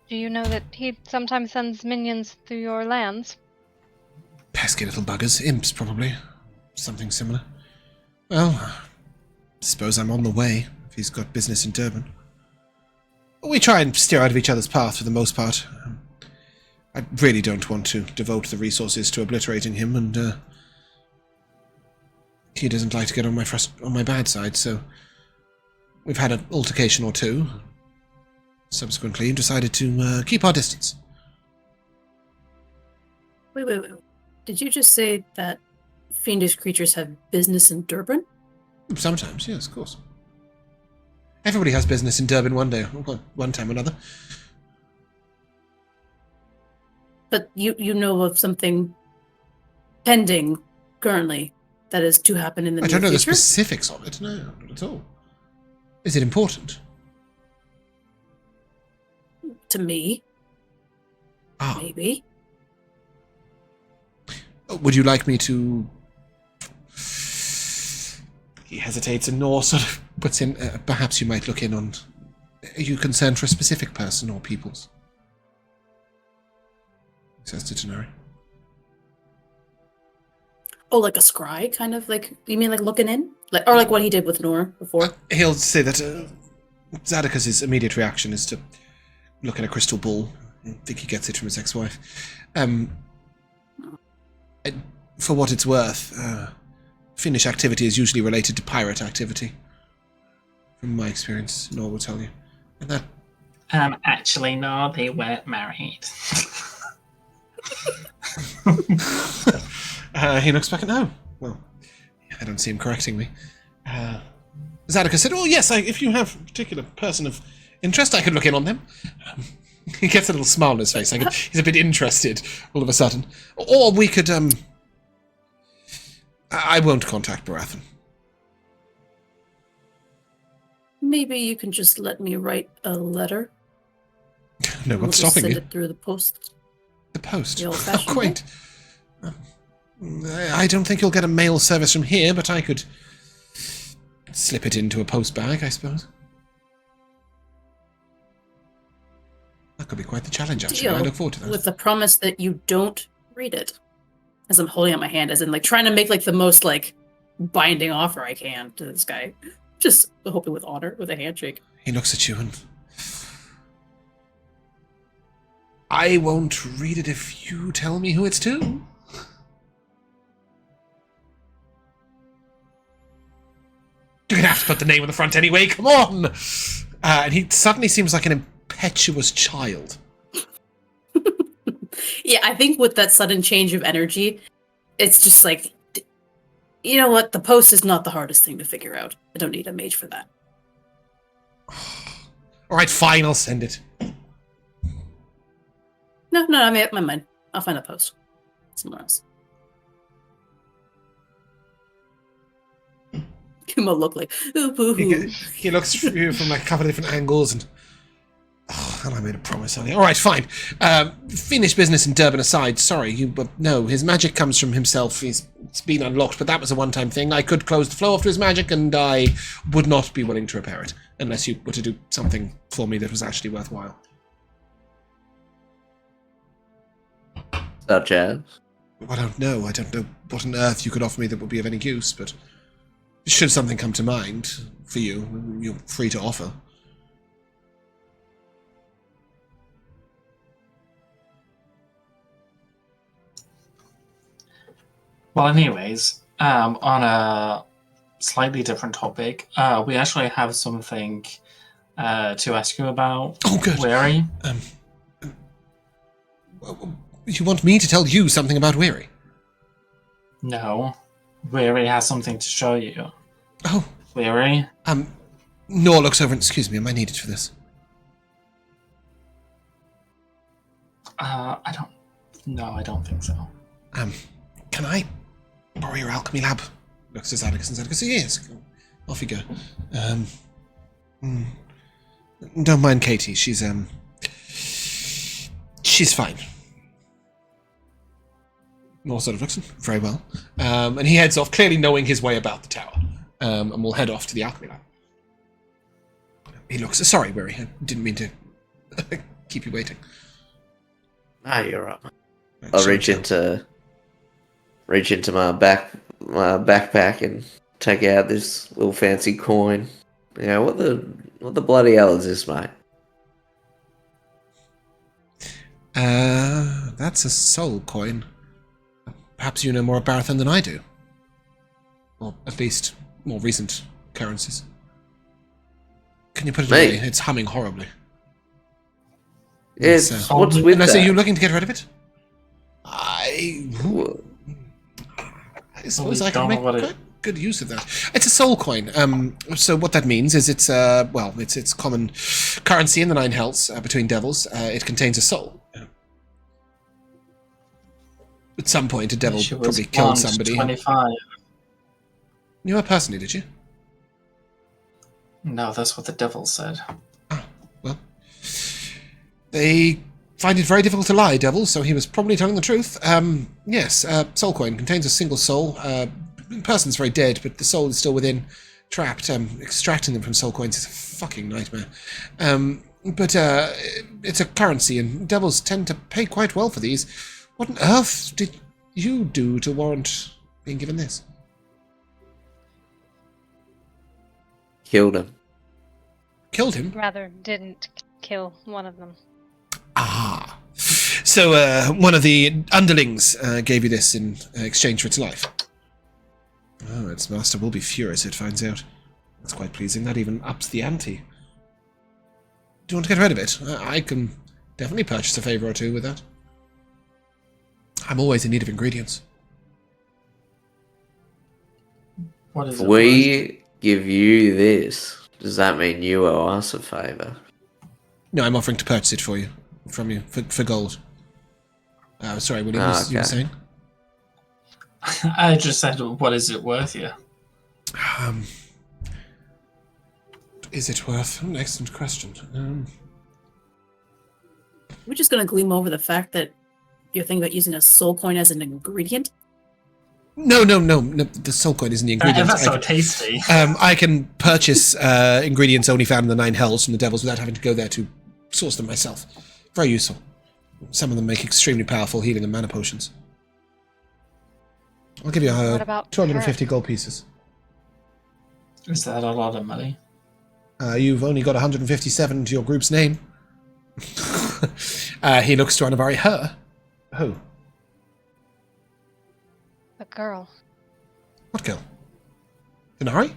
Do you know that he sometimes sends minions through your lands? Pesky little buggers. Imps, probably. Something similar. Well, I suppose I'm on the way, if he's got business in Durban. We try and steer out of each other's path for the most part. I really don't want to devote the resources to obliterating him, and he doesn't like to get on my bad side, so we've had an altercation or two. Subsequently, decided to keep our distance. Wait. Did you just say that fiendish creatures have business in Durban? Sometimes, yes, of course. Everybody has business in Durban one day, one time or another. But you know of something pending currently that is to happen in the near future? I don't know the specifics of it, no, not at all. Is it important? To me. Ah. Maybe. Would you like me to... He hesitates and Nor sort of puts in, perhaps you might look in on... Are you concerned for a specific person or peoples? He says to Dinari. Oh, like a scry, kind of like, you mean like looking in? Or like what he did with Nor before? He'll say that Zhaddicus' immediate reaction is to look at a crystal ball. I think he gets it from his ex-wife. For what it's worth, Finnish activity is usually related to pirate activity. From my experience, Nor will tell you. And that... Actually, no, they weren't married. He looks back at no. Well, I don't see him correcting me. Zhaddicus said, "Oh yes, if you have a particular person of interest, I could look in on them." He gets a little smile on his face. He's a bit interested all of a sudden. Or we could. I won't contact Baratheon. Maybe you can just let me write a letter. No one's stopping send you. it through the post. The post. The How old-fashioned quaint. I don't think you'll get a mail service from here, but I could slip it into a post bag, I suppose. That could be quite the challenge, actually. I look forward to that. With the promise that you don't read it. As I'm holding out my hand, as in like trying to make like the most like binding offer I can to this guy. Just hoping with honor, with a handshake. He looks at you and... I won't read it if you tell me who it's to. You're gonna have to put the name on the front anyway, come on! And he suddenly seems like an impetuous child. Yeah, I think with that sudden change of energy, it's just like, you know what? The post is not the hardest thing to figure out. I don't need a mage for that. Alright, fine, I'll send it. No, I made up my mind. I'll find a post somewhere else. Give him a look like, ooh, boo-hoo. He looks through you from like a couple of different angles and... Oh, and I made a promise on you. Alright, fine. Finish business in Durban aside, sorry, but no, his magic comes from himself. It's been unlocked, but that was a one-time thing. I could close the flow off to his magic, and I would not be willing to repair it, unless you were to do something for me that was actually worthwhile. Such as? I don't know. I don't know what on earth you could offer me that would be of any use, but should something come to mind for you, you're free to offer. Well, anyways, on a slightly different topic, we actually have something to ask you about. Oh, good. Weary. You want me to tell you something about Weary? No. Weary has something to show you. Oh. Weary? Nor looks over and, excuse me, am I needed for this? I don't think so. Can I borrow your alchemy lab? Looks at Zhaddicus and Zhaddicus, yes. Off you go. Don't mind Katie, she's fine. Nor sort of looks very well. And he heads off, clearly knowing his way about the tower. And we'll head off to the alchemy lab. He looks, sorry, Weary, I didn't mean to keep you waiting. Ah, you're right. I'll reach into my backpack and take out this little fancy coin. Yeah, what the bloody hell is this, mate? That's a soul coin. Perhaps you know more about Baratheon than I do. Or at least more recent occurrences. Can you put it away? It's humming horribly. It's what's with unless that? are you looking to get rid of it? I suppose I can make good use of that. It's a soul coin. So what that means is it's common currency in the Nine Hells between devils. It contains a soul. At some point, a devil She was probably killed once somebody. 25. You her personally, did you? No, that's what the devil said. Well, they find it very difficult to lie, devil, so he was probably telling the truth. Yes, soul coin contains a single soul. The person's very dead, but the soul is still within, trapped. Extracting them from soul coins is a fucking nightmare. But it's a currency, and devils tend to pay quite well for these. What on earth did you do to warrant being given this? Killed him. Killed him? Rather didn't kill one of them. Ah. So one of the underlings gave you this in exchange for its life? Oh, its master will be furious if it finds out. That's quite pleasing. That even ups the ante. Do you want to get rid of it? I can definitely purchase a favour or two with that. I'm always in need of ingredients. What is it? We give you this. Does that mean you owe us a favour? No, I'm offering to purchase it for you. From you. For gold. Sorry, William, you were saying? I just said, what is it worth you? Is it worth? An excellent question. We're just going to gleam over the fact that you're thinking about using a soul coin as an ingredient? No. The soul coin isn't the ingredient. That's so tasty. I can purchase ingredients only found in the Nine Hells from the devils without having to go there to source them myself. Very useful. Some of them make extremely powerful healing and mana potions. I'll give you What about 250 gold pieces. Is that a lot of money? You've only got 157 to your group's name. He looks to Anivari. Her? Who? The girl. What girl? Dinari?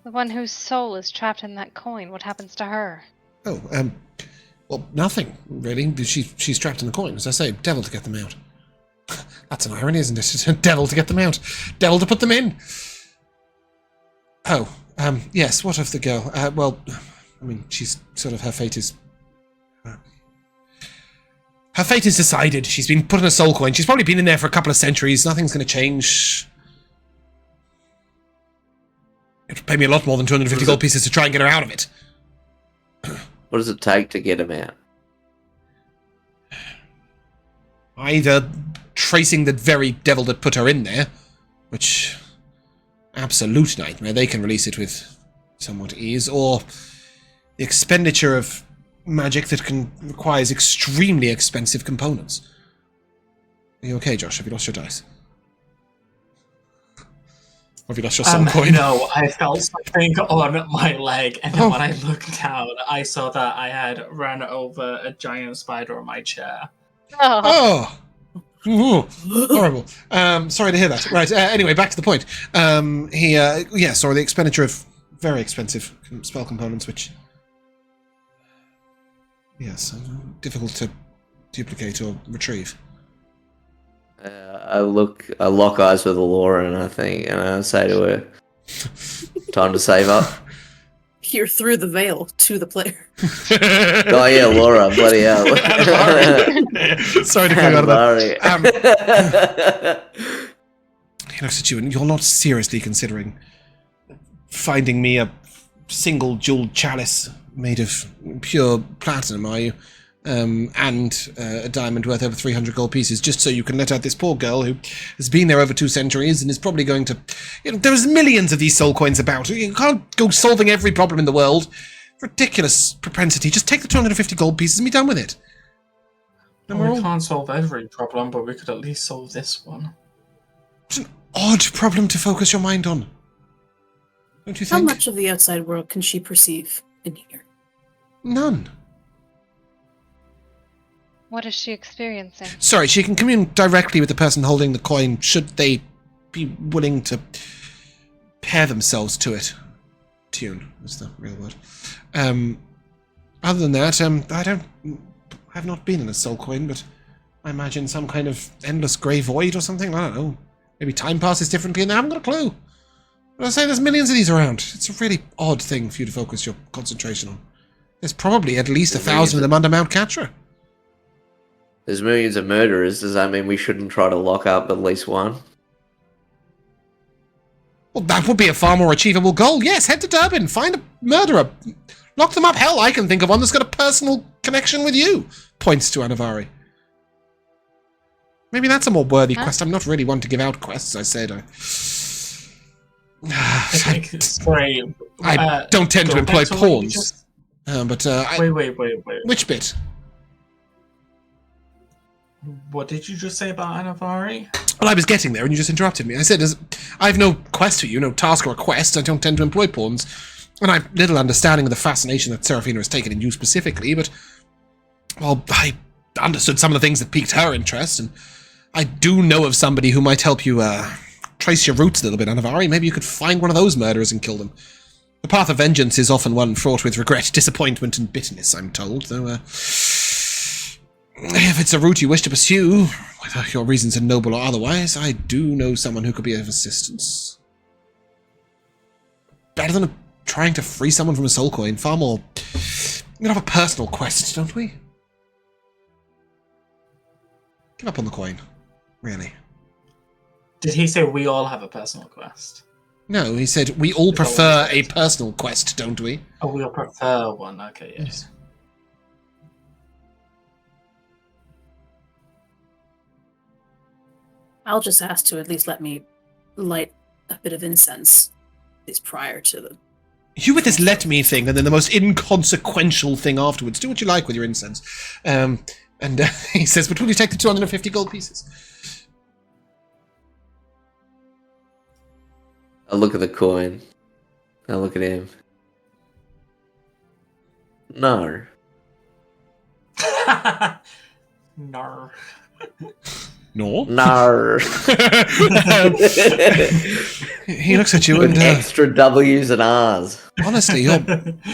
The one whose soul is trapped in that coin. What happens to her? Oh, well, nothing, really. She's trapped in the coin. As I say, devil to get them out. That's an irony, isn't it? Devil to get them out. Devil to put them in. Oh, yes, what of the girl? Well, I mean, she's sort of, her fate is decided. She's been put in a soul coin. She's probably been in there for a couple of centuries. Nothing's going to change. It would pay me a lot more than 250 gold pieces to try and get her out of it. What does it take to get him out? Either tracing the very devil that put her in there, which, absolute nightmare, they can release it with somewhat ease, or the expenditure of magic that requires extremely expensive components. Are you okay, Josh? Have you lost your dice? Or have you lost your soul coin? No, I felt something on my leg, and then when I looked down, I saw that I had run over a giant spider on my chair. Oh. Ooh, horrible. Sorry to hear that. Right, anyway, back to the point. Or the expenditure of very expensive spell components, which, yes, difficult to duplicate or retrieve. I lock eyes with Elora, and I say to her, "Time to save up." You're through the veil to the player. Oh yeah, Laura, bloody hell. Sorry to come out of that. He looks at you, and you're not seriously considering finding me a single jeweled chalice made of pure platinum, are you? And a diamond worth over 300 gold pieces, just so you can let out this poor girl who has been there over 2 centuries and is probably going to... there's millions of these soul coins about. You can't go solving every problem in the world. Ridiculous propensity. Just take the 250 gold pieces and be done with it. We can't solve every problem, but we could at least solve this one. It's an odd problem to focus your mind on. Don't you think? How much of the outside world can she perceive in here? None. What is she experiencing? Sorry, she can commune directly with the person holding the coin, should they be willing to pair themselves to it. Tune is the real word. Other than that, I've not been in a soul coin, but I imagine some kind of endless grey void or something. I don't know. Maybe time passes differently and they haven't got a clue. But I say there's millions of these around. It's a really odd thing for you to focus your concentration on. There's probably at least 1,000 of them under Mount Catra. There's millions of murderers. Does that mean we shouldn't try to lock up at least one? Well, that would be a far more achievable goal. Yes, head to Durban, find a murderer. Lock them up. Hell, I can think of one that's got a personal connection with you. Points to Anivari. Maybe that's a more worthy quest. I'm not really one to give out quests, I said. I don't tend to employ pawns. Wait. Which bit? What did you just say about Anivari? Well, I was getting there and you just interrupted me. I said, I have no quest for you, no task or a quest. I don't tend to employ pawns. And I have little understanding of the fascination that Seraphina has taken in you specifically, but, well, I understood some of the things that piqued her interest, and I do know of somebody who might help you trace your roots a little bit, Anivari. Maybe you could find one of those murderers and kill them. The path of vengeance is often one fraught with regret, disappointment, and bitterness, I'm told, though, if it's a route you wish to pursue, whether your reasons are noble or otherwise, I do know someone who could be of assistance. Better than trying to free someone from a soul coin, far more... We have a personal quest, don't we? Give up on the coin. Really. Did he say we all have a personal quest? No, he said we all prefer a personal quest, don't we? Oh, we all prefer one. Okay, yes. I'll just ask to at least let me light a bit of incense, at least prior to the... You with this let me thing, and then the most inconsequential thing afterwards. Do what you like with your incense. He says, but will you take the 250 gold pieces? I look at the coin. I look at him. No. No. No? No. He looks at you With and... extra W's and R's. Honestly, your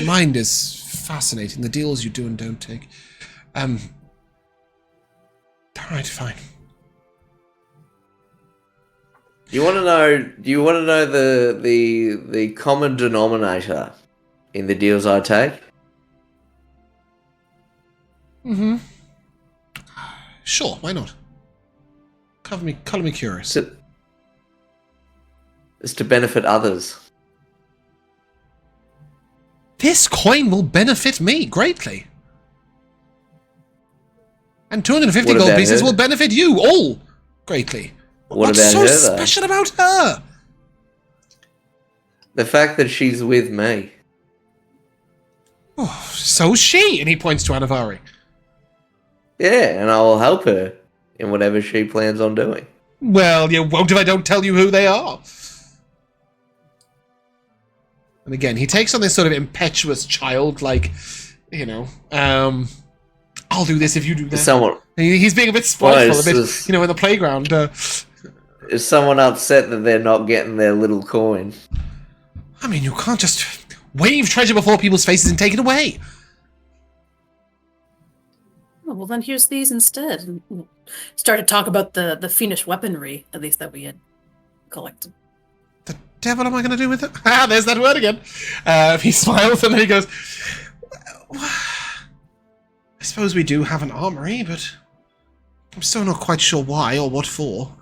mind is fascinating. The deals you do and don't take. Alright, fine. Do you want to know the common denominator in the deals I take? Mm-hmm. Sure, why not? Color me curious. It's to benefit others. This coin will benefit me greatly. And 250 gold pieces will benefit you all greatly. What's so special about her? The fact that she's with me. Oh, so's she, and he points to Anivari. Yeah, and I will help her in whatever she plans on doing. Well, you won't if I don't tell you who they are. And again, he takes on this sort of impetuous child, like, you know, I'll do this if you do that. He's being a bit spiteful, in the playground. Is someone upset that they're not getting their little coin? I mean, you can't just wave treasure before people's faces and take it away. Oh, well, then here's these instead. And we'll start to talk about the fiendish weaponry, at least that we had collected. The devil am I going to do with it? Ah, there's that word again. He smiles and then he goes, I suppose we do have an armory, but I'm still not quite sure why or what for.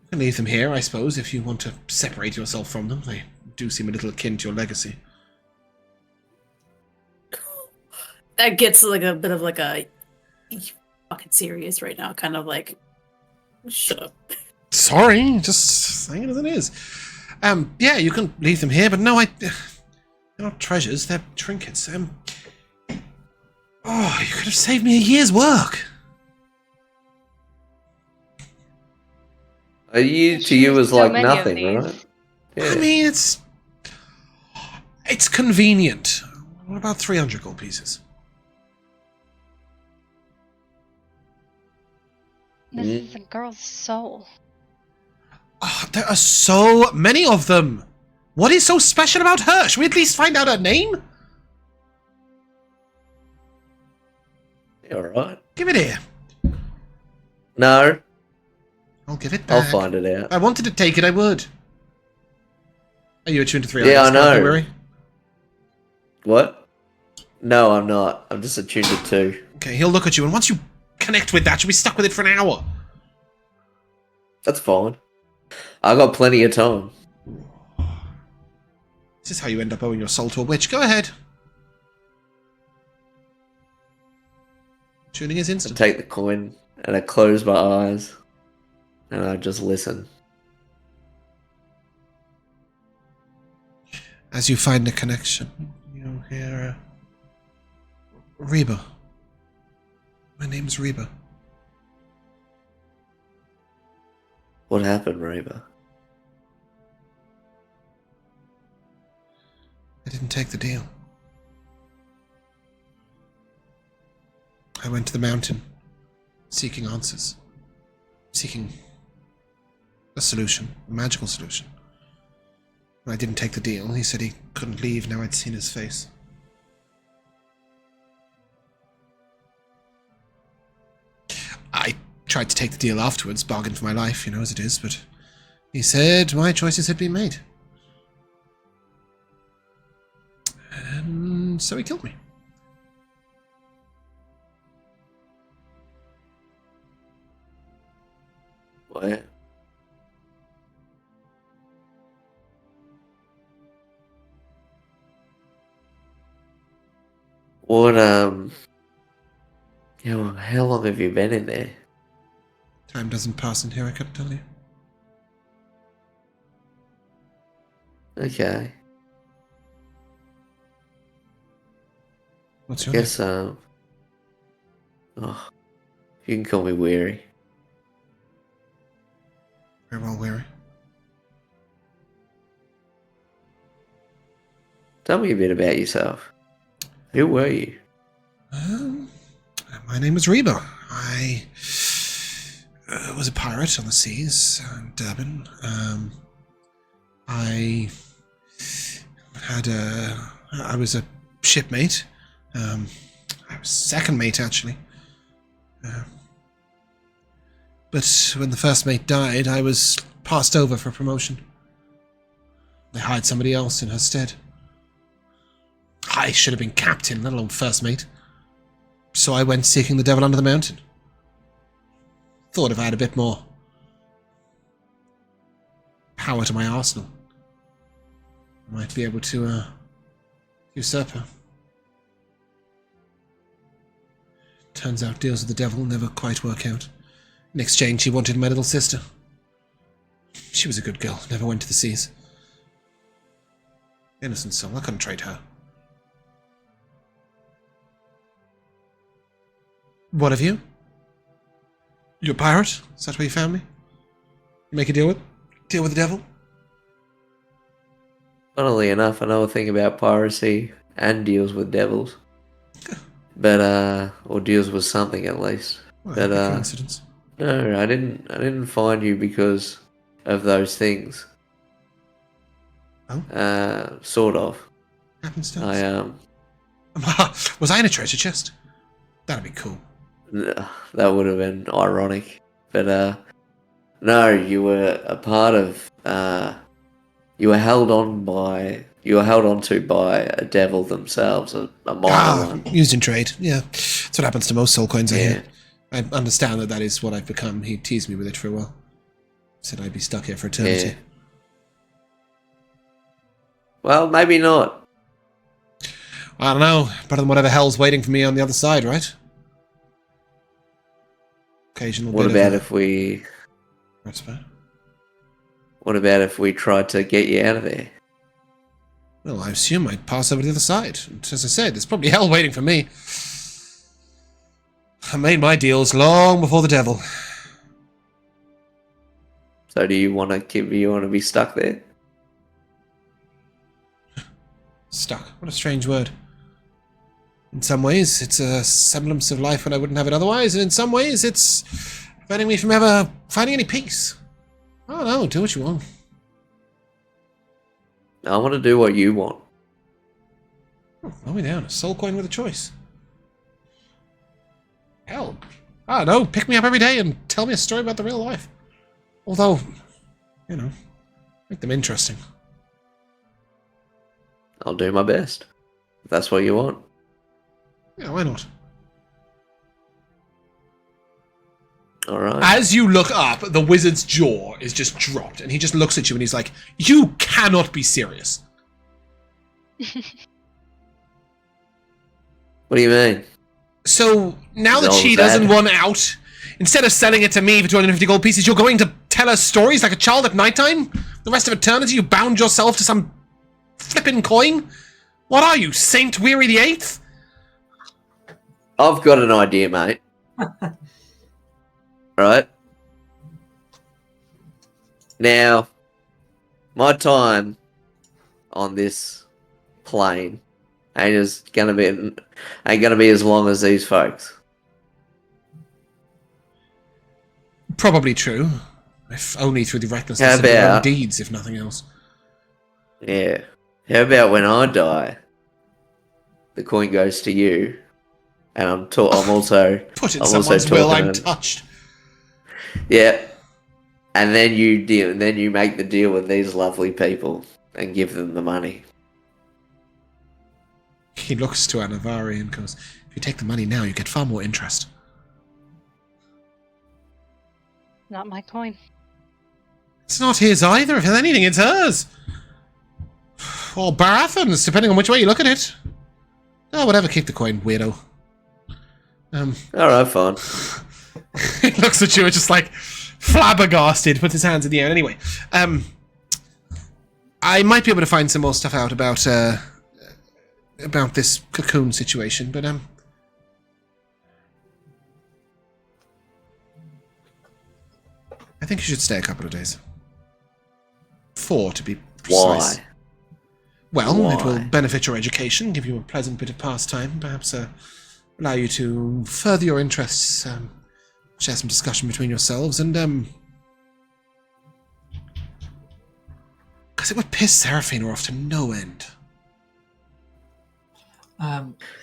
You can leave them here, I suppose, if you want to separate yourself from them. They do seem a little akin to your legacy. That gets like a bit of like a fucking serious right now, kind of like shut up. Sorry, just saying it as it is. Yeah, you can leave them here, but no, they're not treasures, they're trinkets. You could have saved me a year's work. A year to you is like nothing, right? Yeah. I mean, it's convenient. What about 300 gold pieces? This is a girl's soul. Oh, there are so many of them. What is so special about her? Should we at least find out her name? All right. Give it here. No, I'll give it I'll back. find it out. If I wanted to take it, I would. Are you attuned to 3 Yeah, items, I know. Captain Weary? What? No, I'm not. I'm just attuned to 2. Okay, he'll look at you, and once you connect with that, you'll be stuck with it for an hour. That's fine. I got plenty of time. This is how you end up owing your soul to a witch. Go ahead. Tuning is I instant. take the coin and I close my eyes and I just listen. As you find a connection, you hear Reba. My name's Reba. What happened, Reba? I didn't take the deal. I went to the mountain, seeking answers, seeking a solution, a magical solution. When I didn't take the deal, he said he couldn't leave now I'd seen his face. I tried to take the deal afterwards, bargained for my life, you know, as it is, but he said my choices had been made. And so he killed me. What? How long have you been in there? Time doesn't pass in here, I couldn't tell you. Okay. What's your name? Guess, you can call me Weary. Very well, Weary. Tell me a bit about yourself. Who were you? My name is Reba. I was a pirate on the seas in Durban. I was a shipmate. I was second mate, actually. But when the first mate died, I was passed over for promotion. They hired somebody else in her stead. I should have been captain, let alone first mate. So I went seeking the devil under the mountain. Thought if I had a bit more power to my arsenal, I might be able to usurp her. Turns out deals with the devil never quite work out. In exchange, she wanted my little sister. She was a good girl, never went to the seas. Innocent soul, I couldn't trade her. What of you? You a pirate? Is that where you found me? You make a deal with? Deal with the devil? Funnily enough, I know a thing about piracy and deals with devils. But, or deals with something at least. Well, But, happy coincidence. No, I didn't find you because of those things. Oh? Sort of. Happenstance. Was I in a treasure chest? That'd be cool. That would have been ironic. But, no, you were a part of, you were held on to by a devil themselves, a minor one. Used in trade. Yeah. That's what happens to most soul coins, I Yeah. hear. I understand that is what I've become. He teased me with it for a while. Said I'd be stuck here for eternity. Yeah. Well, maybe not. I don't know. Better than whatever hell's waiting for me on the other side, right? Occasional What bit about of if we? That's fair. What about if we tried to get you out of there? Well, I assume I'd pass over to the other side. And as I said, there's probably hell waiting for me. I made my deals long before the devil. So, do you want to be stuck there? Stuck. What a strange word. In some ways, it's a semblance of life when I wouldn't have it otherwise, and in some ways, it's preventing me from ever finding any peace. I don't know. Do what you want. I want to do what you want. Roll me down. A soul coin with a choice. Hell, I don't know, pick me up every day and tell me a story about the real life. Although, you know, make them interesting. I'll do my best. If that's what you want. Yeah, why not? Alright. As you look up, the wizard's jaw is just dropped, and he just looks at you and he's like, "You cannot be serious." What do you mean? So, now that Is she all that- doesn't want out, instead of selling it to me for 250 gold pieces, you're going to tell her stories like a child at nighttime? The rest of eternity you bound yourself to some flippin' coin? What are you, Saint Weary the Eighth? I've got an idea, mate. Right? Now, my time on this plane ain't gonna be as long as these folks. Probably true. If only through the recklessness How of your own about- deeds, if nothing else. Yeah. How about when I die, the coin goes to you, and I'm also Put in I'm also someone's will, I'm talking- touched. yeah, and then you make the deal with these lovely people and give them the money. He looks to Anivari and goes, "If you take the money now, you get far more interest." Not my coin. It's not his either. If there's anything, it's hers. Or Barathon's, depending on which way you look at it. Oh, whatever, keep the coin, weirdo. Alright, fine. He looks at you, just like flabbergasted, puts his hands in the air. Anyway, I might be able to find some more stuff out about this cocoon situation, but I think you should stay a couple of days. 4 to be precise. Why? Well, it will Why? benefit your education, give you a pleasant bit of pastime, perhaps allow you to further your interests, share some discussion between yourselves, and because it would piss Seraphina off to no end.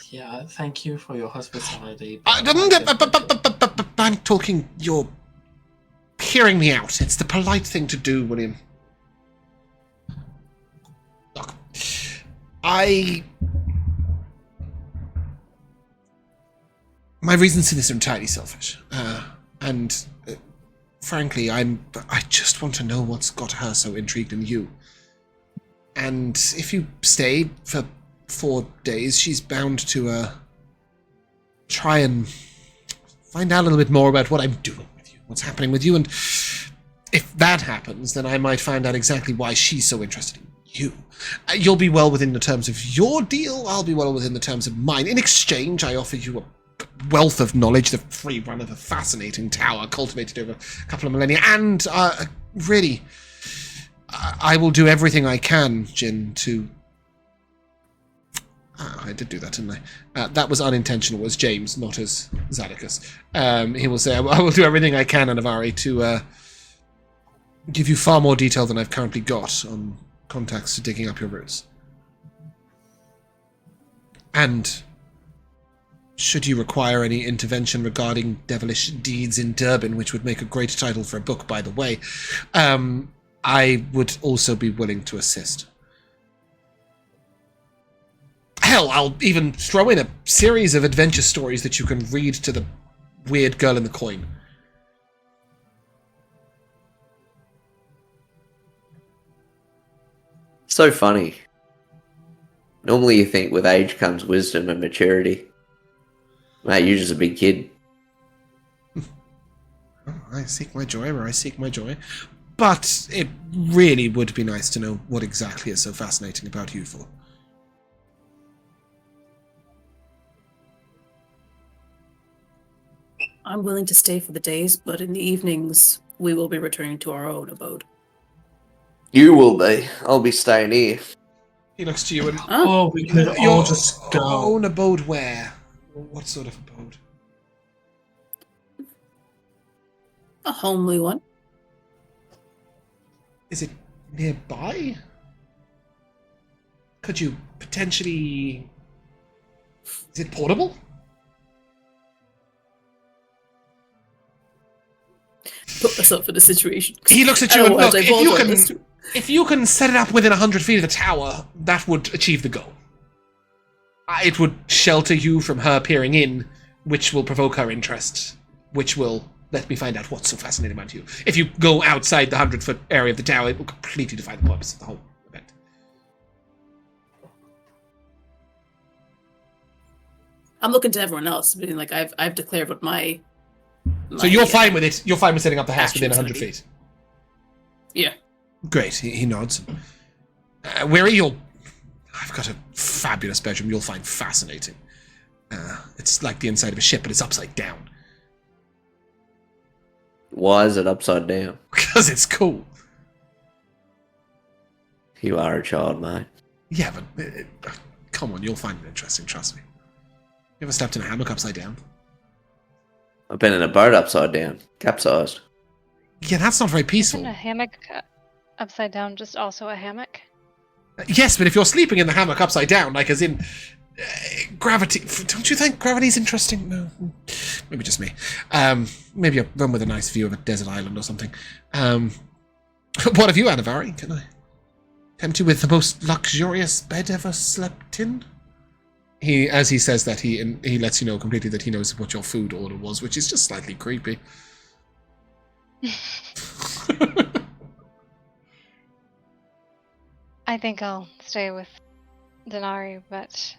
Yeah, thank you for your hospitality. I'm talking. You're hearing me out. It's the polite thing to do, William. Look, my reasons for this are entirely selfish, and frankly, I just want to know what's got her so intrigued in you. And if you stay for 4 days, she's bound to try and find out a little bit more about what I'm doing with you, what's happening with you, and if that happens, then I might find out exactly why she's so interested in you. You'll be well within the terms of your deal, I'll be well within the terms of mine. In exchange, I offer you a wealth of knowledge, the free run of a fascinating tower cultivated over a couple of millennia, and really, I will do everything I can, Jin, to... I did do that, didn't I? That was unintentional, as James, not as Zhaddicus. He will say, I will do everything I can, Anivari, to give you far more detail than I've currently got on contacts to digging up your roots. And should you require any intervention regarding devilish deeds in Durban, which would make a great title for a book, by the way, I would also be willing to assist. Hell, I'll even throw in a series of adventure stories that you can read to the weird girl in the coin. So funny. Normally you think with age comes wisdom and maturity. Mate, you're just a big kid. Oh, I seek my joy where I seek my joy. But it really would be nice to know what exactly is so fascinating about you four. I'm willing to stay for the days, but in the evenings, we will be returning to our own abode. You will be. I'll be staying here. He looks to you and... Oh, we could all Your just go. own abode where? What sort of abode? A homely one. Is it nearby? Could you potentially... Is it portable? put myself in a situation. He looks at I you don't and want look, to divulge all this. if you can set it up within 100 feet of the tower, that would achieve the goal. It would shelter you from her peering in, which will provoke her interest, which will let me find out what's so fascinating about you. If you go outside the 100-foot area of the tower, it will completely defy the purpose of the whole event. I'm looking to everyone else. Being like, I've declared what my So you're fine with it? You're fine with setting up the house within action's 100 gonna be. feet? Yeah. Great, he nods. Weary, I've got a fabulous bedroom you'll find fascinating. It's like the inside of a ship, but it's upside down. Why is it upside down? Because it's cool. You are a child, mate. Yeah, but come on, you'll find it interesting, trust me. You ever stepped in a hammock upside down? I've been in a boat upside down, capsized. Yeah, that's not very peaceful. Isn't a hammock upside down just also a hammock? Yes, but if you're sleeping in the hammock upside down, like as in gravity, don't you think gravity's interesting? No, maybe just me. Maybe a room with a nice view of a desert island or something. What have you, Anivari? Can I tempt you with the most luxurious bed ever slept in? As he says that, he lets you know completely that he knows what your food order was, which is just slightly creepy. I think I'll stay with Dinari, but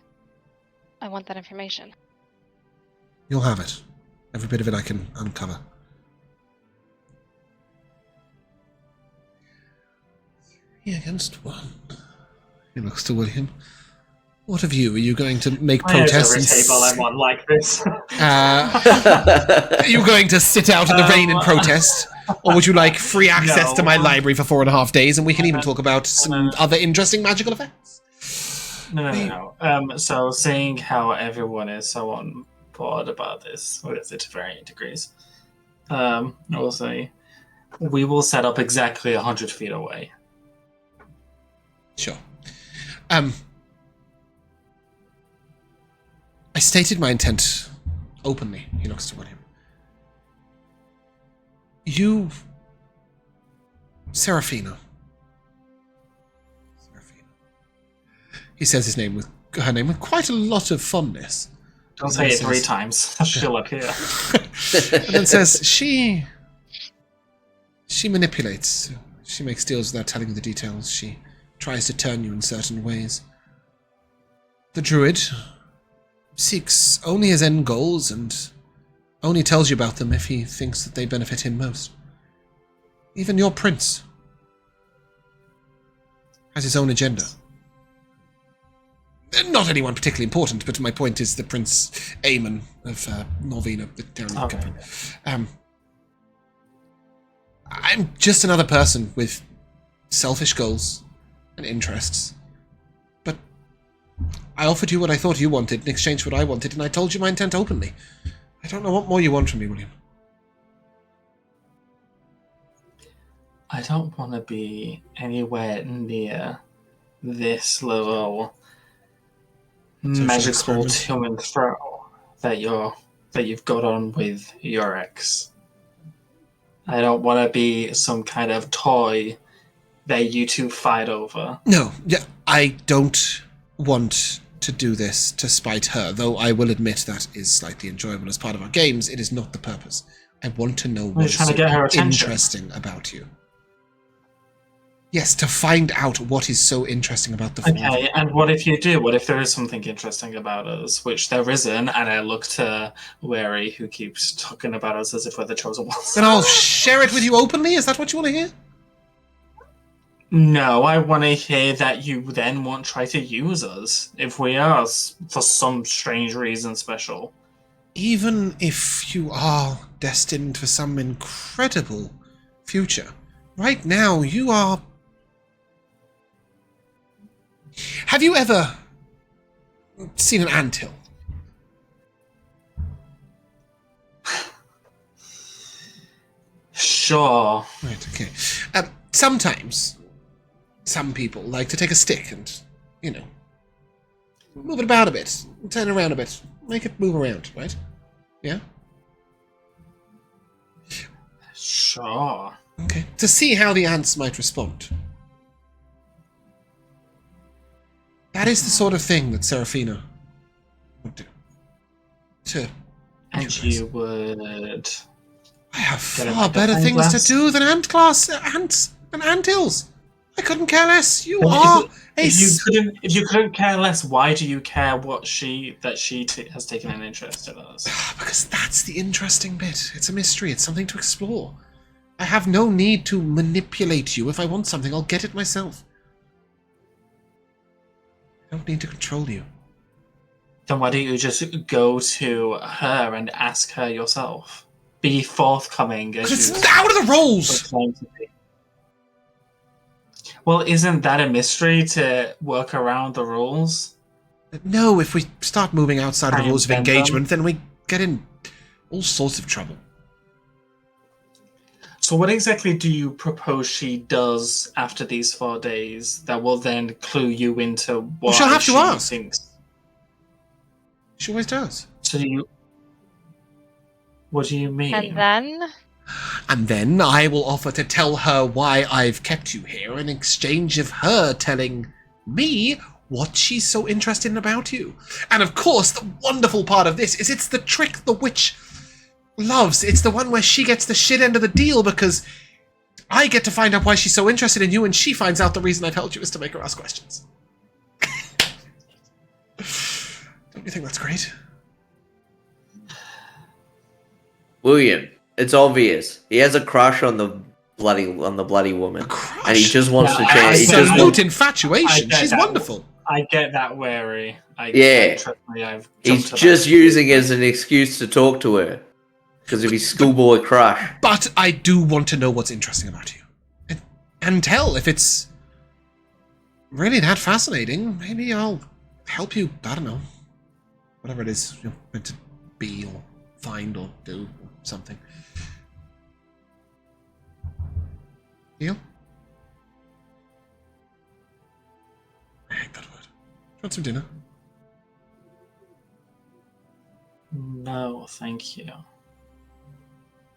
I want that information. You'll have it. Every bit of it I can uncover. 3 against 1. He looks to William. What of you? Are you going to make protests? Every table I'm on like this. Are you going to sit out in the rain and protest? Or would you like free access to my library for 4.5 days, and we can even talk about some other interesting magical effects? No. So seeing how everyone is so on board about this, with it to varying degrees, we'll say we will set up exactly 100 feet away. Sure. I stated my intent openly, he looks to William. You... Seraphina. He says her name with quite a lot of fondness. Don't say it 3 times. She'll appear. And then says, she manipulates. She makes deals without telling you the details. She tries to turn you in certain ways. The druid seeks only his end goals and only tells you about them if he thinks that they benefit him most. Even your prince has his own agenda. Not anyone particularly important, but my point is the Prince Aemon of Norvina, the Terran Company. I'm just another person with selfish goals and interests. But I offered you what I thought you wanted in exchange for what I wanted, and I told you my intent openly. I don't know what more you want from me, William. I don't want to be anywhere near this little magical to and fro that you've got on with your ex. I don't want to be some kind of toy that you two fight over. No, yeah, I don't want to do this to spite her, though I will admit that is slightly enjoyable as part of our games. It is not the purpose. I want to know what is so interesting about you. Yes, to find out what is so interesting about the four. Okay, and what if you do? What if there is something interesting about us, which there isn't, and I look to Wary, who keeps talking about us as if we're the chosen ones. Then I'll share it with you openly? Is that what you want to hear? No, I want to hear that you then won't try to use us, if we are, for some strange reason, special. Even if you are destined for some incredible future, right now you are... Have you ever seen an anthill? Sure. Right, okay. Sometimes, some people like to take a stick and, move it about a bit, turn it around a bit, make it move around, right? Yeah? Sure. Okay. To see how the ants might respond. That is the sort of thing that Seraphina would do. And you would... I have Get a far better magnifying things glass? to do than ants and anthills. I couldn't care less. You Then are If you couldn't care less, why do you care what has taken an interest in us? Because that's the interesting bit. It's a mystery. It's something to explore. I have no need to manipulate you. If I want something, I'll get it myself. I don't need to control you. Then why don't you just go to her and ask her yourself? Be forthcoming as Because you it's out of the rules! claim to be. Well, isn't that a mystery to work around the rules? No, if we start moving outside of the I rules of invent them. engagement, then we get in all sorts of trouble. So what exactly do you propose she does after these 4 days that will then clue you into what she'll have to she ask. thinks? She always does. So what do you mean? And then I will offer to tell her why I've kept you here in exchange of her telling me what she's so interested in about you. And of course, the wonderful part of this is it's the trick the witch loves. It's the one where she gets the shit end of the deal because I get to find out why she's so interested in you and she finds out the reason I've held you is to make her ask questions. Don't you think that's great? William, it's obvious. He has a crush on the bloody woman. A crush? And he just wants to Yeah, change. He just Absolute wants, infatuation. I She's get that. wonderful. I get that wary. Yeah. Trust me, I've he's jumped to just that. using it as an excuse to talk to her. Because of his schoolboy crush. But I do want to know what's interesting about you. And tell if it's really that fascinating. Maybe I'll help you, I don't know. Whatever it is you're meant to be or find or do or something. Deal? I hate that word. Do you want some dinner? No, thank you.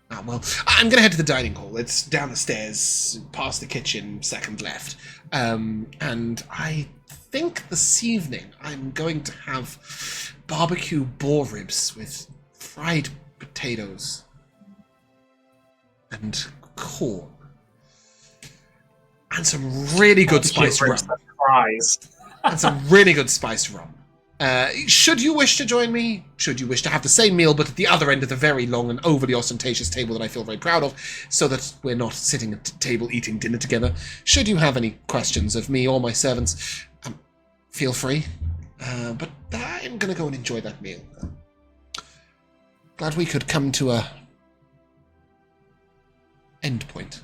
Ah, well, I'm going to head to the dining hall. It's down the stairs, past the kitchen, second left. And I think this evening I'm going to have barbecue boar ribs with fried potatoes and corn. And some really good spiced rum. And some really good spiced rum. Should you wish to join me, should you wish to have the same meal but at the other end of the very long and overly ostentatious table that I feel very proud of, so that we're not sitting at the table eating dinner together, should you have any questions of me or my servants, feel free. But I'm going to go and enjoy that meal. Glad we could come to a end point.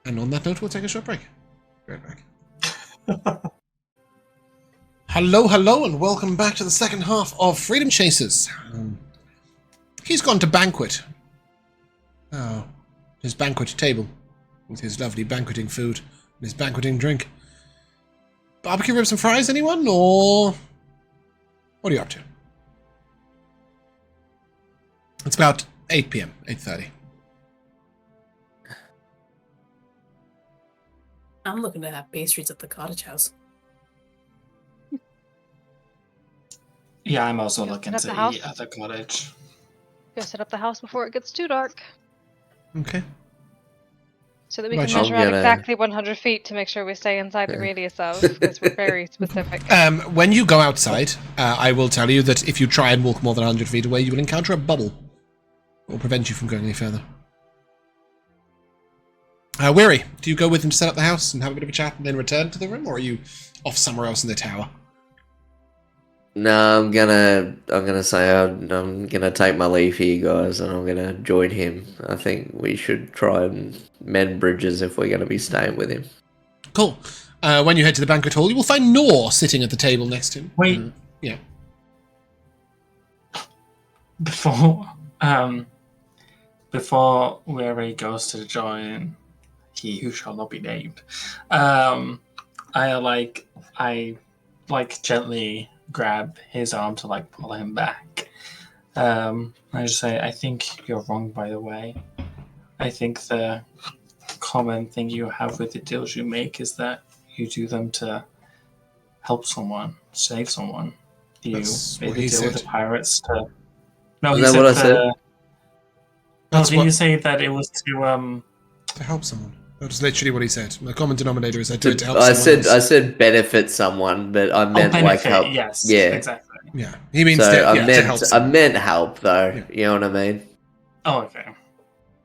And on that note, we'll take a short break. Be right back. Hello, and welcome back to the second half of Freedom Chasers. He's gone to banquet. Oh, his banquet table with his lovely banqueting food and his banqueting drink. Barbecue ribs and fries, anyone? Or what are you up to? It's about 8 p.m., 8:30. I'm looking to have pastries at the cottage house. Yeah, I'm also Go looking set up to the house. eat at the cottage. Go set up the house before it gets too dark, Okay. so that we Right. can measure I'm out gonna- exactly 100 feet to make sure we stay inside the radius of, because we're very specific. When you go outside, I will tell you that if you try and walk more than 100 feet away, you will encounter a bubble. It will prevent you from going any further. Weary, do you go with him to set up the house and have a bit of a chat and then return to the room, or are you off somewhere else in the tower? No, I'm gonna say I'm gonna take my leave here, guys, and I'm gonna join him. I think we should try and mend bridges if we're gonna be staying with him. Cool. When you head to the banquet hall, you will find Nor sitting at the table next to him. Wait. Yeah. Before Weary goes to join he who shall not be named, I gently grab his arm to pull him back, I just say, I think you're wrong, by the way. I think the common thing you have with the deals you make is that you do them to help someone, save someone. You That's made what the he deal with said. the pirates to... No, Is he that said what I said? No, That's did what- you say that it was to... To help someone. That was literally what he said. The common denominator is I do it to help I someone said else. I said benefit someone, but I meant like benefit, help. yes, Yeah. exactly. Yeah, he means So to, I to meant help I someone. meant help though. Yeah. You know what I mean? Oh, okay.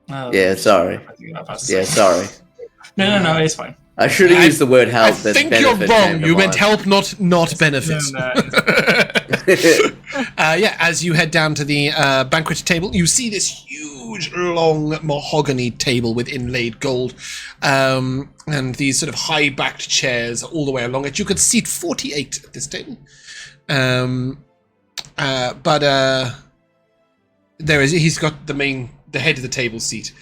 Yeah, sorry. Yeah, sorry. No, it's fine. I should have I- used the word help. I then think you're benefit wrong. came to You meant mind. help, not benefit. No, Yeah, as you head down to the banquet table, you see this huge, long mahogany table with inlaid gold, and these sort of high-backed chairs all the way along it. You could seat 48 at this table, but he's got the head of the table seat,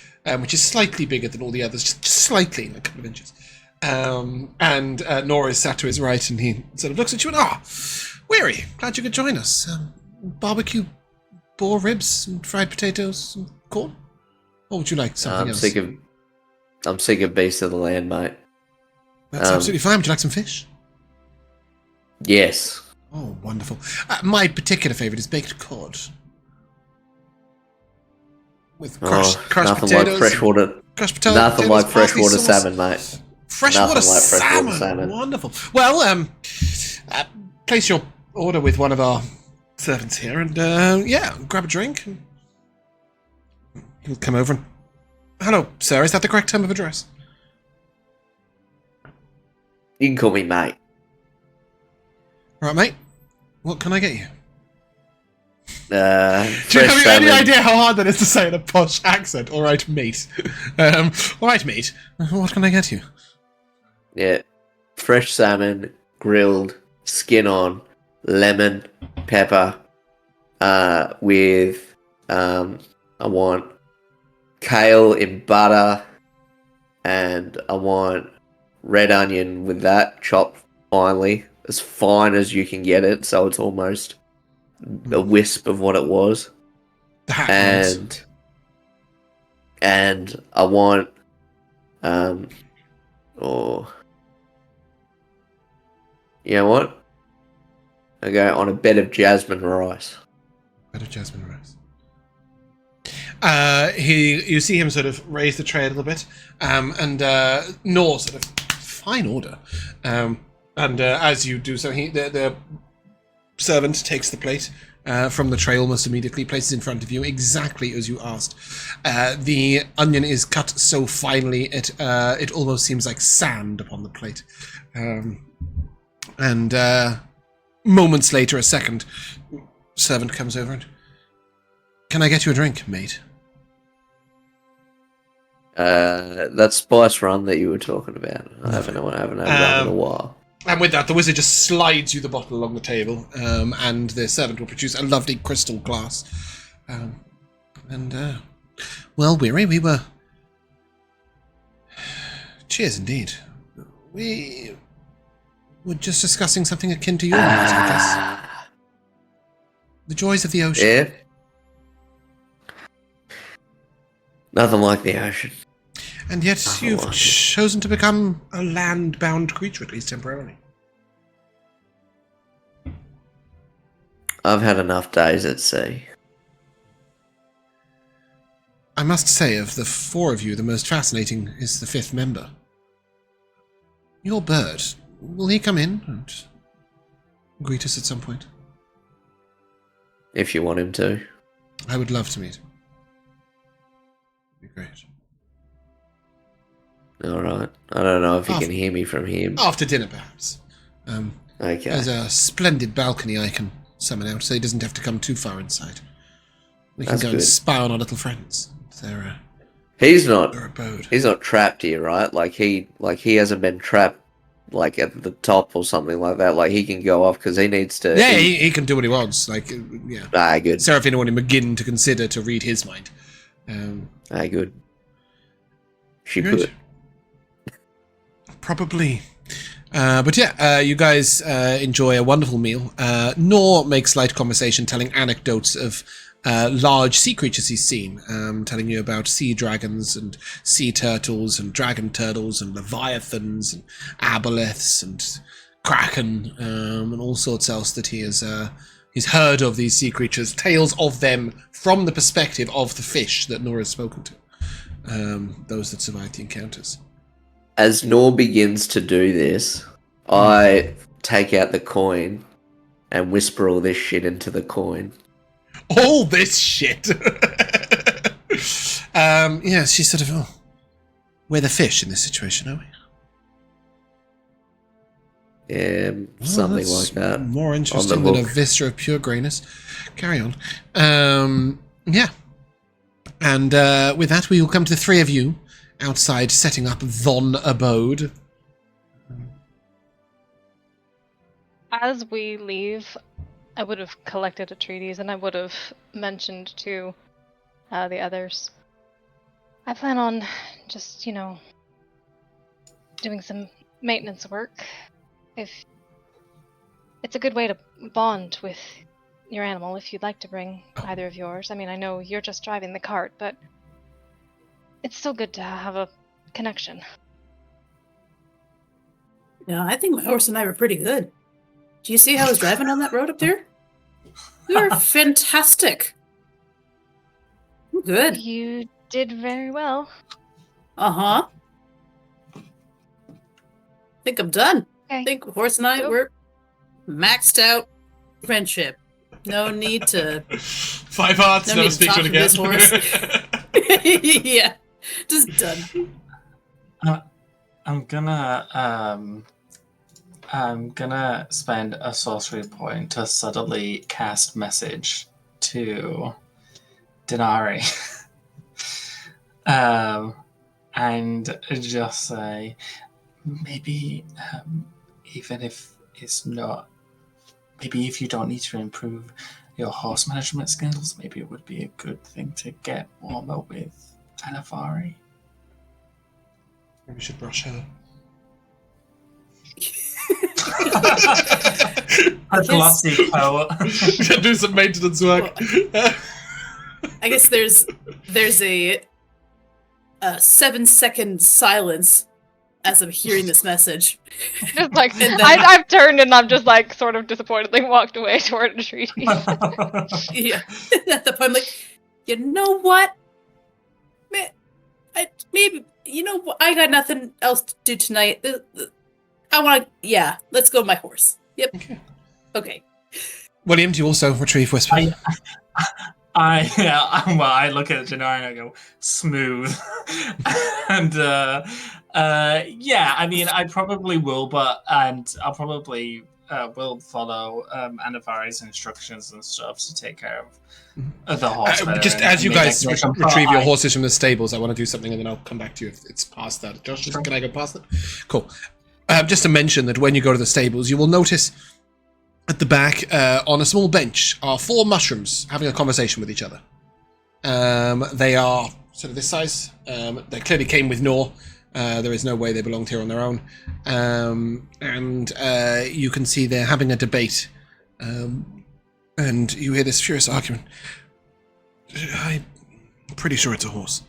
which is slightly bigger than all the others, just slightly, a couple of inches. And Nora is sat to his right, and he sort of looks at you and, Weary, glad you could join us. Barbecue boar ribs and fried potatoes and corn? Or would you like something I'm else? sick of beasts of the land, mate. That's absolutely fine. Would you like some fish? Yes. Oh, wonderful. My particular favourite is baked cod. With crushed nothing potatoes. like freshwater. Crushed potatoes. Nothing like parsley freshwater sauce. salmon, mate. Freshwater Nothing like freshwater salmon. salmon. Wonderful. Well, place your order with one of our servants here, and grab a drink. And he'll come over and... Hello, sir. Is that the correct term of address? You can call me mate. Right, mate. What can I get you? Fresh Do you have any salmon. idea how hard that is to say in a posh accent? All right, mate. All right, mate. What can I get you? Yeah. Fresh salmon, grilled, skin on, lemon, pepper, with I want kale in butter, and I want red onion with that chopped finely, as fine as you can get it, so it's almost a wisp of what it was. The hat ones. And I want you know what? I go on a bed of jasmine rice. Bit of jasmine rice. You see him sort of raise the tray a little bit, and Nor sort of fine order. And as you do so, the servant takes the plate from the tray almost immediately, places it in front of you exactly as you asked. The onion is cut so finely it almost seems like sand upon the plate. And moments later, a second servant comes over and... Can I get you a drink, mate? That spice run that you were talking about. I haven't had rum in a while. And with that, the wizard just slides you the bottle along the table, and the servant will produce a lovely crystal glass. Well, Weary, we were... Cheers, indeed. We were just discussing something akin to your matter, I guess. The joys of the ocean. Yeah. Nothing like the ocean. And yet Nothing you've like it. chosen to become a land-bound creature, at least temporarily. I've had enough days at sea. I must say, of the four of you, the most fascinating is the fifth member. Your bird. Will he come in and greet us at some point? If you want him to. I would love to meet him. It'd be great. Alright. I don't know if you can hear me from here. After dinner, perhaps. Okay. There's a splendid balcony I can summon out, so he doesn't have to come too far inside. We can That's go and good. spy on our little friends. Their He's not abode. he's not trapped here, right? Like he hasn't been trapped like at the top or something like that. Like he can go off because he needs to. Yeah, he can do what he wants. Like, yeah. Good. Seraphina won't even begin to consider to read his mind. Good. She Good. could. Probably. But yeah, you guys enjoy a wonderful meal. Nor makes light conversation, telling anecdotes of large sea creatures he's seen, telling you about sea dragons and sea turtles and dragon turtles and leviathans and aboleths and kraken and all sorts else that he's heard of these sea creatures, tales of them from the perspective of the fish that Nora's spoken to, those that survived the encounters. As Nor begins to do this, I take out the coin and whisper all this shit into the coin. All this shit! Yeah, she's sort of, we're the fish in this situation, are we? Yeah, something like that. More interesting than a vista of pure greyness. Carry on. Yeah. And with that, we will come to the three of you outside setting up Von Abode. As we leave, I would have collected a treatise and I would have mentioned to the others. I plan on just, doing some maintenance work. If it's a good way to bond with your animal, if you'd like to bring either of yours. I mean, I know you're just driving the cart, but it's still good to have a connection. Yeah, I think my horse and I were pretty good. Do you see how I was driving on that road up there? We were fantastic. Good. You did very well. Uh-huh. I think I'm done. Okay. I think horse and I were maxed out friendship. No need to... 5 hearts, No never need to speak to talk it to this again. Yeah, just done. I'm gonna spend a sorcery point to subtly cast message to Dinari. And just say, maybe even if it's not, maybe if you don't need to improve your horse management skills, maybe it would be a good thing to get warmer with Anivari. Maybe we should brush her. A glossy coat. Do some maintenance work. I guess there's a 7-second silence as I'm hearing this message. Just like, And then- I've turned and I'm just like sort of disappointedly walked away toward a treatise. Yeah. At the point, I'm like, you know what? I got nothing else to do tonight. I want to, let's go with my horse. Yep. Okay. William, do you also retrieve Whisper? I look at Dinari and I go, smooth. And I mean, I probably will, I'll probably will follow Anivari's instructions and stuff to take care of the horse. Just as you guys retrieve your horses from the stables, I want to do something and then I'll come back to you if it's past that. Josh, can I go past it? Cool. Just to mention that when you go to the stables, you will notice at the back, on a small bench, are 4 mushrooms having a conversation with each other. They are sort of this size. They clearly came with Nor. There is no way they belonged here on their own. And you can see they're having a debate. And you hear this furious argument. I'm pretty sure it's a horse.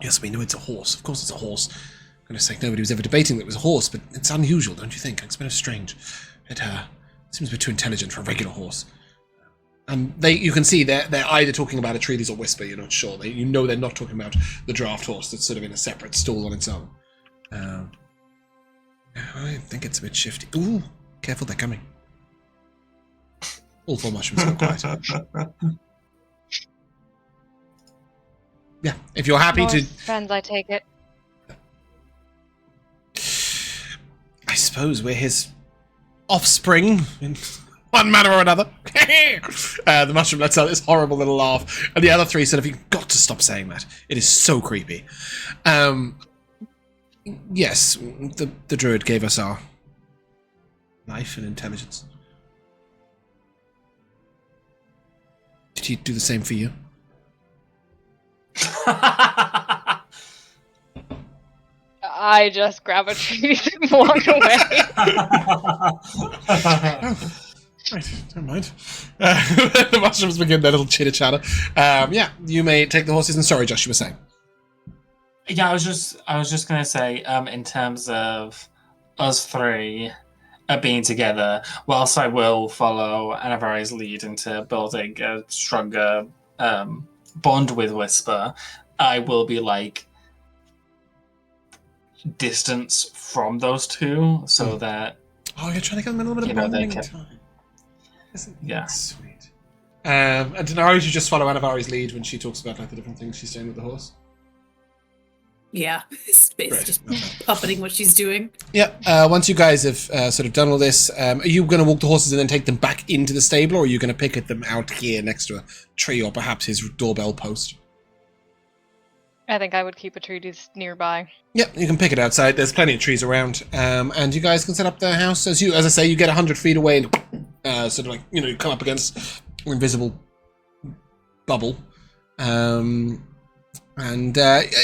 Yes, we know it's a horse. Of course it's a horse. For goodness sake, nobody was ever debating that it was a horse, but it's unusual, don't you think? It's kind of strange. It seems a bit too intelligent for a regular horse. You can see they're either talking about a treatise or Whisper, you're not sure. You know they're not talking about the draft horse that's sort of in a separate stall on its own. I think it's a bit shifty. Ooh, careful, they're coming. All 4 mushrooms go quiet. Yeah, if you're happy to... Friends, I take it. I suppose we're his offspring in one manner or another. The mushroom lets out this horrible little laugh, and the other 3 said, "Have you got to stop saying that? It is so creepy." Yes, the druid gave us our life and intelligence. Did he do the same for you? I just grab a treatise and walk away. Right, never mind. The mushrooms begin their little chitter-chatter. Yeah, you may take the horses. And sorry, Josh, you were saying. Yeah, I was just gonna say, in terms of us three being together, whilst I will follow Anivari's lead into building a stronger bond with Whisper, I will be like distance from those two, so that Oh, you're trying to get them a little bit of bonding time. Isn't that sweet? And Dinari, you just follow Anivari's lead when she talks about like the different things she's doing with the horse. Yeah, Space Great. just puppeting what she's doing. Yeah. Once you guys have sort of done all this, are you going to walk the horses and then take them back into the stable, or are you going to picket them out here next to a tree or perhaps his doorbell post? I think I would keep a treatise nearby. Yep, you can pick it outside. There's plenty of trees around, and you guys can set up the house as I say, you get 100 feet away, and sort of like you come up against an invisible bubble, and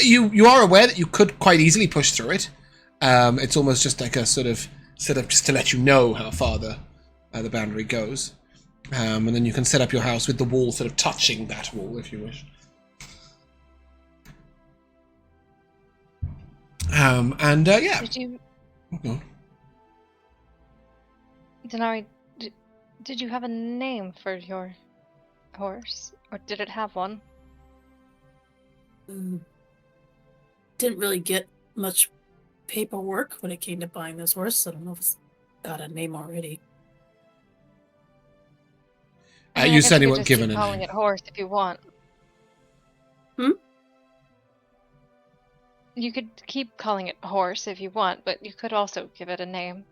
you are aware that you could quite easily push through it. It's almost just like a sort of just to let you know how far the boundary goes, and then you can set up your house with the wall sort of touching that wall if you wish. Yeah. Did you, Oh, Dinari, did you have a name for your horse? Or did it have one? Didn't really get much paperwork when it came to buying this horse. I don't know if it's got a name already. I mean, I you guess said you could weren't just given keep a calling name. it horse if you want. You could keep calling it horse if you want, but you could also give it a name.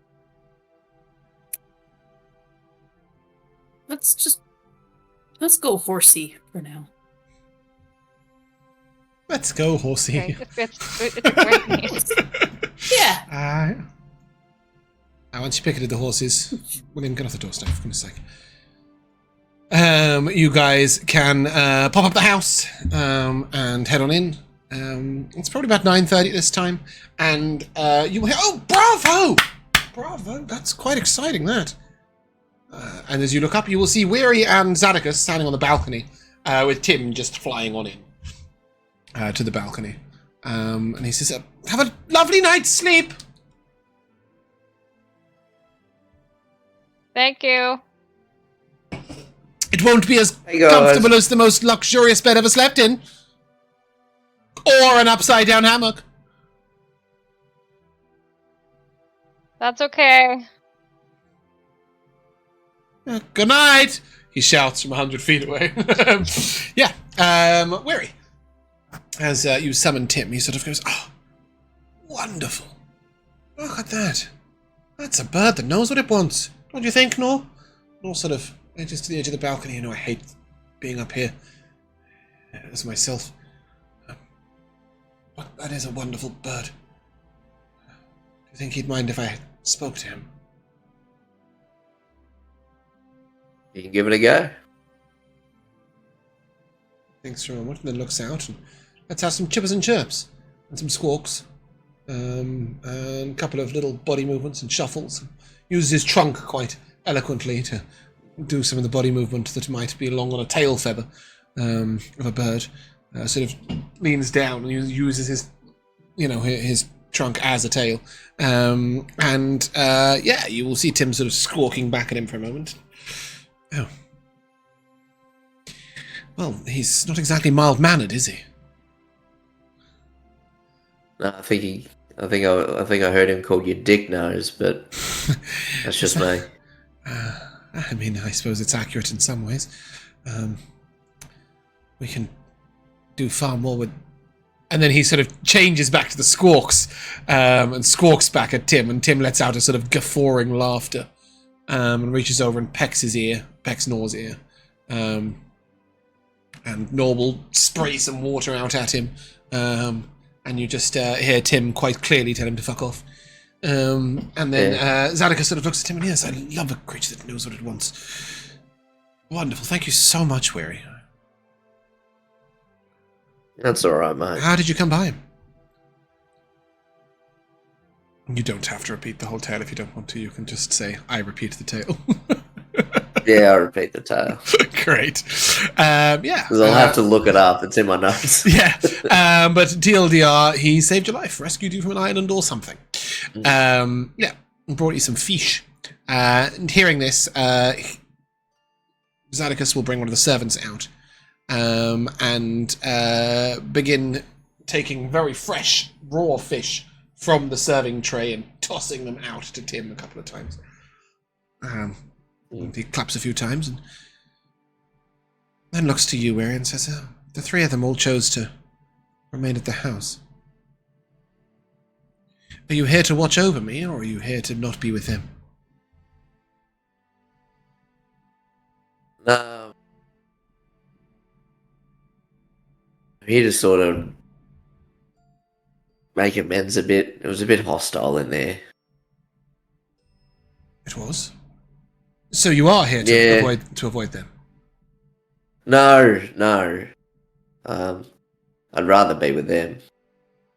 Let's go horsey for now. Let's go, horsey. Okay? It's a great name. Yeah. Once you picketed the horses, William, get off the doorstep, for goodness sake. You guys can pop up the house and head on in. It's probably about 9:30 this time, and you will hear, oh, bravo! That's quite exciting, that. And as you look up, you will see Weary and Zhaddicus standing on the balcony, with Tim just flying on in to the balcony. And he says, have a lovely night's sleep! Thank you. It won't be as Hey, guys. comfortable as the most luxurious bed ever slept in. Or an upside-down hammock. That's okay. Good night, he shouts from 100 feet away. Yeah, Weary. As you summon Tim, he sort of goes, oh, wonderful. Look at that. That's a bird that knows what it wants. Don't you think, Nor? Nor sort of edges to the edge of the balcony. You know, I hate being up here as myself. But that is a wonderful bird. Do you think he'd mind if I spoke to him? You can give it a go. Thinks for a moment, and then looks out, and let's have some chippers and chirps, and some squawks, and a couple of little body movements and shuffles. Uses his trunk quite eloquently to do some of the body movement that might be along on a tail feather of a bird. Sort of leans down and uses his trunk as a tail. Yeah, you will see Tim sort of squawking back at him for a moment. Oh. Well, he's not exactly mild-mannered, is he? No, I think I heard him call you Dick Nose, but that's just me. I mean, I suppose it's accurate in some ways. We can do far more with... And then he sort of changes back to the squawks, and squawks back at Tim, and Tim lets out a sort of guffawing laughter, and reaches over and pecks Nor's ear. And Nor will spray some water out at him, and you just hear Tim quite clearly tell him to fuck off. And then Zhaddicus sort of looks at him and yes, I love a creature that knows what it wants. Wonderful, thank you so much, Weary. That's alright, mate. How did you come by him? You don't have to repeat the whole tale if you don't want to. You can just say, I repeat the tale. Yeah, I'll repeat the tale. Great. Yeah. Because I'll have to look it up. It's in my notes. Yeah. But TLDR, he saved your life, rescued you from an island or something. Yeah. And brought you some fish. And hearing this, Zhaddicus will bring one of the servants out and begin taking very fresh, raw fish from the serving tray and tossing them out to Tim a couple of times. And he claps a few times and then looks to you, Weary, and says, the three of them all chose to remain at the house. Are you here to watch over me, or are you here to not be with him? No. I'm here to sort of make amends a bit. It was a bit hostile in there. It was? So you are here to avoid them? No. I'd rather be with them.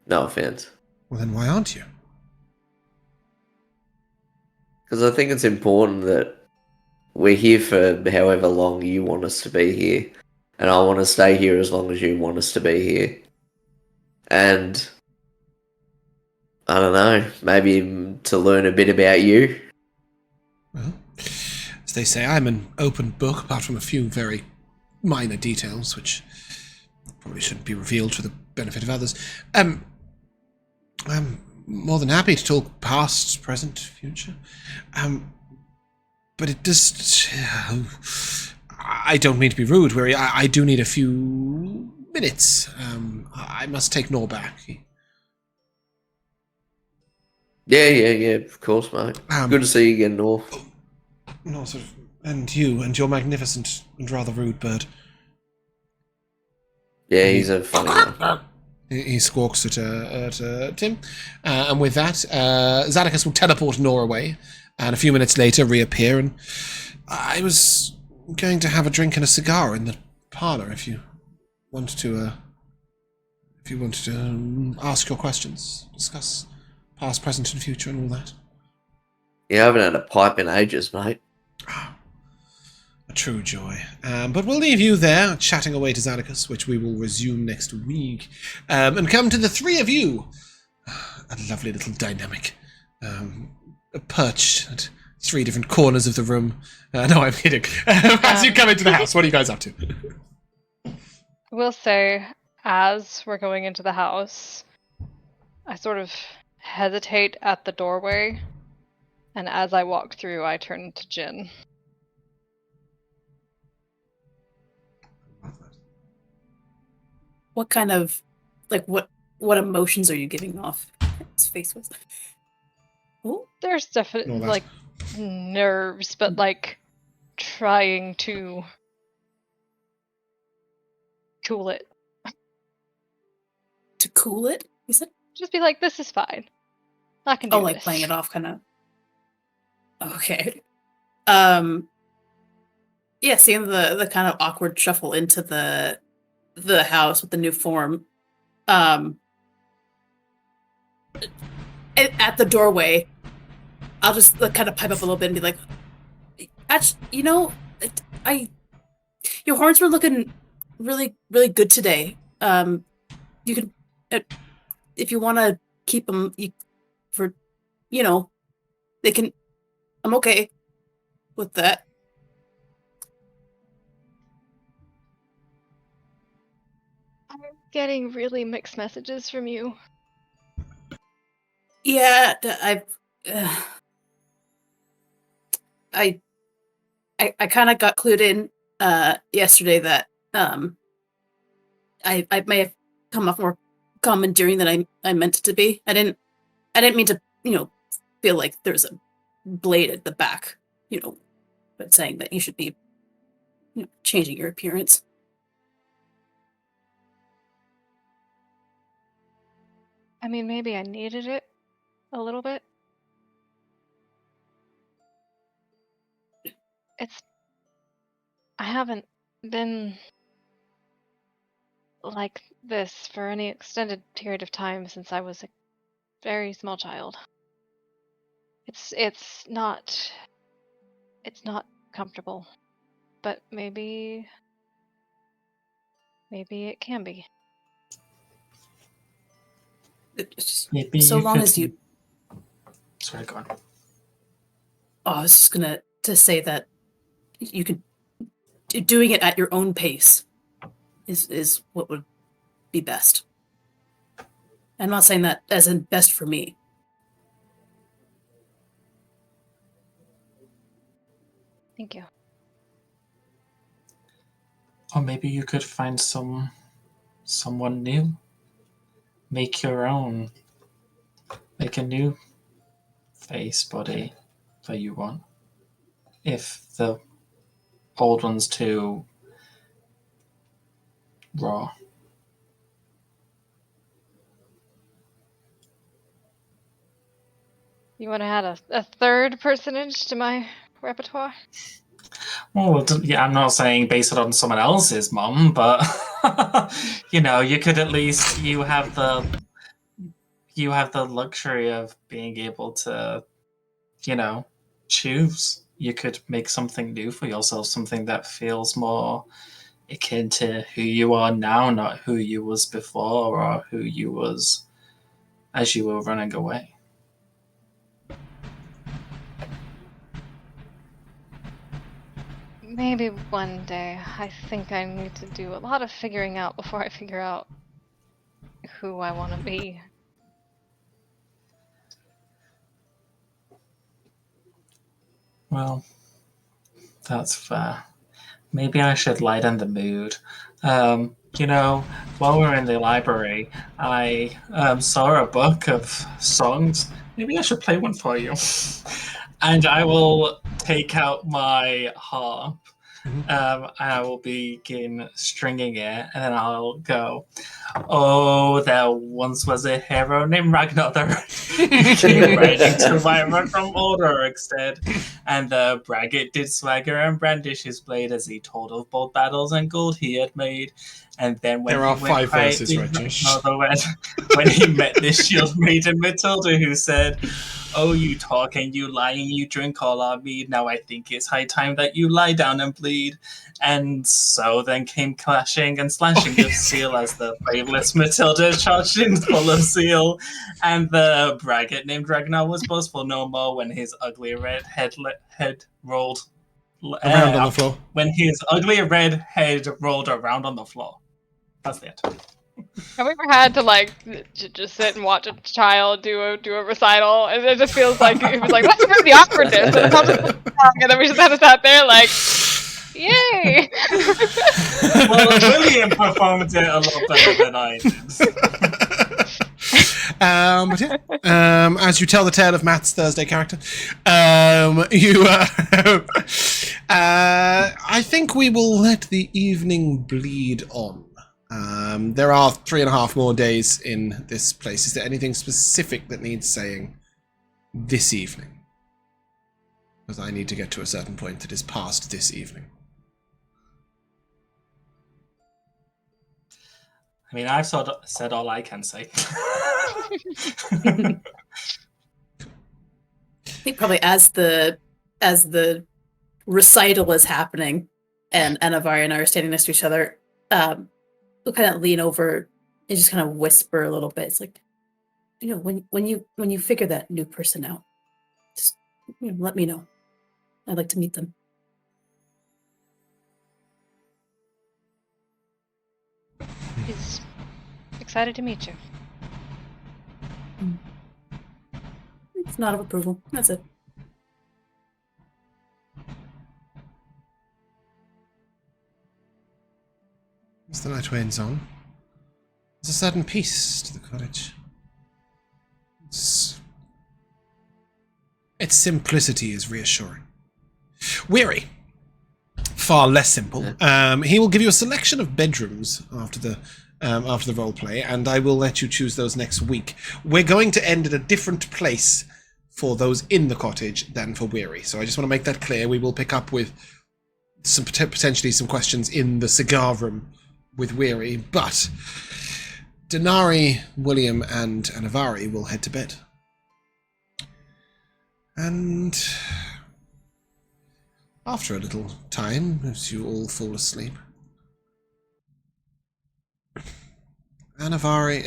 No offense. Well, then why aren't you? Because I think it's important that we're here for however long you want us to be here. And I want to stay here as long as you want us to be here. And I don't know, maybe to learn a bit about you. Well, as they say, I'm an open book, apart from a few very minor details, which probably shouldn't be revealed for the benefit of others. I'm more than happy to talk past, present, future. But it just... I don't mean to be rude, Weary. I do need a few minutes. I must take Nor back. Yeah, of course, mate. Good to see you again, Nor. No, sort of, and you, and your magnificent and rather rude bird. Yeah, he's a funny one. He squawks at Tim. And with that, Zhaddicus will teleport Nor away, and a few minutes later reappear, and I was going to have a drink and a cigar in the parlour if you want to ask your questions, discuss past, present, and future, and all that. Yeah, I haven't had a pipe in ages, mate. A true joy. But we'll leave you there, chatting away to Zhaddicus, which we will resume next week, and come to the three of you. A lovely little dynamic. Perched at three different corners of the room. No, I'm kidding. As you come into the house, what are you guys up to? We'll say, as we're going into the house, I sort of hesitate at the doorway, and as I walk through, I turn to Jin. What kind of, like, what emotions are you giving off? His face was like, oh, There's definitely, like, nerves, but, like, trying to cool it. to cool it? You said? Just be like, this is fine. I can do Oh, like this. playing it off, kind of. Okay. Yeah, seeing the kind of awkward shuffle into the house with the new form. At the doorway, I'll just kind of pipe up a little bit and be like, actually, your horns were looking really, really good today. You can, if you want to keep them, they can. I'm okay with that. I'm getting really mixed messages from you. Yeah, I kind of got clued in yesterday that I may have come off more commandeering than I meant it to be. I didn't mean to feel like there's a blade at the back, but saying that you should be changing your appearance. I mean, maybe I needed it a little bit. I haven't been like this for any extended period of time since I was a very small child. It's not comfortable. But maybe it can be. It's just, Maybe so you long could... as you. Sorry, go on. Oh, I was just gonna to say that you could doing it at your own pace is what would be best. I'm not saying that as in best for me. Thank you. Or maybe you could find someone new. Make your own. Make a new face, body that you want. If the old one's too raw. You want to add a third personage to my repertoire? Well, yeah, I'm not saying base it on someone else's mom, but you could at least you have the luxury of being able to, choose. You could make something new for yourself, something that feels more akin to who you are now, not who you was before or who you was as you were running away. Maybe one day. I think I need to do a lot of figuring out before I figure out who I want to be. Well, that's fair. Maybe I should lighten the mood. While we were in the library, I saw a book of songs. Maybe I should play one for you. And I will take out my harp. And I will begin stringing it, and then I'll go, "Oh, there once was a hero named Ragnar that came riding to Weimar from Orderigstead, and the braggart did swagger and brandish his blade as he told of bold battles and gold he had made. And then when There are 5 verses, right, Josh? When he met this shield maiden Matilda, who said, 'Oh, you talk and you lie and you drink all our mead. Now I think it's high time that you lie down and bleed.' And so then came clashing and slashing of steel as the faithless Matilda charged in full of zeal. And the braggart named Ragnar was boastful no more when his ugly red head rolled Around on the floor. When his ugly red head rolled around on the floor. That's it. Have we ever had to just sit and watch a child do a recital? And it just feels like it was like, what's the awkwardness? And then we just had to sat there like, yay! Well, William performed it a lot better than I did. As you tell the tale of Matt's Thursday character, I think we will let the evening bleed on. There are 3.5 more days in this place. Is there anything specific that needs saying this evening? Because I need to get to a certain point that is past this evening. I mean, I've said all I can say. I think probably as the recital is happening and Anivari and I are standing next to each other, we'll kind of lean over and just kind of whisper a little bit. It's like, when you figure that new person out, just let me know. I'd like to meet them. He's excited to meet you. It's nod of approval. That's it. As the night wanes on, there's a certain peace to the cottage. Its simplicity is reassuring. Weary, far less simple. He will give you a selection of bedrooms after the roleplay, and I will let you choose those next week. We're going to end at a different place for those in the cottage than for Weary, so I just want to make that clear. We will pick up with some potentially some questions in the cigar room with Weary, but Dinari, William, and Anivari will head to bed. And After a little time, as you all fall asleep, Dinari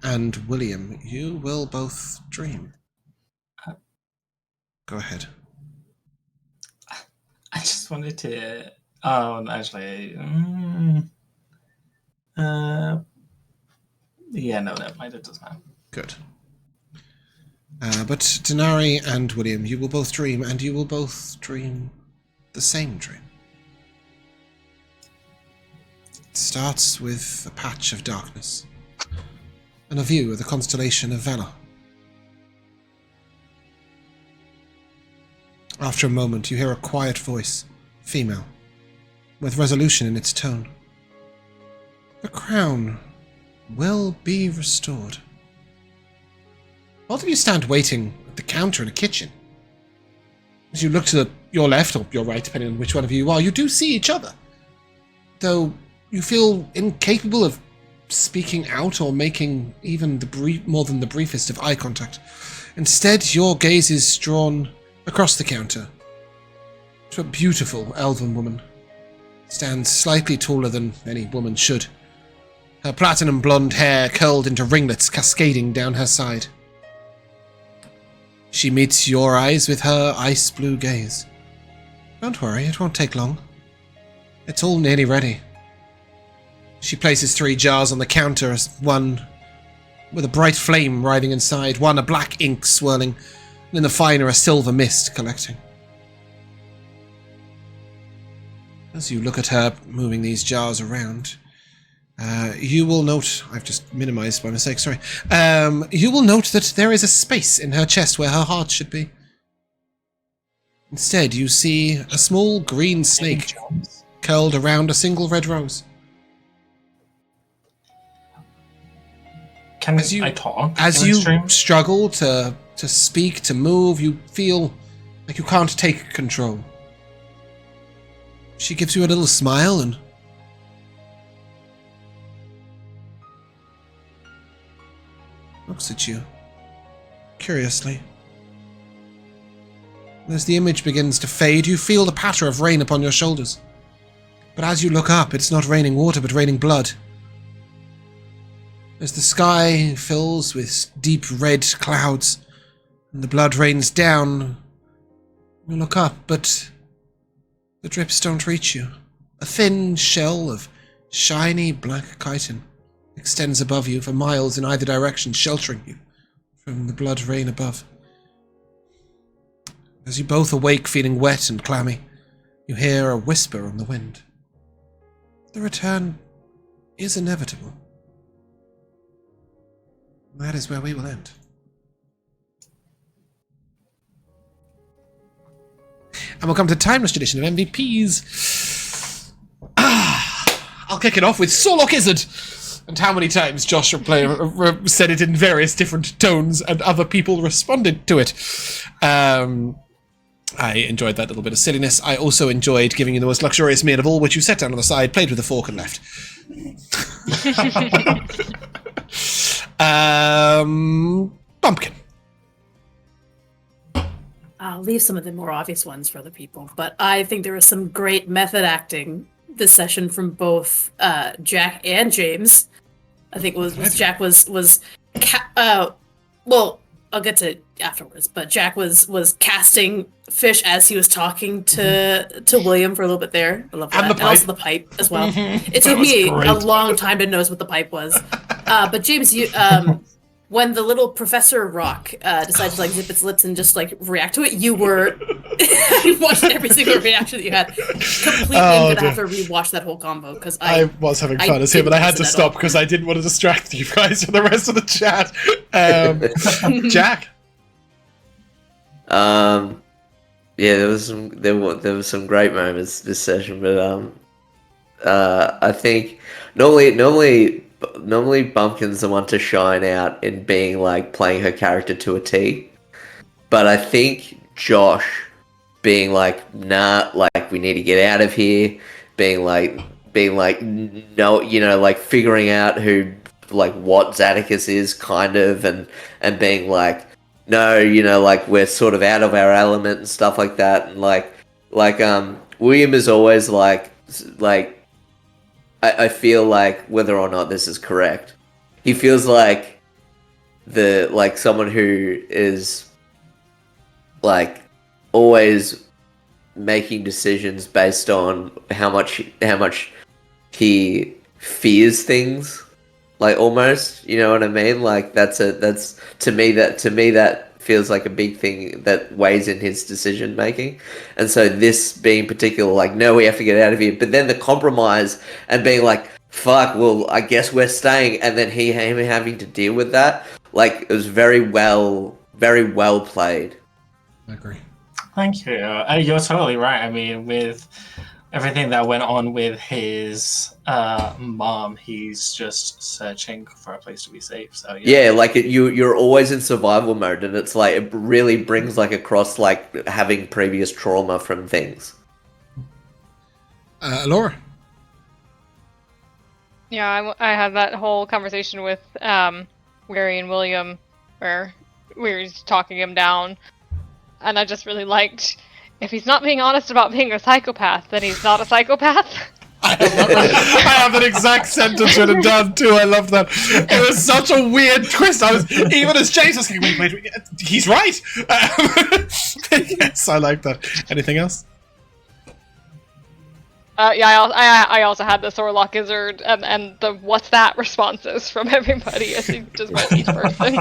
and William, you will both dream. Go ahead. I just wanted to. Oh, actually. Yeah, no, never mind. It doesn't matter. Good. But Dinari and William, you will both dream, and you will both dream the same dream. It starts with a patch of darkness and a view of the constellation of Vela. After a moment, you hear a quiet voice, female, with resolution in its tone. The crown will be restored. Both of you stand waiting at the counter in a kitchen. As you look to your left or your right, depending on which one of you are, you do see each other. Though you feel incapable of speaking out or making even more than the briefest of eye contact. Instead, your gaze is drawn across the counter to a beautiful elven woman. Stands slightly taller than any woman should. Her platinum blonde hair curled into ringlets cascading down her side. She meets your eyes with her ice blue gaze. Don't worry, it won't take long. It's all nearly ready. She places 3 jars on the counter, one with a bright flame writhing inside, one a black ink swirling, and in the finer a silver mist collecting. As you look at her moving these jars around, you will note, I've just minimized by mistake, sorry. You will note that there is a space in her chest where her heart should be. Instead, you see a small green snake curled around a single red rose. Can I talk? As you struggle to speak, to move, you feel like you can't take control. She gives you a little smile and looks at you curiously. As the image begins to fade, you feel the patter of rain upon your shoulders. But as you look up, it's not raining water, but raining blood. As the sky fills with deep red clouds, and the blood rains down, you look up, but the drips don't reach you. A thin shell of shiny black chitin extends above you for miles in either direction, sheltering you from the blood rain above. As you both awake feeling wet and clammy, you hear a whisper on the wind. The return is inevitable. That is where we will end. And we'll come to Timeless Edition of MVPs. I'll kick it off with Sorlock Izzard. And how many times Josh said it in various different tones and other people responded to it. I enjoyed that little bit of silliness. I also enjoyed giving you the most luxurious meal of all, which you set down on the side, played with a fork and left. Bumpkin. I'll leave some of the more obvious ones for other people, but I think there was some great method acting this session from both Jack and James. I think Jack was well, I'll get to it afterwards, but Jack was casting fish as he was talking to William for a little bit there. I love that. And also the pipe as well. It took me a long time to notice what the pipe was. But James, you when the little Professor Rock decided to zip its lips and just react to it, you were watching every single reaction that you had. Completely gonna have to rewatch that whole combo because I was having fun as him, but I had to stop because I didn't want to distract you guys from the rest of the chat. Jack. Yeah, there was some great moments this session, but I think normally Bumpkin's the one to shine out in being playing her character to a T. But I think Josh being nah, we need to get out of here, being no, figuring out who what Zhaddicus is kind of, and being no, we're sort of out of our element and stuff like that, and Like William is always like I feel like whether or not this is correct, he feels like someone who is like always making decisions based on how much he fears things, like almost, you know what I mean? Like that's to me that feels like a big thing that weighs in his decision making. And so this being particular, like, no, we have to get out of here, but then the compromise and being like, fuck, well, I guess we're staying, and then him having to deal with that, like, it was very well played. I agree. Thank you. You're totally right. I mean, with everything that went on with his mom, he's just searching for a place to be safe. So yeah, like you're always in survival mode, and it's like it really brings like across like having previous trauma from things. Elora. Yeah, I had that whole conversation with Weary and William, where Weary's talking him down, and I just really liked, if he's not being honest about being a psychopath, then he's not a psychopath. I have that exact sentence written down too. I love that. It was such a weird twist. I was, even as Jason was going, wait, he's right. Yes, I like that. Anything else? Yeah, I also had the Sorlock Gizzard and the what's that responses from everybody as he just went each person.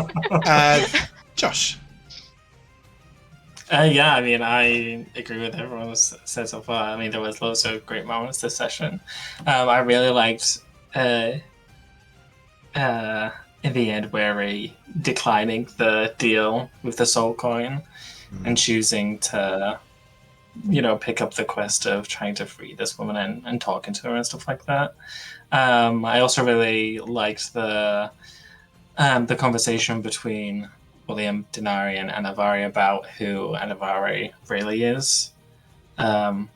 Josh. Yeah, I mean, I agree with everyone who's said so far. I mean, there was loads of great moments this session. I really liked in the end Weary declining the deal with the soul coin and choosing to, you know, pick up the quest of trying to free this woman and talking to her and stuff like that. I also really liked the conversation between William, Dinari, and Anivari about who Anivari really is. I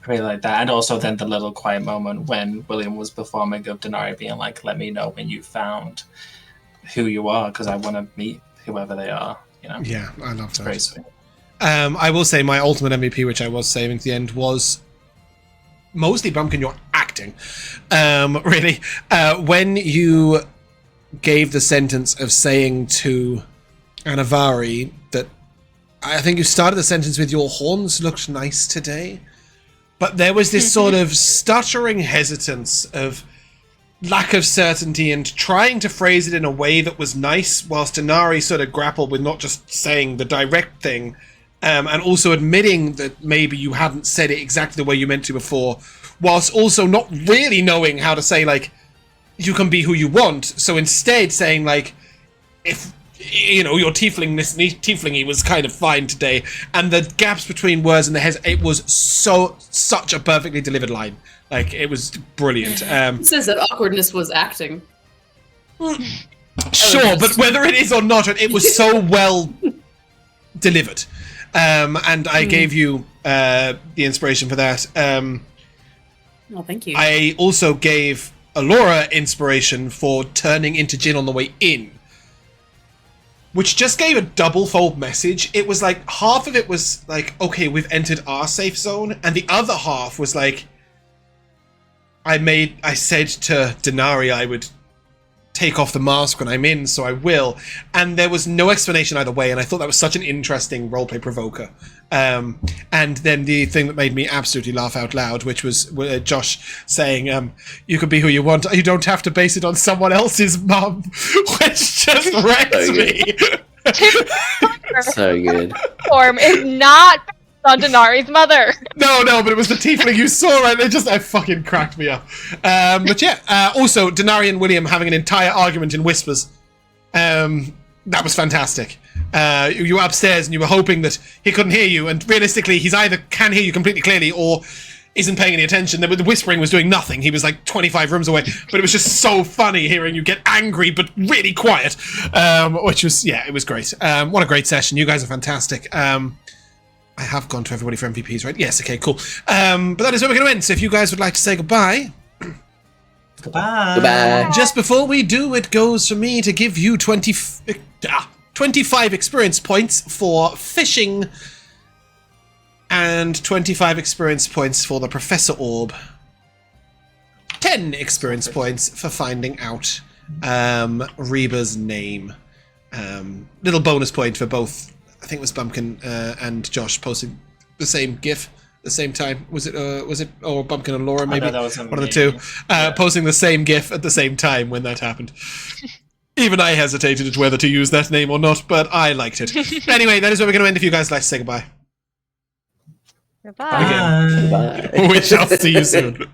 really like that. And also then the little quiet moment when William was performing of Dinari being like, let me know when you found who you are, because I want to meet whoever they are, you know? Yeah, I love that. Very sweet. I will say my ultimate MVP, which I was saving to the end, was mostly Bumpkin, your acting. Really. When you gave the sentence of saying to Anivari that, I think you started the sentence with, your horns looked nice today, but there was this sort of stuttering hesitance of lack of certainty and trying to phrase it in a way that was nice, whilst Dinari sort of grappled with not just saying the direct thing, and also admitting that maybe you hadn't said it exactly the way you meant to before, whilst also not really knowing how to say, like, you can be who you want. So instead saying, like, if, you know, your tieflingy was kind of fine today, and the gaps between words and it was such a perfectly delivered line. Like, it was brilliant. It says that awkwardness was acting. Sure, but whether it is or not, it was so well delivered. And I gave you the inspiration for that. Oh, thank you. I also gave Elora inspiration for turning into Jinn on the way in, which just gave a double-fold message. It was like, half of it was like, okay, we've entered our safe zone, and the other half was like, I said to Dinari I would take off the mask when I'm in, so I will. And there was no explanation either way, and I thought that was such an interesting roleplay provoker. And then the thing that made me absolutely laugh out loud, which was Josh saying, you can be who you want, you don't have to base it on someone else's mum, which just wrecks me. So good. Form is not on Dinari's mother. No, but it was the tiefling you saw, right? It fucking cracked me up. But yeah, also Dinari and William having an entire argument in whispers. That was fantastic. You were upstairs and you were hoping that he couldn't hear you, and realistically he's either can hear you completely clearly or isn't paying any attention. The whispering was doing nothing. He was like 25 rooms away, but it was just so funny hearing you get angry but really quiet, which was, yeah, it was great. What a great session. You guys are fantastic. I have gone to everybody for MVPs, right? Yes, okay, cool. But that is where we're going to end. So if you guys would like to say goodbye. Goodbye. Just before we do, it goes for me to give you 25 experience points for fishing And 25 experience points for the Professor Orb. 10 experience points for finding out Reba's name. Little bonus point for both. I think it was Bumpkin and Josh posting the same GIF at the same time. Was it or Bumpkin and Elora maybe? No, that was one of the two. Posting the same GIF at the same time when that happened. Even I hesitated whether to use that name or not, but I liked it. Anyway, that is where we're going to end. If you guys like to say goodbye. Goodbye. We shall see you soon.